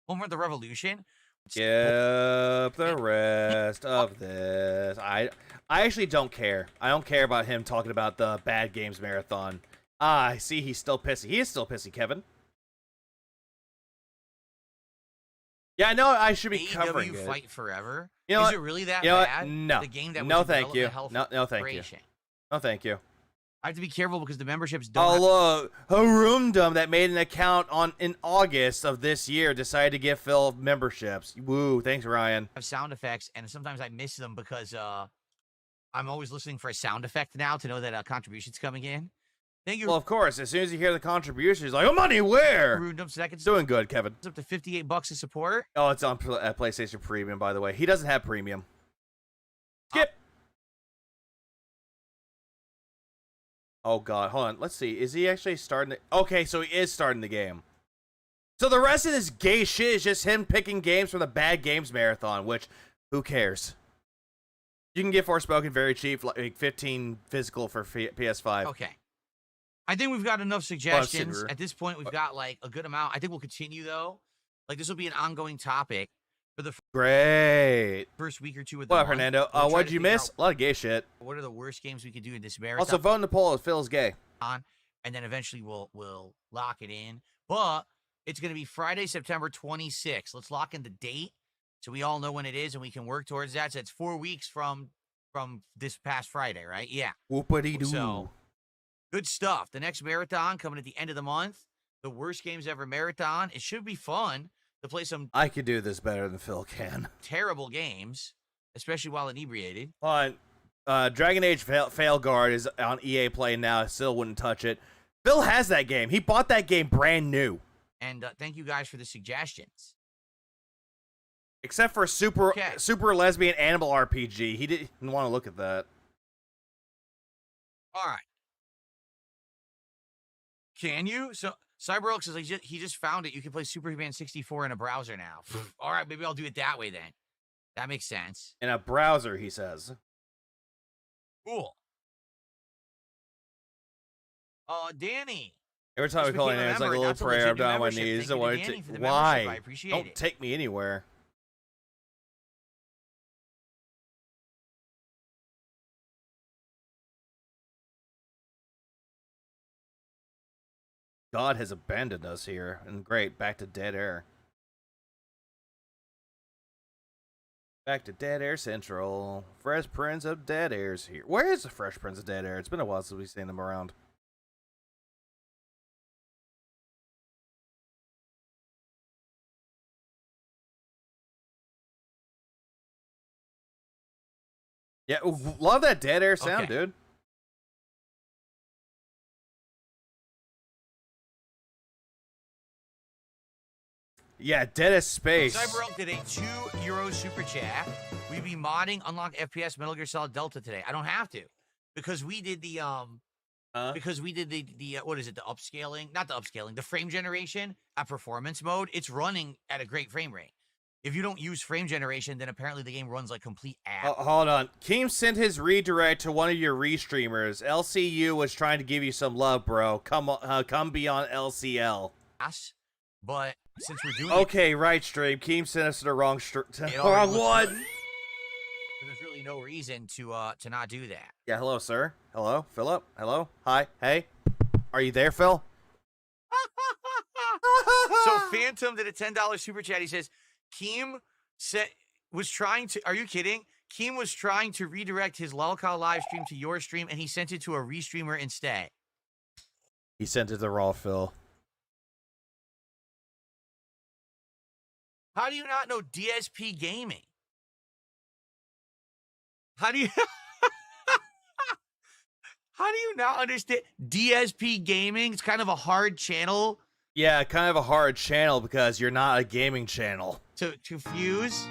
Over the Revolution. Skip the rest of this. I actually don't care. I don't care about him talking about the Bad Games Marathon. Ah, I see he's still pissy. He is still pissy, Kevin. Yeah, I know I should be covering AEW it. Fight Forever? You know Is what? it really that You know what? bad? No. The game that was No, thank developed you. by Health No, thank you. Corporation. No, thank you. I have to be careful because the memberships don't Oh, have look. Harumdum that made an account in August of this year decided to give Phil memberships. Woo, thanks, Ryan. sound effects, and sometimes I miss them because I'm always listening for a sound effect now to know that a contribution's coming in. Thank you. Well, of course, as soon as you hear the contribution, he's like, oh, money, where? Rundum seconds. It's doing good, Kevin. It's up to $58 to support. Oh, it's on PlayStation Premium, by the way. He doesn't have Premium. Skip. Oh, God. Hold on. Let's see. Is he actually starting the... Okay, so he is starting the game. So the rest of this gay shit is just him picking games from the Bad Games Marathon, which, who cares? You can get Forspoken very cheap, like 15 physical for PS5. Okay. I think we've got enough suggestions. Silver. At this point, we've got like a good amount. I think we'll continue though. Like this will be an ongoing topic for the Great. first week or two of the What up, month. Hernando? We'll try what'd to you figure miss? out A lot of gay shit. what are the worst games we could do in this marathon? Also, vote in the poll if Phil's gay. And then eventually we'll lock it in. But it's going to be Friday, September 26th. Let's lock in the date so we all know when it is and we can work towards that. So it's 4 weeks from this past Friday, right? Yeah. Whoopity-doo. So good stuff. The next marathon coming at the end of the month. The worst games ever marathon. It should be fun to play some I could do this better than Phil can. terrible games, especially while inebriated. On Dragon Age Fail Guard is on EA Play now. I still wouldn't touch it. Phil has that game. He bought that game brand new. And thank you guys for the suggestions. Except for super Okay. lesbian animal RPG. He didn't want to look at that. All right. Can you? So CyberOak says he just found it. You can play Superman 64 in a browser now. All right, maybe I'll do it that way then. That makes sense. In a browser, he says. Cool. Danny. Every time we Just call him, became a it's like a member. little That's a prayer. I'm legit new down on my membership. knees. Thank you to I Danny for the Why? membership. I appreciate Don't it. take me anywhere. God has abandoned us here. And great, back to dead air. Back to Dead Air Central. Fresh Prince of Dead Air's here. Where is the Fresh Prince of Dead Air? It's been a while since we've seen him around. Yeah, love that Dead Air sound, Okay. dude. Yeah, Dead as Space. CyberOak did a €2 super chat. We be modding Unlock FPS Metal Gear Solid Delta today. I don't have to because we did the what is it? The upscaling, not the upscaling, the frame generation at performance mode. It's running at a great frame rate. If you don't use frame generation, then apparently the game runs like complete ass. Hold on. Keem sent his redirect to one of your restreamers. LCU was trying to give you some love, bro. Come be on LCL. But since we're doing Okay, right stream. Keem sent us to the wrong it already wrong looks one. good, there's really no reason to not do that. Yeah, hello, sir. Hello, Philip. Hello. Hi. Hey. Are you there, Phil? So Phantom did a $10 super chat. He says, Keem was trying to, are you kidding? Keem was trying to redirect his lolcow live stream to your stream, and he sent it to a restreamer instead. He sent it to Raw, Phil. How do you not know DSP Gaming? How do you how do you not understand DSP Gaming? It's kind of a hard channel Yeah, kind of a hard channel because you're not a gaming channel. to fuse.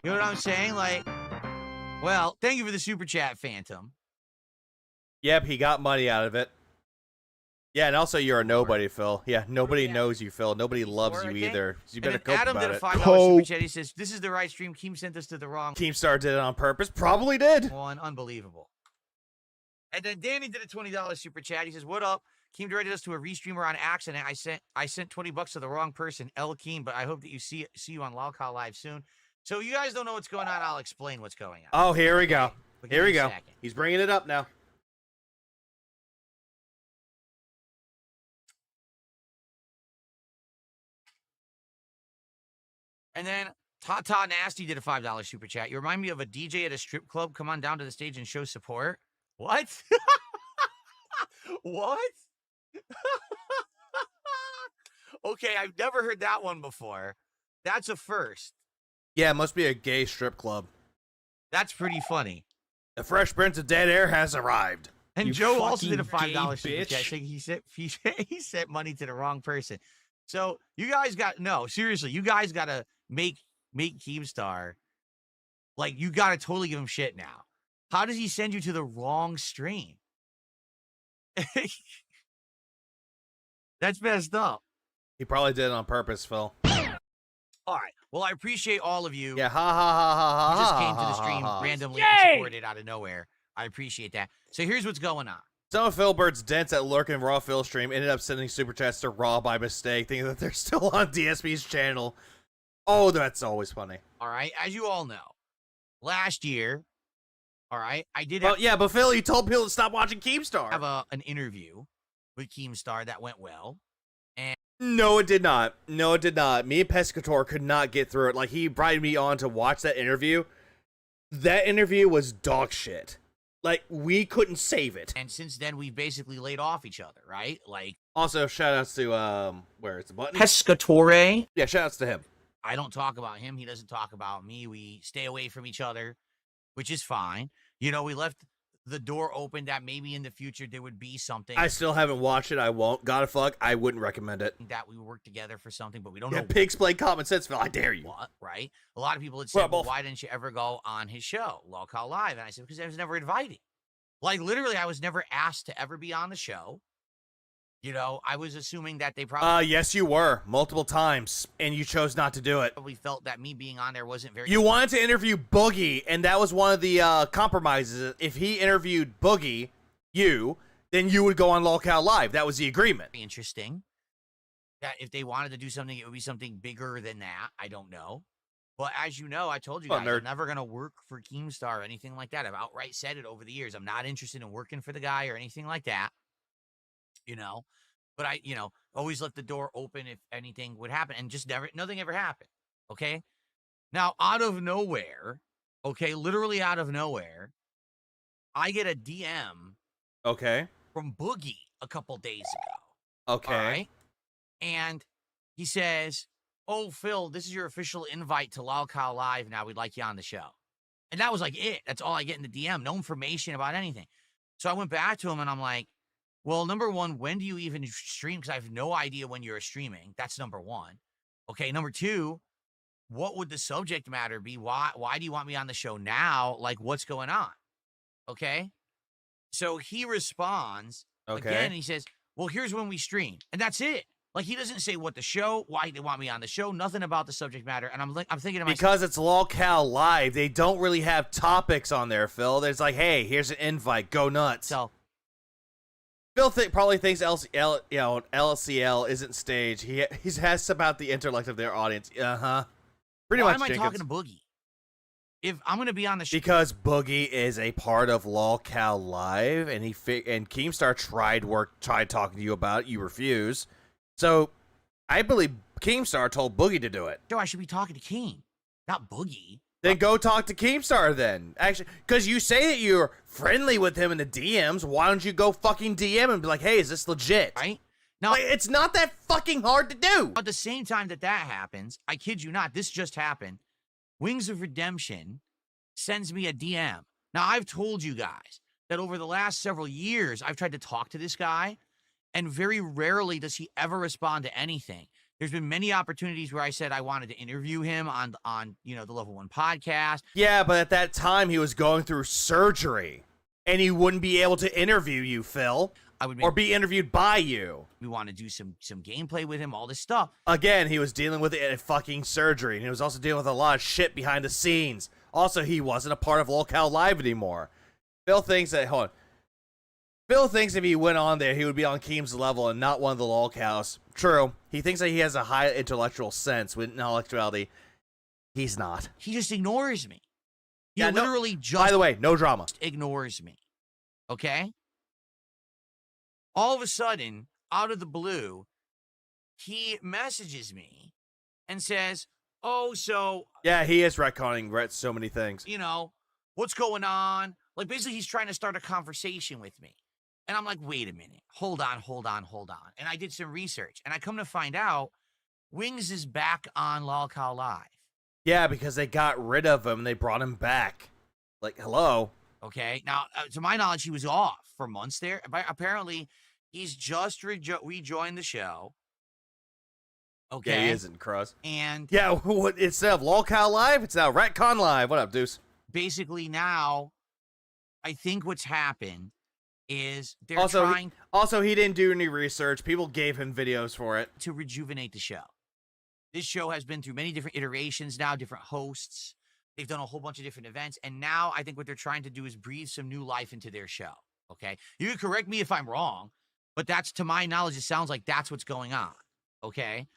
You know what I'm saying? Like, well, thank you for the super chat, Phantom. Yep, he got money out of it. Yeah, and also you're a nobody, Phil. Yeah, nobody knows you, Phil. Nobody loves you I think. either. So you And better then cope Adam about did a it. $5 super chat. He says, "This is the right stream. Keem sent us to the wrong Keemstar did it on purpose. Probably did. one. Unbelievable." And then Danny did a $20 super chat. He says, "What up? Keem directed us to a restreamer on accident. I sent $20 to the wrong person, L Keem, but I hope that you see you on Lolcow Live soon." So you guys don't know what's going on. I'll explain what's going on. Oh, here we go. But give Here me we a go. second. He's bringing it up now. And then Tata Nasty did a $5 super chat. You remind me of a DJ at a strip club. Come on down to the stage and show support. What? What? Okay, I've never heard that one before. That's a first. Yeah, it must be a gay strip club. That's pretty funny. The Fresh Prince of Dead Air has arrived. And You Joe also did a fucking $5 gay super chat bitch. saying he sent money to the wrong person. So you guys seriously, you guys gotta make Keemstar, like, you gotta totally give him shit now. How does he send you to the wrong stream? That's messed up. He probably did it on purpose, Phil. All right. Well, I appreciate all of you. Yeah, ha ha ha ha ha. You just ha, came to the ha, stream ha, ha. randomly Yay! supported out of nowhere. I appreciate that. So here's what's going on. Some of Phil Bird's dents at Lurk and Raw Phil stream ended up sending super chats to Raw by mistake, thinking that they're still on DSP's channel. Oh, that's always funny. All right, as you all know, last year, all right, I did Well, yeah, but Phil, you told people to stop watching Keemstar. have an interview with Keemstar that went well. No, it did not. No, it did not. Me and Pescator could not get through it. Like, he invited me on to watch that interview. That interview was dog shit. Like, we couldn't save it. And since then, we've basically laid off each other, right? Like, Also, shout outs to, where is the button? Pescatore. Yeah, shout outs to him. I don't talk about him. He doesn't talk about me. We stay away from each other, which is fine. You know, we left the door open that maybe in the future there would be something. I still haven't watched it. I won't. Gotta fuck. I wouldn't recommend it. that we would work together for something, but we don't Yeah, know pigs play common sense, Phil. I dare you. what, right? A lot of people had Well, said, well, both. why didn't you ever go on his show, Lolcow Live? And I said, because I was never invited. Like, literally, I was never asked to ever be on the show. You know, I was assuming that they probably Yes, you were. Multiple times. And you chose not to do it. felt that me being on there wasn't very You wanted to interview Boogie, and that was one of the compromises. If he interviewed Boogie, then you would go on Lolcow Live. That was the agreement. interesting. That if they wanted to do something, it would be something bigger than that. I don't know. But as you know, I told you Well, guys, nerd. I'm never going to work for Keemstar or anything like that. I've outright said it over the years. I'm not interested in working for the guy or anything like that. You know, but I, always left the door open if anything would happen, and just nothing ever happened. Okay. Now, out of nowhere, okay, literally out of nowhere, I get a DM Okay. from Boogie a couple days ago. Okay. All right. And he says, oh, Phil, this is your official invite to Lolcow Live. Now we'd like you on the show. And that was like it. That's all I get in the DM. No information about anything. So I went back to him and I'm like, well, number one, when do you even stream? Because I have no idea when you're streaming. That's number one. Okay. Number two, what would the subject matter be? Why do you want me on the show now? Like, what's going on? Okay. So he responds again and he says, well, here's when we stream. And that's it. Like, he doesn't say what the show, why they want me on the show, nothing about the subject matter. And I'm thinking to myself, Because it's Lolcow Live, they don't really have topics on there, Phil. There's like, hey, here's an invite. Go nuts. so Phil probably thinks LCL isn't staged. He has about the intellect of their audience. Pretty why much. am I Jenkins. talking to Boogie? If I'm going to be on the show. Because Boogie is a part of Lolcow Live, and and Keemstar tried talking to you about it. You refuse. So, I believe Keemstar told Boogie to do it. I should be talking to King, not Boogie. Then go talk to Keemstar then. Actually, because you say that you're friendly with him in the DMs, why don't you go fucking DM and be like, hey, is this legit? Right? Now, Like, it's not that fucking hard to do. at the same time that happens, I kid you not, this just happened. Wings of Redemption sends me a DM. Now, I've told you guys that over the last several years, I've tried to talk to this guy, and very rarely does he ever respond to anything. There's been many opportunities where I said I wanted to interview him on the Level 1 podcast. Yeah, but at that time, he was going through surgery, and he wouldn't be able to interview you, Phil, I would or be interviewed by you. we want to do some gameplay with him, all this stuff. Again, he was dealing with a fucking surgery, and he was also dealing with a lot of shit behind the scenes. Also, he wasn't a part of Lolcow Live anymore. Phil thinks that, hold on. Phil thinks if he went on there, he would be on Keem's level and not one of the Lolcows. True. He thinks that he has a high intellectual sense with intellectuality. He's not. He just ignores me. He Yeah, no- literally just By the way, no drama. ignores me. Okay? All of a sudden, out of the blue, he messages me and says, oh, so, Yeah, he is retconning so many things. what's going on? Like, basically, he's trying to start a conversation with me. And I'm like, wait a minute. Hold on. And I did some research. And I come to find out Wings is back on Lolcow Live. Yeah, because they got rid of him and they brought him back. Like, hello? Okay? Now, to my knowledge, he was off for months there. But apparently, he's just rejoined the show. Okay? Yeah, he isn't, Cruz. And Yeah, instead of Lolcow Live, it's now Retcon Live. What up, Deuce? basically now, I think what's happened is they're Also, trying he didn't do any research. People gave him videos for it. to rejuvenate the show. This show has been through many different iterations now, different hosts. They've done a whole bunch of different events. And now I think what they're trying to do is breathe some new life into their show. Okay. You can correct me if I'm wrong, but that's, to my knowledge, it sounds like that's what's going on. Okay.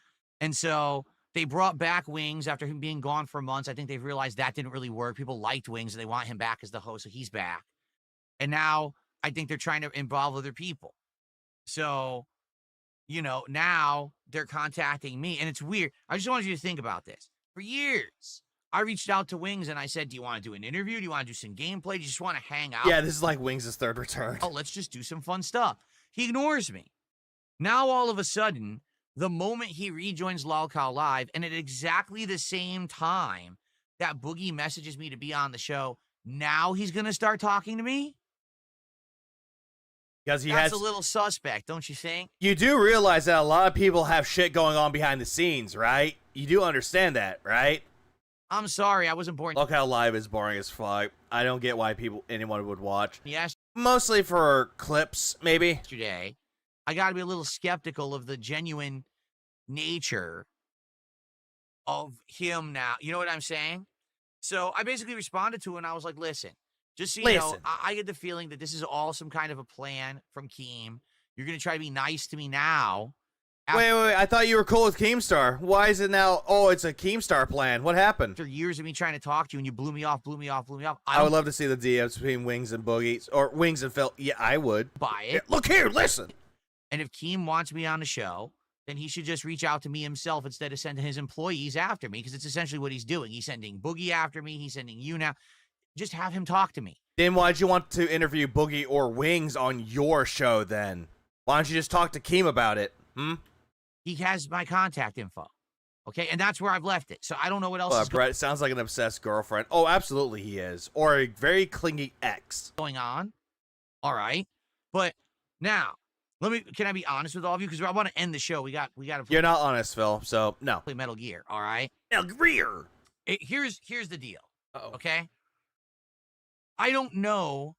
And so they brought back Wings after him being gone for months. I think they've realized that didn't really work. People liked Wings and they want him back as the host. So he's back. And now I think they're trying to involve other people. So, you know, now they're contacting me, and it's weird. I just wanted you to think about this. For years, I reached out to Wings and I said, do you want to do an interview? Do you want to do some gameplay? Do you just want to hang out? Yeah, this is like Wings' third return. Oh, let's just do some fun stuff. He ignores me. Now, all of a sudden, the moment he rejoins Lolcow Live, and at exactly the same time that Boogie messages me to be on the show, now he's going to start talking to me? Because That's a little suspect, don't you think? You do realize that a lot of people have shit going on behind the scenes, right? You do understand that, right? I'm sorry, I wasn't born. Look how live is boring as fuck. I don't get why anyone would watch. Yes. Mostly for clips, maybe. Yesterday, I got to be a little skeptical of the genuine nature of him now. You know what I'm saying? So I basically responded to it, and I was like, listen, just so you know, I get the feeling that this is all some kind of a plan from Keem. You're going to try to be nice to me now. Wait, I thought you were cool with Keemstar. Why is it now, oh, it's a Keemstar plan? What happened? After years of me trying to talk to you, and you blew me off. I would love to see the DMs between Wings and Boogie, or Wings and Phil. Yeah, I would. Buy it. Yeah, look here, listen. And if Keem wants me on the show, then he should just reach out to me himself instead of sending his employees after me, because it's essentially what he's doing. He's sending Boogie after me. He's sending you now. Just have him talk to me. Then why'd you want to interview Boogie or Wings on your show then? Why don't you just talk to Keem about it? He has my contact info. Okay, and that's where I've left it. So I don't know what else is Brett sounds like an obsessed girlfriend. Oh, absolutely he is. Or a very clingy ex. going on. All right. But now, can I be honest with all of you? Because I want to end the show. We got to You're not honest, Phil, so no. play Metal Gear, all right? Metal Gear. Here's the deal. Uh-oh. Okay? I don't know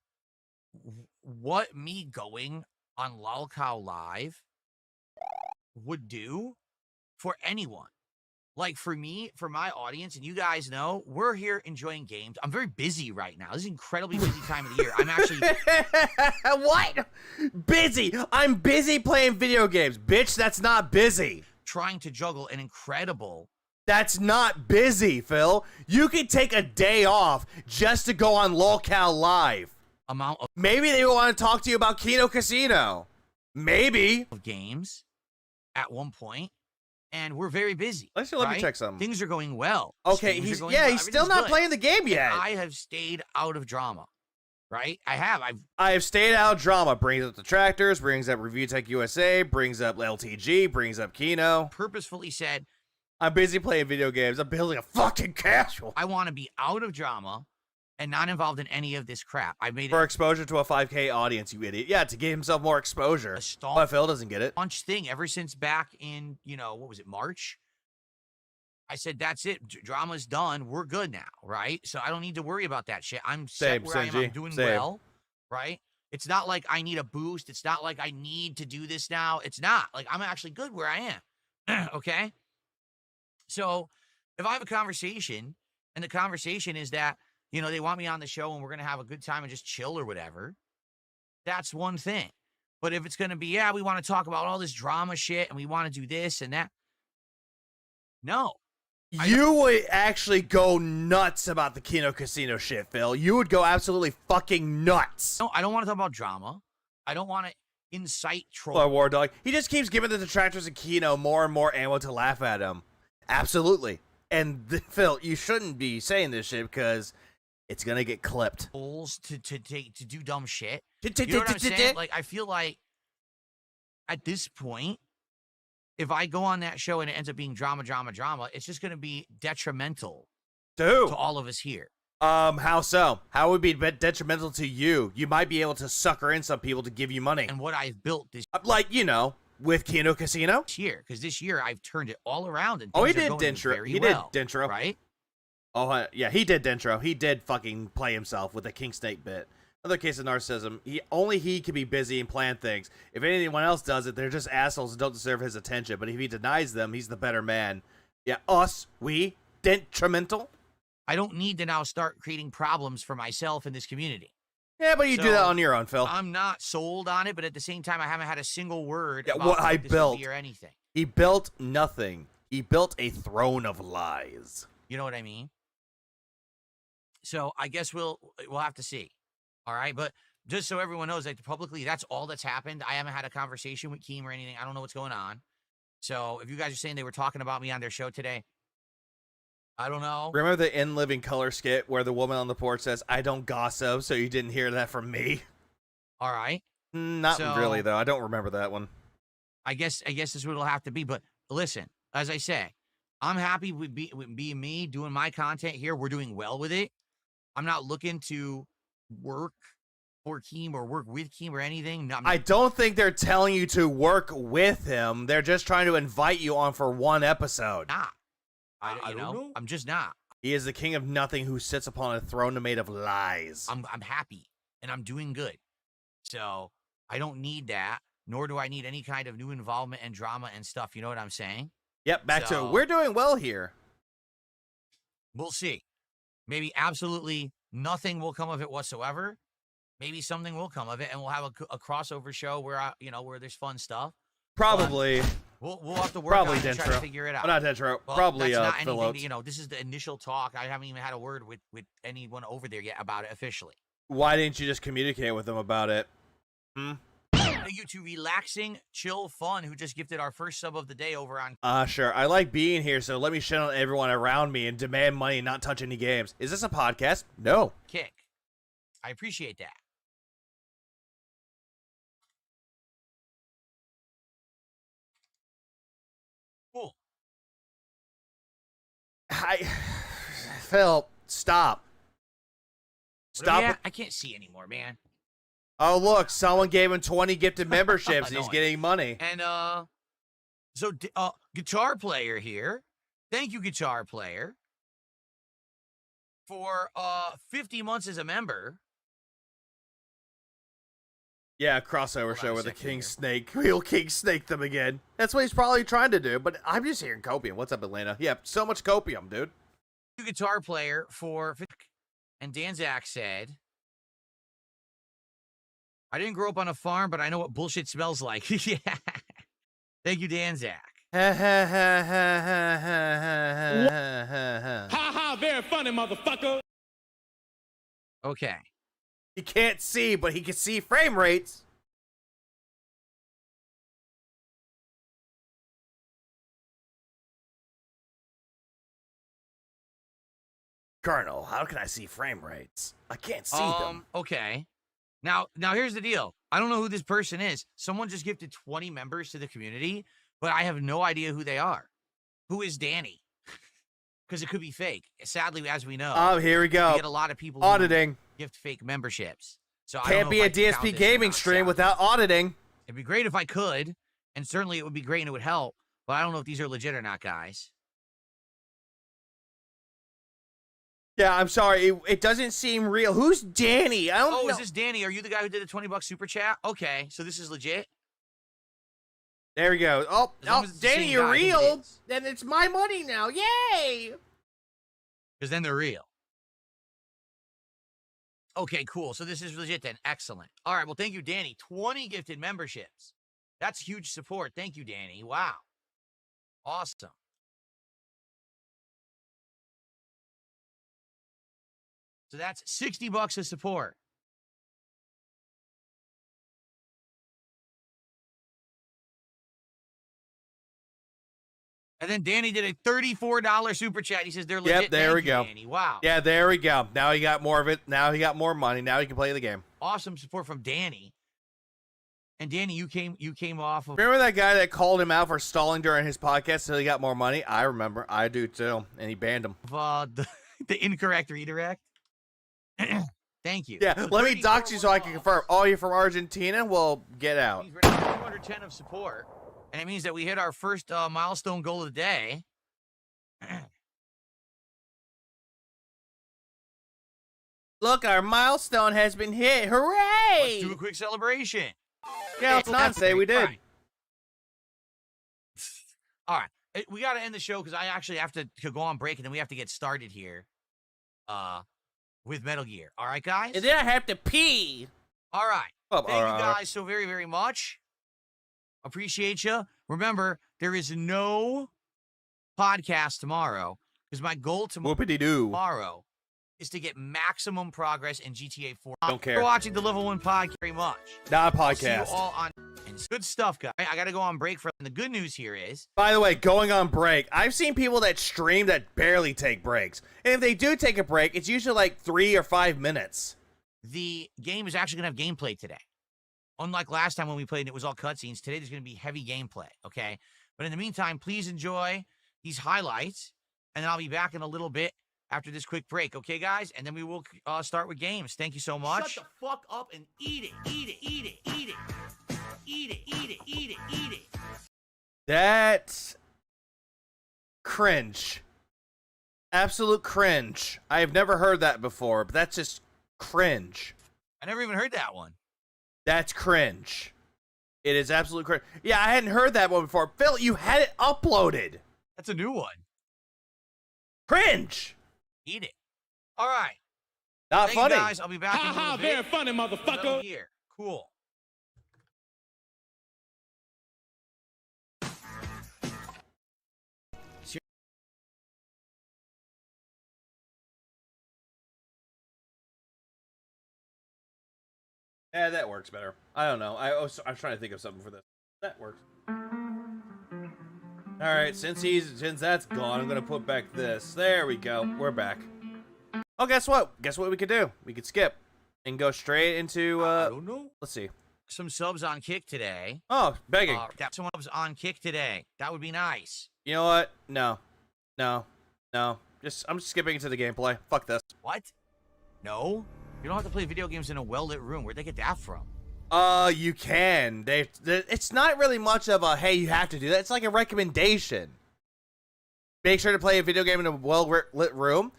what me going on Lolcow Live would do for anyone. Like, for me, for my audience, and you guys know, we're here enjoying games. I'm very busy right now. This is an incredibly busy time of the year. I'm actually... What? Busy. I'm busy playing video games. Bitch, that's not busy. trying to juggle an incredible... That's not busy, Phil. You could take a day off just to go on Lolcow Live. amount of Maybe they want to talk to you about Kino Casino. Maybe. games at one point, and we're very busy. Let me right? check something. Things are going well. Okay, Things are going he's well. still Everything's not good. playing the game yet. I have stayed out of drama, right? I have stayed out of drama. Brings up the Tractors, brings up Review Tech USA, brings up LTG, brings up Kino. purposefully said, I'm busy playing video games. I'm building a fucking castle. I want to be out of drama and not involved in any of this crap. I made For it exposure to a 5K audience, you idiot. Yeah, to give himself more exposure. a staunch But Phil doesn't get it. thing ever since back in, what was it, March? I said, that's it. Drama's done. We're good now, right? So I don't need to worry about that shit. I'm set where I am. I'm doing well, right? It's not like I need a boost. It's not like I need to do this now. It's not. Like, I'm actually good where I am, okay? So if I have a conversation, and the conversation is that, they want me on the show and we're going to have a good time and just chill or whatever, that's one thing. But if it's going to be, we want to talk about all this drama shit and we want to do this and that, no. You would actually go nuts about the Kino Casino shit, Phil. You would go absolutely fucking nuts. No, I don't want to talk about drama. I don't want to incite troll. Or War Dog. He just keeps giving the detractors and Kino more and more ammo to laugh at him. Absolutely. And Phil, you shouldn't be saying this shit because it's gonna get clipped. To do dumb shit. You know what I'm saying? Like, I feel like at this point, if I go on that show and it ends up being drama, it's just gonna be detrimental to all of us here. How so? How would it be detrimental to you? You might be able to sucker in some people to give you money. And what I've built this with Kino Casino year, because this year I've turned it all around. And he did Dentro. He did Dentro, right? Oh yeah, he did Dentro. He did fucking play himself with a King Snake bit. Another case of narcissism. He can be busy and plan things. If anyone else does it, they're just assholes and don't deserve his attention. But if he denies them, he's the better man. Yeah, we detrimental. I don't need to now start creating problems for myself in this community. Yeah, but you do that So, on your own, Phil. I'm not sold on it, but at the same time, I haven't had a single word Yeah, about what I this would built. be or anything. He built nothing. He built a throne of lies. You know what I mean? So I guess we'll have to see. All right, but just so everyone knows, like publicly, that's all that's happened. I haven't had a conversation with Keem or anything. I don't know what's going on. So if you guys are saying they were talking about me on their show today, I don't know. Remember the In Living Color skit where the woman on the porch says, "I don't gossip, so you didn't hear that from me"? All right. Not So- really, though. I don't remember that one. I guess this is what it'll have to be. But listen, as I say, I'm happy with being me, doing my content here. We're doing well with it. I'm not looking to work for Keem or work with Keem or anything. No, I don't think they're telling you to work with him. They're just trying to invite you on for one episode. not. I don't know. I'm just not. He is the king of nothing who sits upon a throne made of lies. I'm happy and I'm doing good. So I don't need that, nor do I need any kind of new involvement and drama and stuff. You know what I'm saying? Yep, back to So- we're doing well here. We'll see. Maybe absolutely nothing will come of it whatsoever. Maybe something will come of it, and we'll have a crossover show where where there's fun stuff. Probably. We'll have to work Probably on it and try to Dentro. figure it out. Not Dentro. Well, Probably that's not Phil anything. Oates. This is the initial talk. I haven't even had a word with anyone over there yet about it officially. Why didn't you just communicate with them about it? Thank you to Relaxing Chill Fun, who just gifted our first sub of the day over on Sure. I like being here, so let me shit on everyone around me and demand money and not touch any games. Is this a podcast? No. Kick. I appreciate that. Cool. Phil, stop. What are we Stop. at? I can't see anymore, man. Oh, look, someone gave him 20 gifted memberships and he's No. getting money. And so guitar player here. Thank you, guitar player, for 50 months as a member. Yeah, crossover Hold on show a where the second King here. Snake, real King Snake them again. That's what he's probably trying to do, but I'm just hearing copium. What's up, Atlanta? Yeah, so much copium, dude. Guitar player for, and Danzak said, I didn't grow up on a farm, but I know what bullshit smells like. Yeah. Thank you, Danzak. Ha ha ha ha ha ha ha. Ha ha, very funny, motherfucker. Okay. He can't see, but he can see frame rates. Colonel, how can I see frame rates? I can't see them. Okay. Now here's the deal. I don't know who this person is. Someone just gifted 20 members to the community, but I have no idea who they are. Who is Danny? Because it could be fake. Sadly, as we know, Oh, here we we go. get a lot of people who Auditing. gift fake memberships. So I don't Can't know be if a I can count DSP this or gaming not, stream sadly. without auditing. It'd be great if I could, and certainly it would be great and it would help, but I don't know if these are legit or not, guys. Yeah, I'm sorry. It doesn't seem real. Who's Danny? I don't Oh, know. is this Danny? Are you the guy who did the $20 super chat? Okay, so this is legit. There we go. Oh, As long oh as it's the Danny, same you're guy, I think it real. is. Then it's my money now. Yay! Because then they're real. Okay, cool. So this is legit then. Excellent. All right, well, thank you, Danny. 20 gifted memberships. That's huge support. Thank you, Danny. Wow. Awesome. So that's $60 of support. And then Danny did a $34 super chat. He says they're legit. Yep, there Thank we you, go. Danny. Wow. Yeah, there we go. Now he got more of it. Now he got more money. Now he can play the game. Awesome support from Danny. And Danny, you came off of Remember that guy that called him out for stalling during his podcast so he got more money? I remember. I do too. And he banned him. the incorrect redirect. Thank you. Yeah, So let me 34 dox you so I can one-off. confirm. Oh, you're from Argentina? Well, get out. Means we're at 210 of support, and it means that we hit our first milestone goal of the day. Look, our milestone has been hit. Let's Hooray! do a quick celebration. Yeah, let's not say we did. Fine. All right. We got to end the show because I actually have to go on break, and then we have to get started here. with Metal Gear. All right, guys? And then I have to pee. All right. Oh, Thank you guys so very, very much. Appreciate you. Remember, there is no podcast tomorrow because my goal Whoopity-doo. tomorrow is to get maximum progress in GTA 4. Don't care. For watching the Level 1 podcast very much. Not a I'll see you podcast. all on good stuff, guys. I got to go on break for and the good news here is By the way, going on break, I've seen people that stream that barely take breaks. And if they do take a break, it's usually like 3 or 5 minutes. the game is actually going to have gameplay today. Unlike last time when we played and it was all cutscenes, today there's going to be heavy gameplay, okay? But in the meantime, please enjoy these highlights, and then I'll be back in a little bit after this quick break, okay, guys? And then we will start with games. Thank you so much. Shut the fuck up and eat it. Eat it. Eat it. Eat it. Eat it. Eat it. Eat it. Eat it. That's cringe. Absolute cringe. I have never heard that before, but that's just cringe. I never even heard that one. That's cringe. It is absolute cringe. Yeah, I hadn't heard that one before. Phil, you had it uploaded. That's a new one. Cringe. Eat it. All right. Not Thank funny. you guys. I'll be back in a little bit. Very funny, motherfucker. Here. Cool. Yeah, that works better. I don't know. I was trying to think of something for this. That works. All right, since that's gone, I'm gonna put back this. There we go. We're back. Oh, guess what? Guess what we could do? We could skip and go straight into. I don't know. Let's see. Some subs on Kick today. Oh, begging. Got some subs on Kick today. That would be nice. You know what? No. I'm just skipping into the gameplay. Fuck this. What? No. You don't have to play video games in a well-lit room. Where'd they get that from? You can. It's not really much of a, hey, you have to do that. It's like a recommendation. Make sure to play a video game in a well-lit room.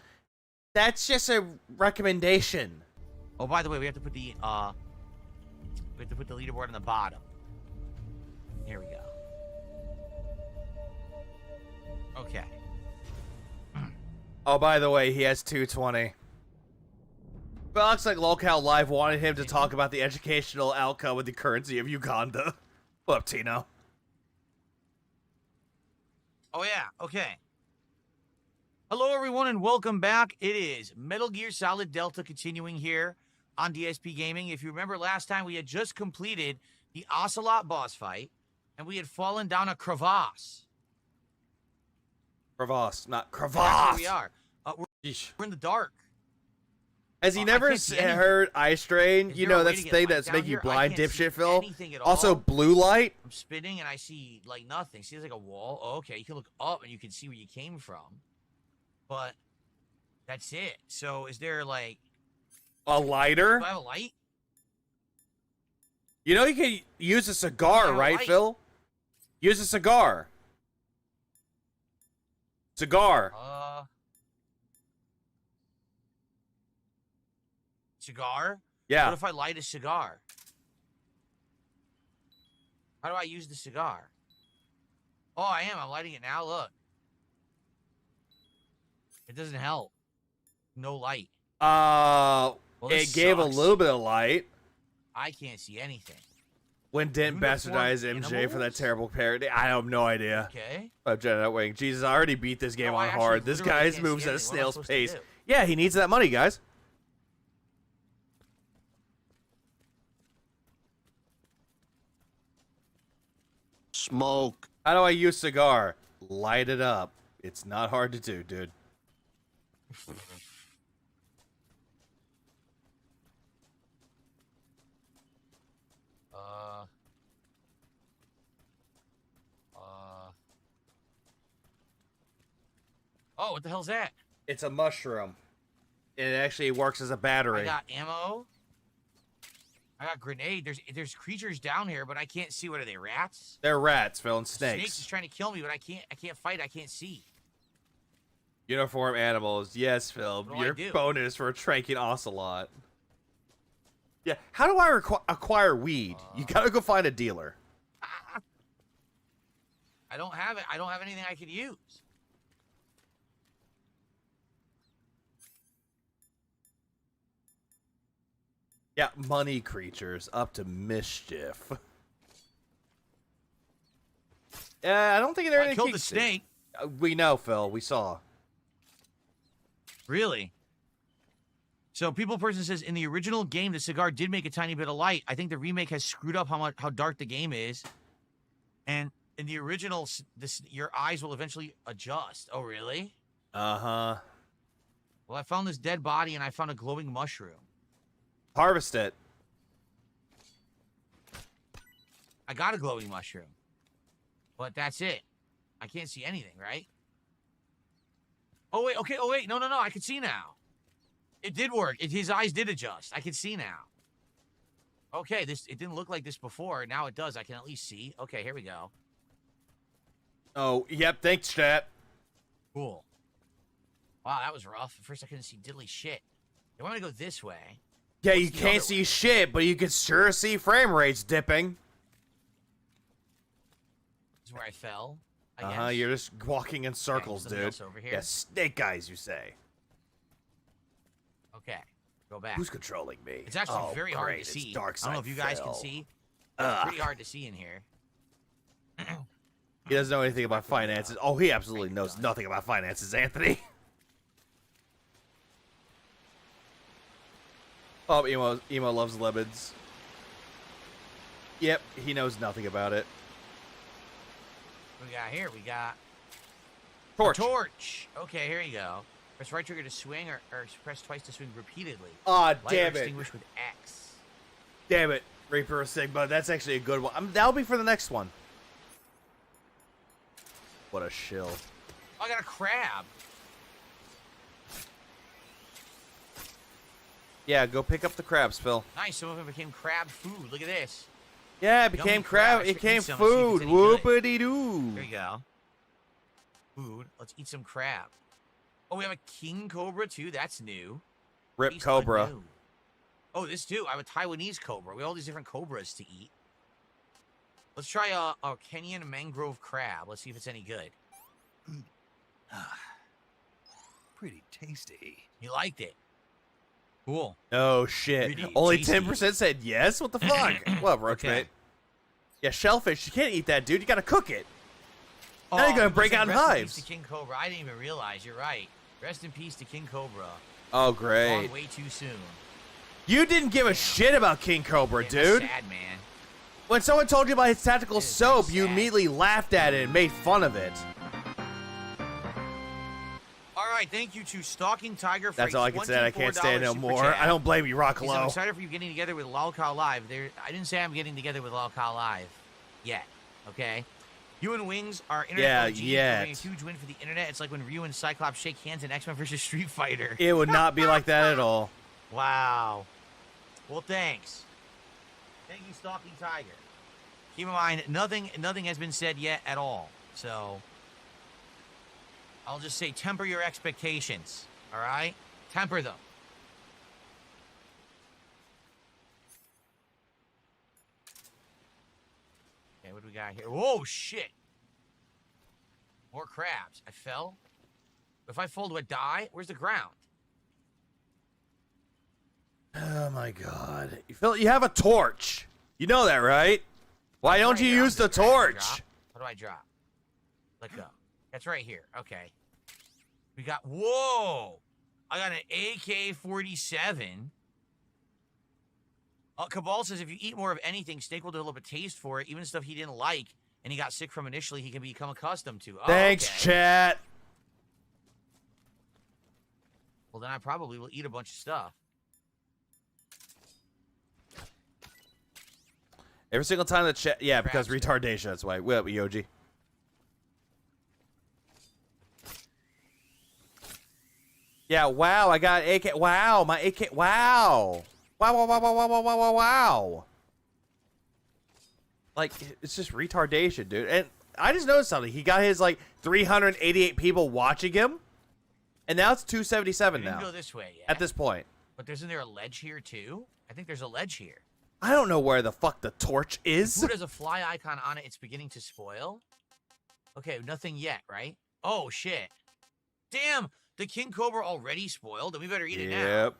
That's just a recommendation. Oh, by the way, we have to put the leaderboard on the bottom. Here we go. Okay. Oh, by the way, he has 220. But it looks like Locale Live wanted him to talk about the educational outcome with the currency of Uganda. What up, Tino? Oh, yeah. Okay. Hello, everyone, and welcome back. It is Metal Gear Solid Delta continuing here on DSP Gaming. If you remember last time, we had just completed the Ocelot boss fight, and we had fallen down a crevasse. Crevasse, not That's crevasse. where we are. We're in the dark. Has he I never can't see anything. heard Eye Strain? Is You there a know, way that's to the get thing light that's down making you here? I blind, can't see dipshit, Phil. anything at Also, all. blue light. I'm spinning and I see like nothing. See, there's like a wall. Oh, okay, you can look up and you can see where you came from, but that's it. So, is there like A lighter? do I have a light? You know you can use a cigar, Yeah, right, light. Phil? Use a cigar. Cigar. Cigar? Yeah. What if I light a cigar? How do I use the cigar? Oh, I am. I'm lighting it now. Look. It doesn't help. No light. Well, It this gave a sucks. little bit of light I can't see anything. when Dent Uniform bastardized MJ for that animals? terrible parody. I have no idea. Okay. I'm Jenna Wing. Jesus, I already beat this game No, I on actually hard. This literally guy's can't moves see at a anything. What am I snail's supposed to pace. do? Yeah, he needs that money, guys. Smoke. How do I use cigar? Light it up. It's not hard to do, dude. Oh, what the hell's that? It's a mushroom. It actually works as a I battery. got ammo. I got grenade. There's creatures down here, but I can't see. What are they? Rats? They're rats, Phil, and Snakes is snakes. trying to kill me, but I can't fight. I can't see. Uniform animals. Yes, Phil. What do I Your do? bonus for tranking ocelot. Yeah. How do I acquire weed? You gotta go find a dealer. I don't have it. I don't have anything I could use. Yeah, money creatures up to mischief. I don't think they're I any killed the snake. We know, Phil. We saw. Really? So people person says in the original game the cigar did make a tiny bit of light. I think the remake has screwed up how dark the game is. And in the original, your eyes will eventually adjust. Oh, really? Uh-huh. Well, I found this dead body and I found a glowing mushroom. Harvest it. I got a glowing mushroom. But that's it. I can't see anything, right? Oh, wait. Okay. Oh, wait. No. I can see now. It did work. His eyes did adjust. I can see now. Okay. It didn't look like this before. Now it does. I can at least see. Okay. Here we go. Oh, yep. Thanks, chat. Cool. Wow, that was rough. At first, I couldn't see diddly shit. I want to go this way. Yeah, you can't see shit, but you can sure see frame rates dipping. This is where I fell. I guess. You're just walking in circles, something dude. else over here. Yeah, snake eyes, you say. Okay, go back. Who's controlling me? It's actually very hard great, to it's see. Dark I don't know if you guys Phil. can see. It's pretty hard to see in here. He doesn't know anything about finances. Oh, he absolutely knows nothing about finances, Anthony. Oh, Emo loves lemons. Yep, he knows nothing about it. What we got here? We got Torch. a torch. Okay, here you go. Press right trigger to swing, or press twice to swing repeatedly. Aw, Light damn or it. extinguish with X. Damn it, Reaper of Sigma. That's actually a good one. That'll be for the next one. What a shill. Oh, I got a crab. Yeah, go pick up the crabs, Phil. Nice, some of them became crab food. Look at this. Yeah, it became Yummy crab. crab. It became Eat some, see if food. it's any good. Whoopity-doo. Here you go. Food. Let's eat some crab. Oh, we have a king cobra too. That's new. Rip Feast Cobra. anew. Oh, this too. I have a Taiwanese cobra. We have all these different cobras to eat. Let's try a Kenyan mangrove crab. Let's see if it's any good. Pretty tasty. You liked it. Cool. Oh, shit. Pretty Only tasty. 10% said yes? What the fuck? What, Roach Okay. mate? Yeah, shellfish. You can't eat that, dude. You gotta cook it. Oh, Now you're gonna break listen, out in rest in hives. peace to King Cobra. I didn't even realize. You're right. Rest in peace to King Cobra. Oh, Gone great. way too soon. You didn't give a shit about King Cobra, Man, dude. that's sad, man. When someone told you about his tactical It is soap, very you sad. immediately laughed at it and made fun of it. All right, thank you to Stalking Tiger for That's all I can say. I can't stand no $24 more. super chat. I don't blame you, He said, I'm Rockalo. excited for you getting together with Lolcow Live. I didn't say I'm getting together with Lolcow Live yet, okay? You and Wings are internet Yeah, OGs, yet. bringing a huge win for the internet. It's like when Ryu and Cyclops shake hands in X-Men vs. Street Fighter. It would not be like that at all. Wow. Well, thanks. Thank you, Stalking Tiger. Keep in mind, nothing has been said yet at all. So, I'll just say temper your expectations, all right? Temper them. Okay, what do we got here? Whoa, shit. More crabs. I fell. If I fall, do I die? Where's the ground? Oh my god. Phil, you have a torch. You know that, right? Why don't you Right here. use the How do I torch? drop? How do I drop? Let go. That's right here. Okay. We got, whoa! I got an AK-47. Cabal says if you eat more of anything, Snake will develop a taste for it, even stuff he didn't like and he got sick from initially, he can become accustomed to. Oh, Thanks, okay. chat. Well, then I probably will eat a bunch of stuff. Every single time the chat, yeah, because Crabs. retardation. That's why. What, Yoji? Yeah. Wow. I got AK. Wow. My AK. Wow. Wow. Wow. Wow. Wow. Wow. Wow. Wow. Wow. Wow. Like it's just retardation, dude. And I just noticed something. He got his like 388 people watching him, and now it's 277 We didn't now. go this way yet. At this point, But isn't there a ledge here, too? I think there's a ledge here. I don't know where the fuck the torch is. Food has a fly icon on it. It's beginning to spoil. Okay, nothing yet, right? Oh, shit. Damn, the King Cobra already spoiled, and we better eat it now. Yep.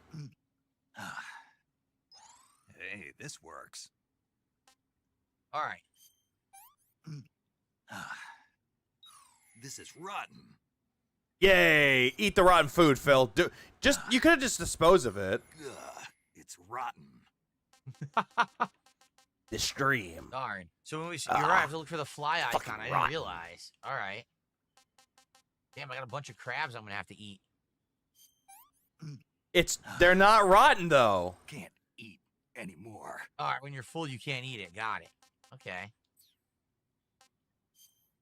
this works. All right. This is rotten. Yay! Eat the rotten food, Phil. You could have just disposed of it. Ugh, it's rotten. The stream. Darn. So when we see, you're right, I have to look for the fly fucking icon. I didn't rotten. realize. All right. Damn, I got a bunch of crabs I'm gonna have to eat. They're not rotten though. Can't eat anymore. All right, when you're full, you can't eat it. Got it. Okay.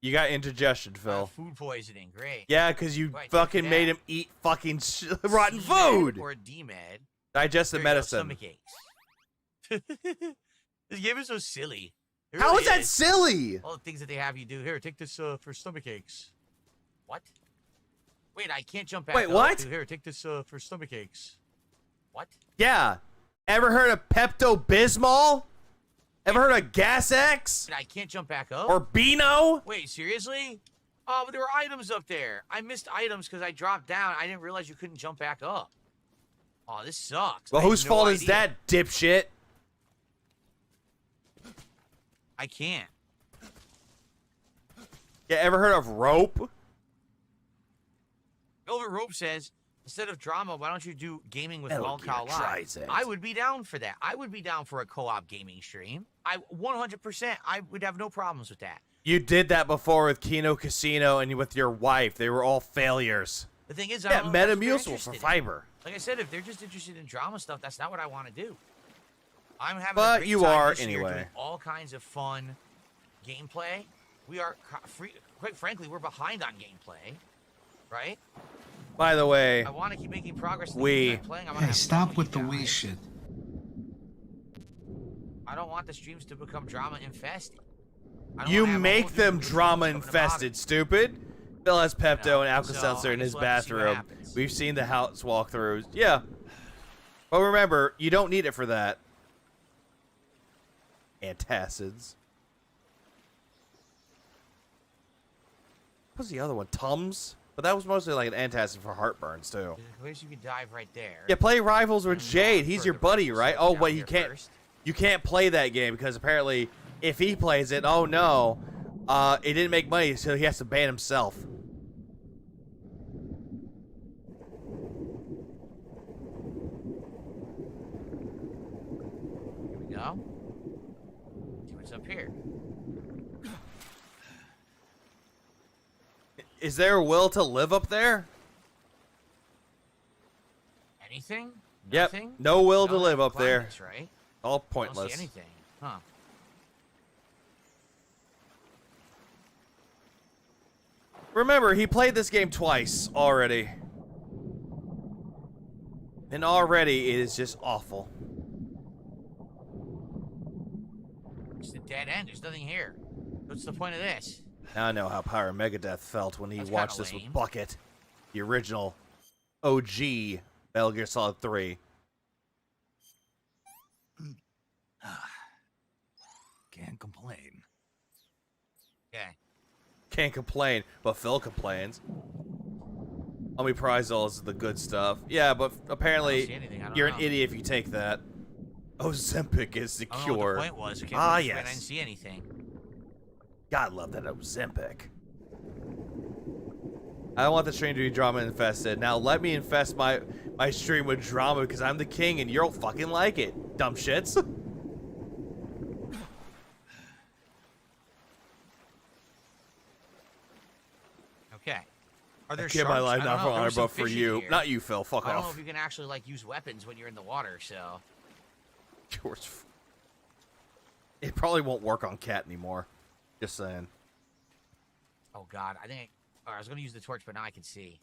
You got indigestion, Phil. Food poisoning. Great. Yeah, because you Right, fucking take made that. him eat fucking rotten C-med food. or a D-med. Digestive There you go, medicine. Stomach aches. This game is so silly. It How really is that silly? All the things that they have you do. Here, take this for stomach aches. What? Wait, I can't jump back Wait, up. what? Dude, here, take this for stomach aches. What? Yeah. Ever heard of Pepto-Bismol? Ever heard of Gas X? I can't jump back up? Or Beano? Wait, seriously? Oh, but there were items up there. I missed items because I dropped down. I didn't realize you couldn't jump back up. Oh, this sucks. Well, I had whose no fault is idea. that, dipshit? I can't. Yeah, ever heard of rope? Velvet Rope says, instead of drama, why don't you do gaming with Metal Gear Wildcow Live? tries it. I would be down for that. I would be down for a co-op gaming stream. 100%, I would have no problems with that. You did that before with Kino Casino and with your wife. They were all failures. The thing is, I Yeah, don't know if that's what they're Metamucil for interested in. fiber. Like I said, if they're just interested in drama stuff, that's not what I want to do. I'm having a But great you time are this year anyway. doing all kinds of fun gameplay. We are, quite frankly, we're behind on gameplay, right? By the way, I want to keep making progress. In the We- games I'm playing. I wanna Hey, have fun stop with you the we guys. shit. I don't want the streams to become drama infested. I don't you wanna have a make whole them dude who's drama talking about infested, it. stupid. Bill has Pepto No, and Alka so Seltzer I in guess his we'll have to see what bathroom. happens. We've seen the house walkthroughs. Yeah. But remember, you don't need it for that. Antacids. What's the other one? Tums? But that was mostly like an antacid for heartburns, too. There's a place you can dive right there. Yeah, play Rivals with Jade. He's your Further buddy, rifles right? down Oh, wait, here you can't. first. You can't play that game because apparently, if he plays it, oh no, it didn't make money, so he has to ban himself. Here we go. See what's up here. Is there a will to live up there? Anything? Yep. Nothing? No will to No, live up there. planets, right? All I don't pointless. see anything. Huh. Remember, he played this game twice already. And already it is just awful. It's a dead end. There's nothing here. What's the point of this? Now I know how Pyro Megadeth felt when he That's watched kinda this with lame. Bucket. The original OG Metal Gear Solid 3. Can't complain. Okay. Can't complain, but Phil complains. Omeprazole is the good stuff. Yeah, but apparently see anything. I don't you're an know. idiot if you take that. Ozempic is the I don't know what cure. the point was. I can't Ah, believe I yes. didn't see anything. God love that Ozempic. I don't want the stream to be drama infested. Now let me infest my stream with drama because I'm the king and you'll fucking like it, dumb shits. Okay. Are there I give my sharks? life I not don't for know. There honor, was some but for fish in you. here. Not you, Phil. Fuck I don't know off. if you can actually like use weapons when you're in the water. So Yours. It probably won't work on cat anymore. Just saying. oh god, I think I was gonna use the torch, but now I can see.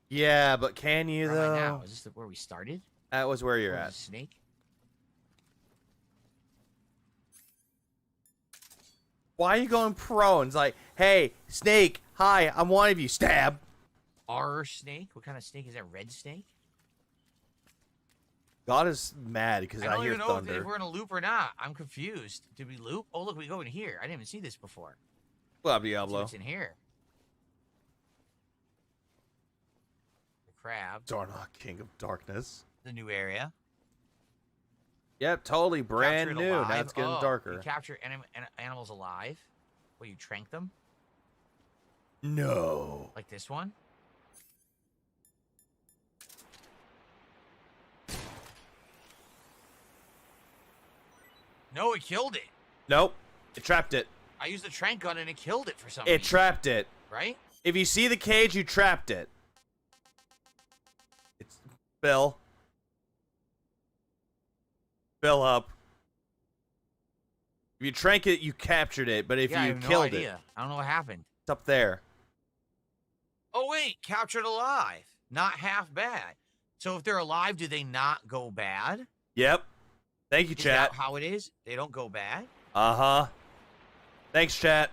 Yeah, but can you Where am I though? now? Is this where we started? That was where you're Or at. is it snake? Why are you going prone? It's like, hey, snake, hi, I'm one of you. Stab. Our snake? What kind of snake is that? Red snake? God is mad because I I don't hear even know if thunder. we're in a loop or not. I'm confused. Did we loop? Oh look, we go in here. I didn't even see this before. Blah, Let's see Diablo. what's in here? The crab. Darnok, King of Darkness. The new area. Yep, totally brand Capture it new. Now alive. it's getting You darker. capture animals alive. Well, you trank them No. like this one. No, it killed it. Nope. It trapped it. I used the trank gun and it killed it for some It reason. trapped it. Right? If you see the cage, you trapped it. It's Bill. Bill up. If you trank it, you captured it. But if Yeah, I you have killed no idea. I don't know what happened. it's up there. Oh wait, captured alive. Not half bad. So if they're alive, do they not go bad? Yep. Thank you, Is chat. that how it is? They don't go bad? Uh-huh. Thanks, chat.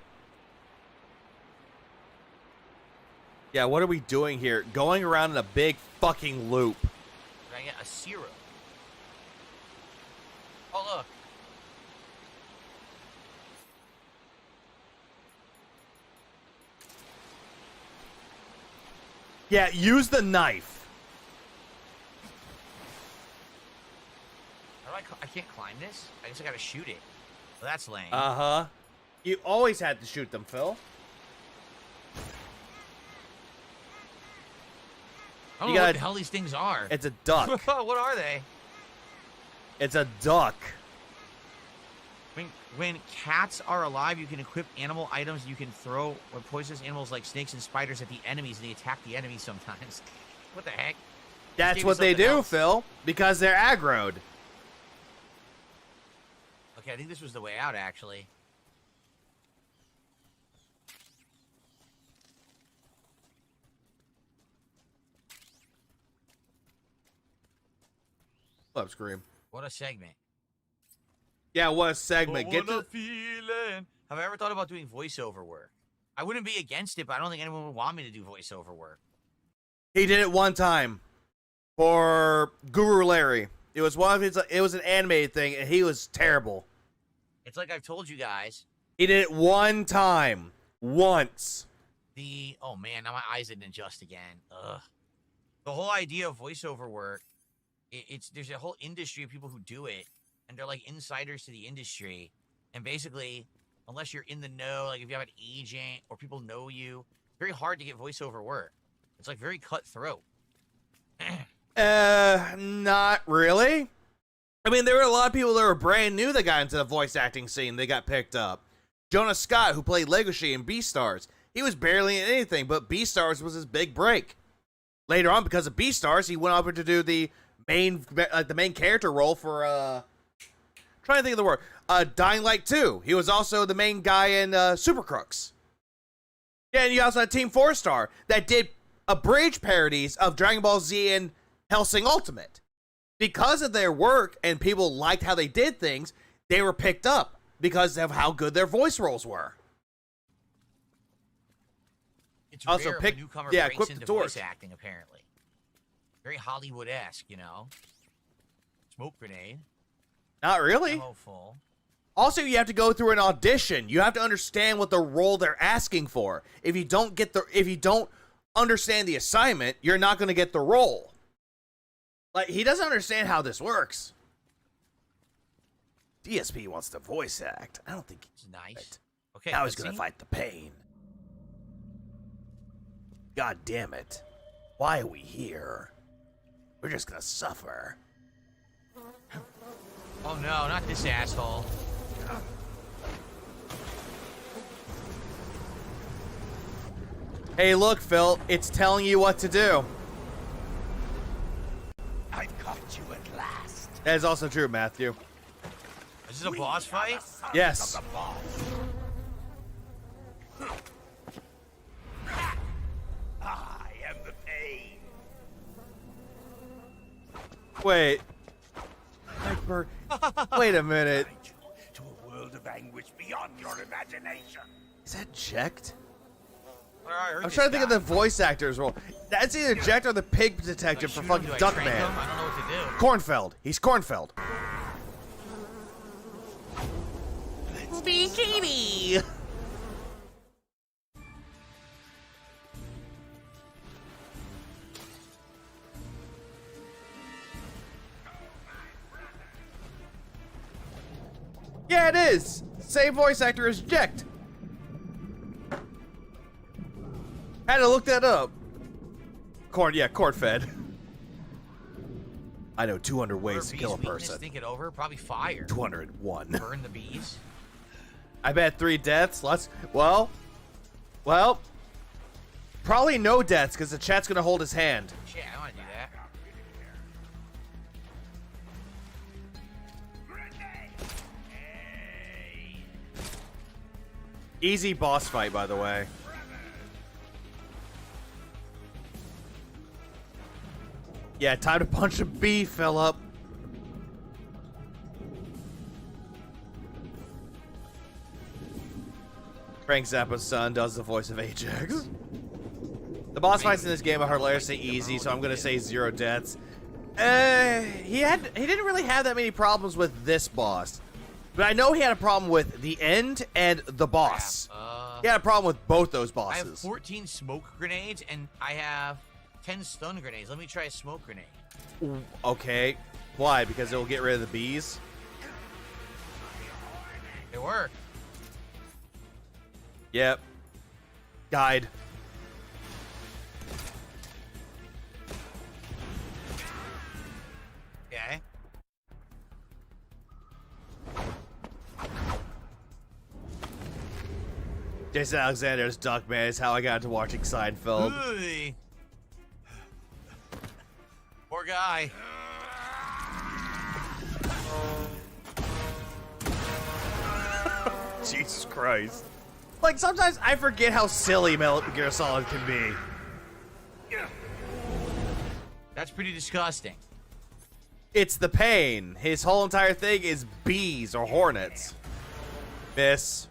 Yeah, what are we doing here? Going around in a big fucking loop. Did I get a zero? Oh, look. Yeah, use the knife. How do I can't climb this? I guess I gotta shoot it. Well, that's lame. Uh-huh. You always had to shoot them, Phil. I don't you know gotta- what the hell these things are. It's a duck. What are they? It's a duck. When cats are alive, you can equip animal items you can throw or poisonous animals like snakes and spiders at the enemies, and they attack the enemies sometimes. What the heck? That's gave me what they something do, else. Phil. Because they're aggroed. Okay, I think this was the way out, actually. Love Scream. What a segment. Yeah, what a segment. Get What a to feeling. Have I ever thought about doing voiceover work? I wouldn't be against it, but I don't think anyone would want me to do voiceover work. He did it one time for Guru Larry. It was one of his. It was an animated thing, and he was terrible. It's like I've told you guys. He did it one time, once. Oh man, now my eyes didn't adjust again. Ugh. The whole idea of voiceover work, there's a whole industry of people who do it, and they're like insiders to the industry, and basically, unless you're in the know, like if you have an agent or people know you, it's very hard to get voiceover work. It's like very cutthroat. Not really. I mean, there were a lot of people that were brand new that got into the voice acting scene. They got picked up. Jonah Scott, who played Legoshi in Beastars, he was barely in anything, but Beastars was his big break. Later on, because of Beastars, he went over to do the main character role for trying to think of the word. Dying Light 2. He was also the main guy in Super Crooks. Yeah, and you also had Team 4-Star that did abridged parodies of Dragon Ball Z and Hellsing Ultimate. Because of their work and people liked how they did things, they were picked up because of how good their voice roles were. It's Also, rare if pick- a newcomer yeah, breaks equip the into torch. voice acting, apparently. Very Hollywood-esque, you know? Smoke grenade. Not really. Ammo full. Also, you have to go through an audition. You have to understand what the role they're asking for. If you don't understand the assignment, you're not going to get the role. Like, he doesn't understand how this works. DSP wants to voice act. I don't think It's nice. Okay, now he's going to cutscene? fight the pain. God damn it. Why are we here? We're just going to suffer. Oh no, not this asshole. Hey, look, Phil. It's telling you what to do. I caught you at last. That is also true, Matthew. Is this a boss fight? Yes. Of the boss. I am the pain. Wait. Nightbird. Wait a minute. Guide you to a world of anguish beyond your imagination. Is that Jecht? I heard I'm this trying to think of guy. the voice actor's role. That's either Jecht or the pig detective Do I for shoot him? fucking Do I trank him? Duckman. I don't know what to do. Kornfeld. He's Kornfeld. Bikini. Yeah, it is. Same voice actor as Jekt. Had to look that up. Court fed. I know 200 ways to kill a person. Think it over. Probably fire. 201. Burn the bees. I bet 3 deaths. Well. Probably no deaths because the chat's gonna hold his hand. Shit, I don't want to do that. Easy boss fight, by the way. Yeah, time to punch a bee, Philip. Frank Zappa's son does the voice of Ajax. The boss fights in this game are hilariously easy, so I'm gonna say 0 deaths. He didn't really have that many problems with this boss, but I know he had a problem with the end and the boss. He had a problem with both those bosses. I have 14 smoke grenades and I have 10 stun grenades. Let me try a smoke grenade. Okay, why? Because it will get rid of the bees. It worked. Yep. Died. Okay. Jason Alexander's Duckman is how I got into watching Seinfeld. Ooh. Poor guy. Jesus Christ. Like, sometimes I forget how silly Metal Gear Solid can be. That's pretty disgusting. It's the pain. His whole entire thing is bees or hornets. Miss.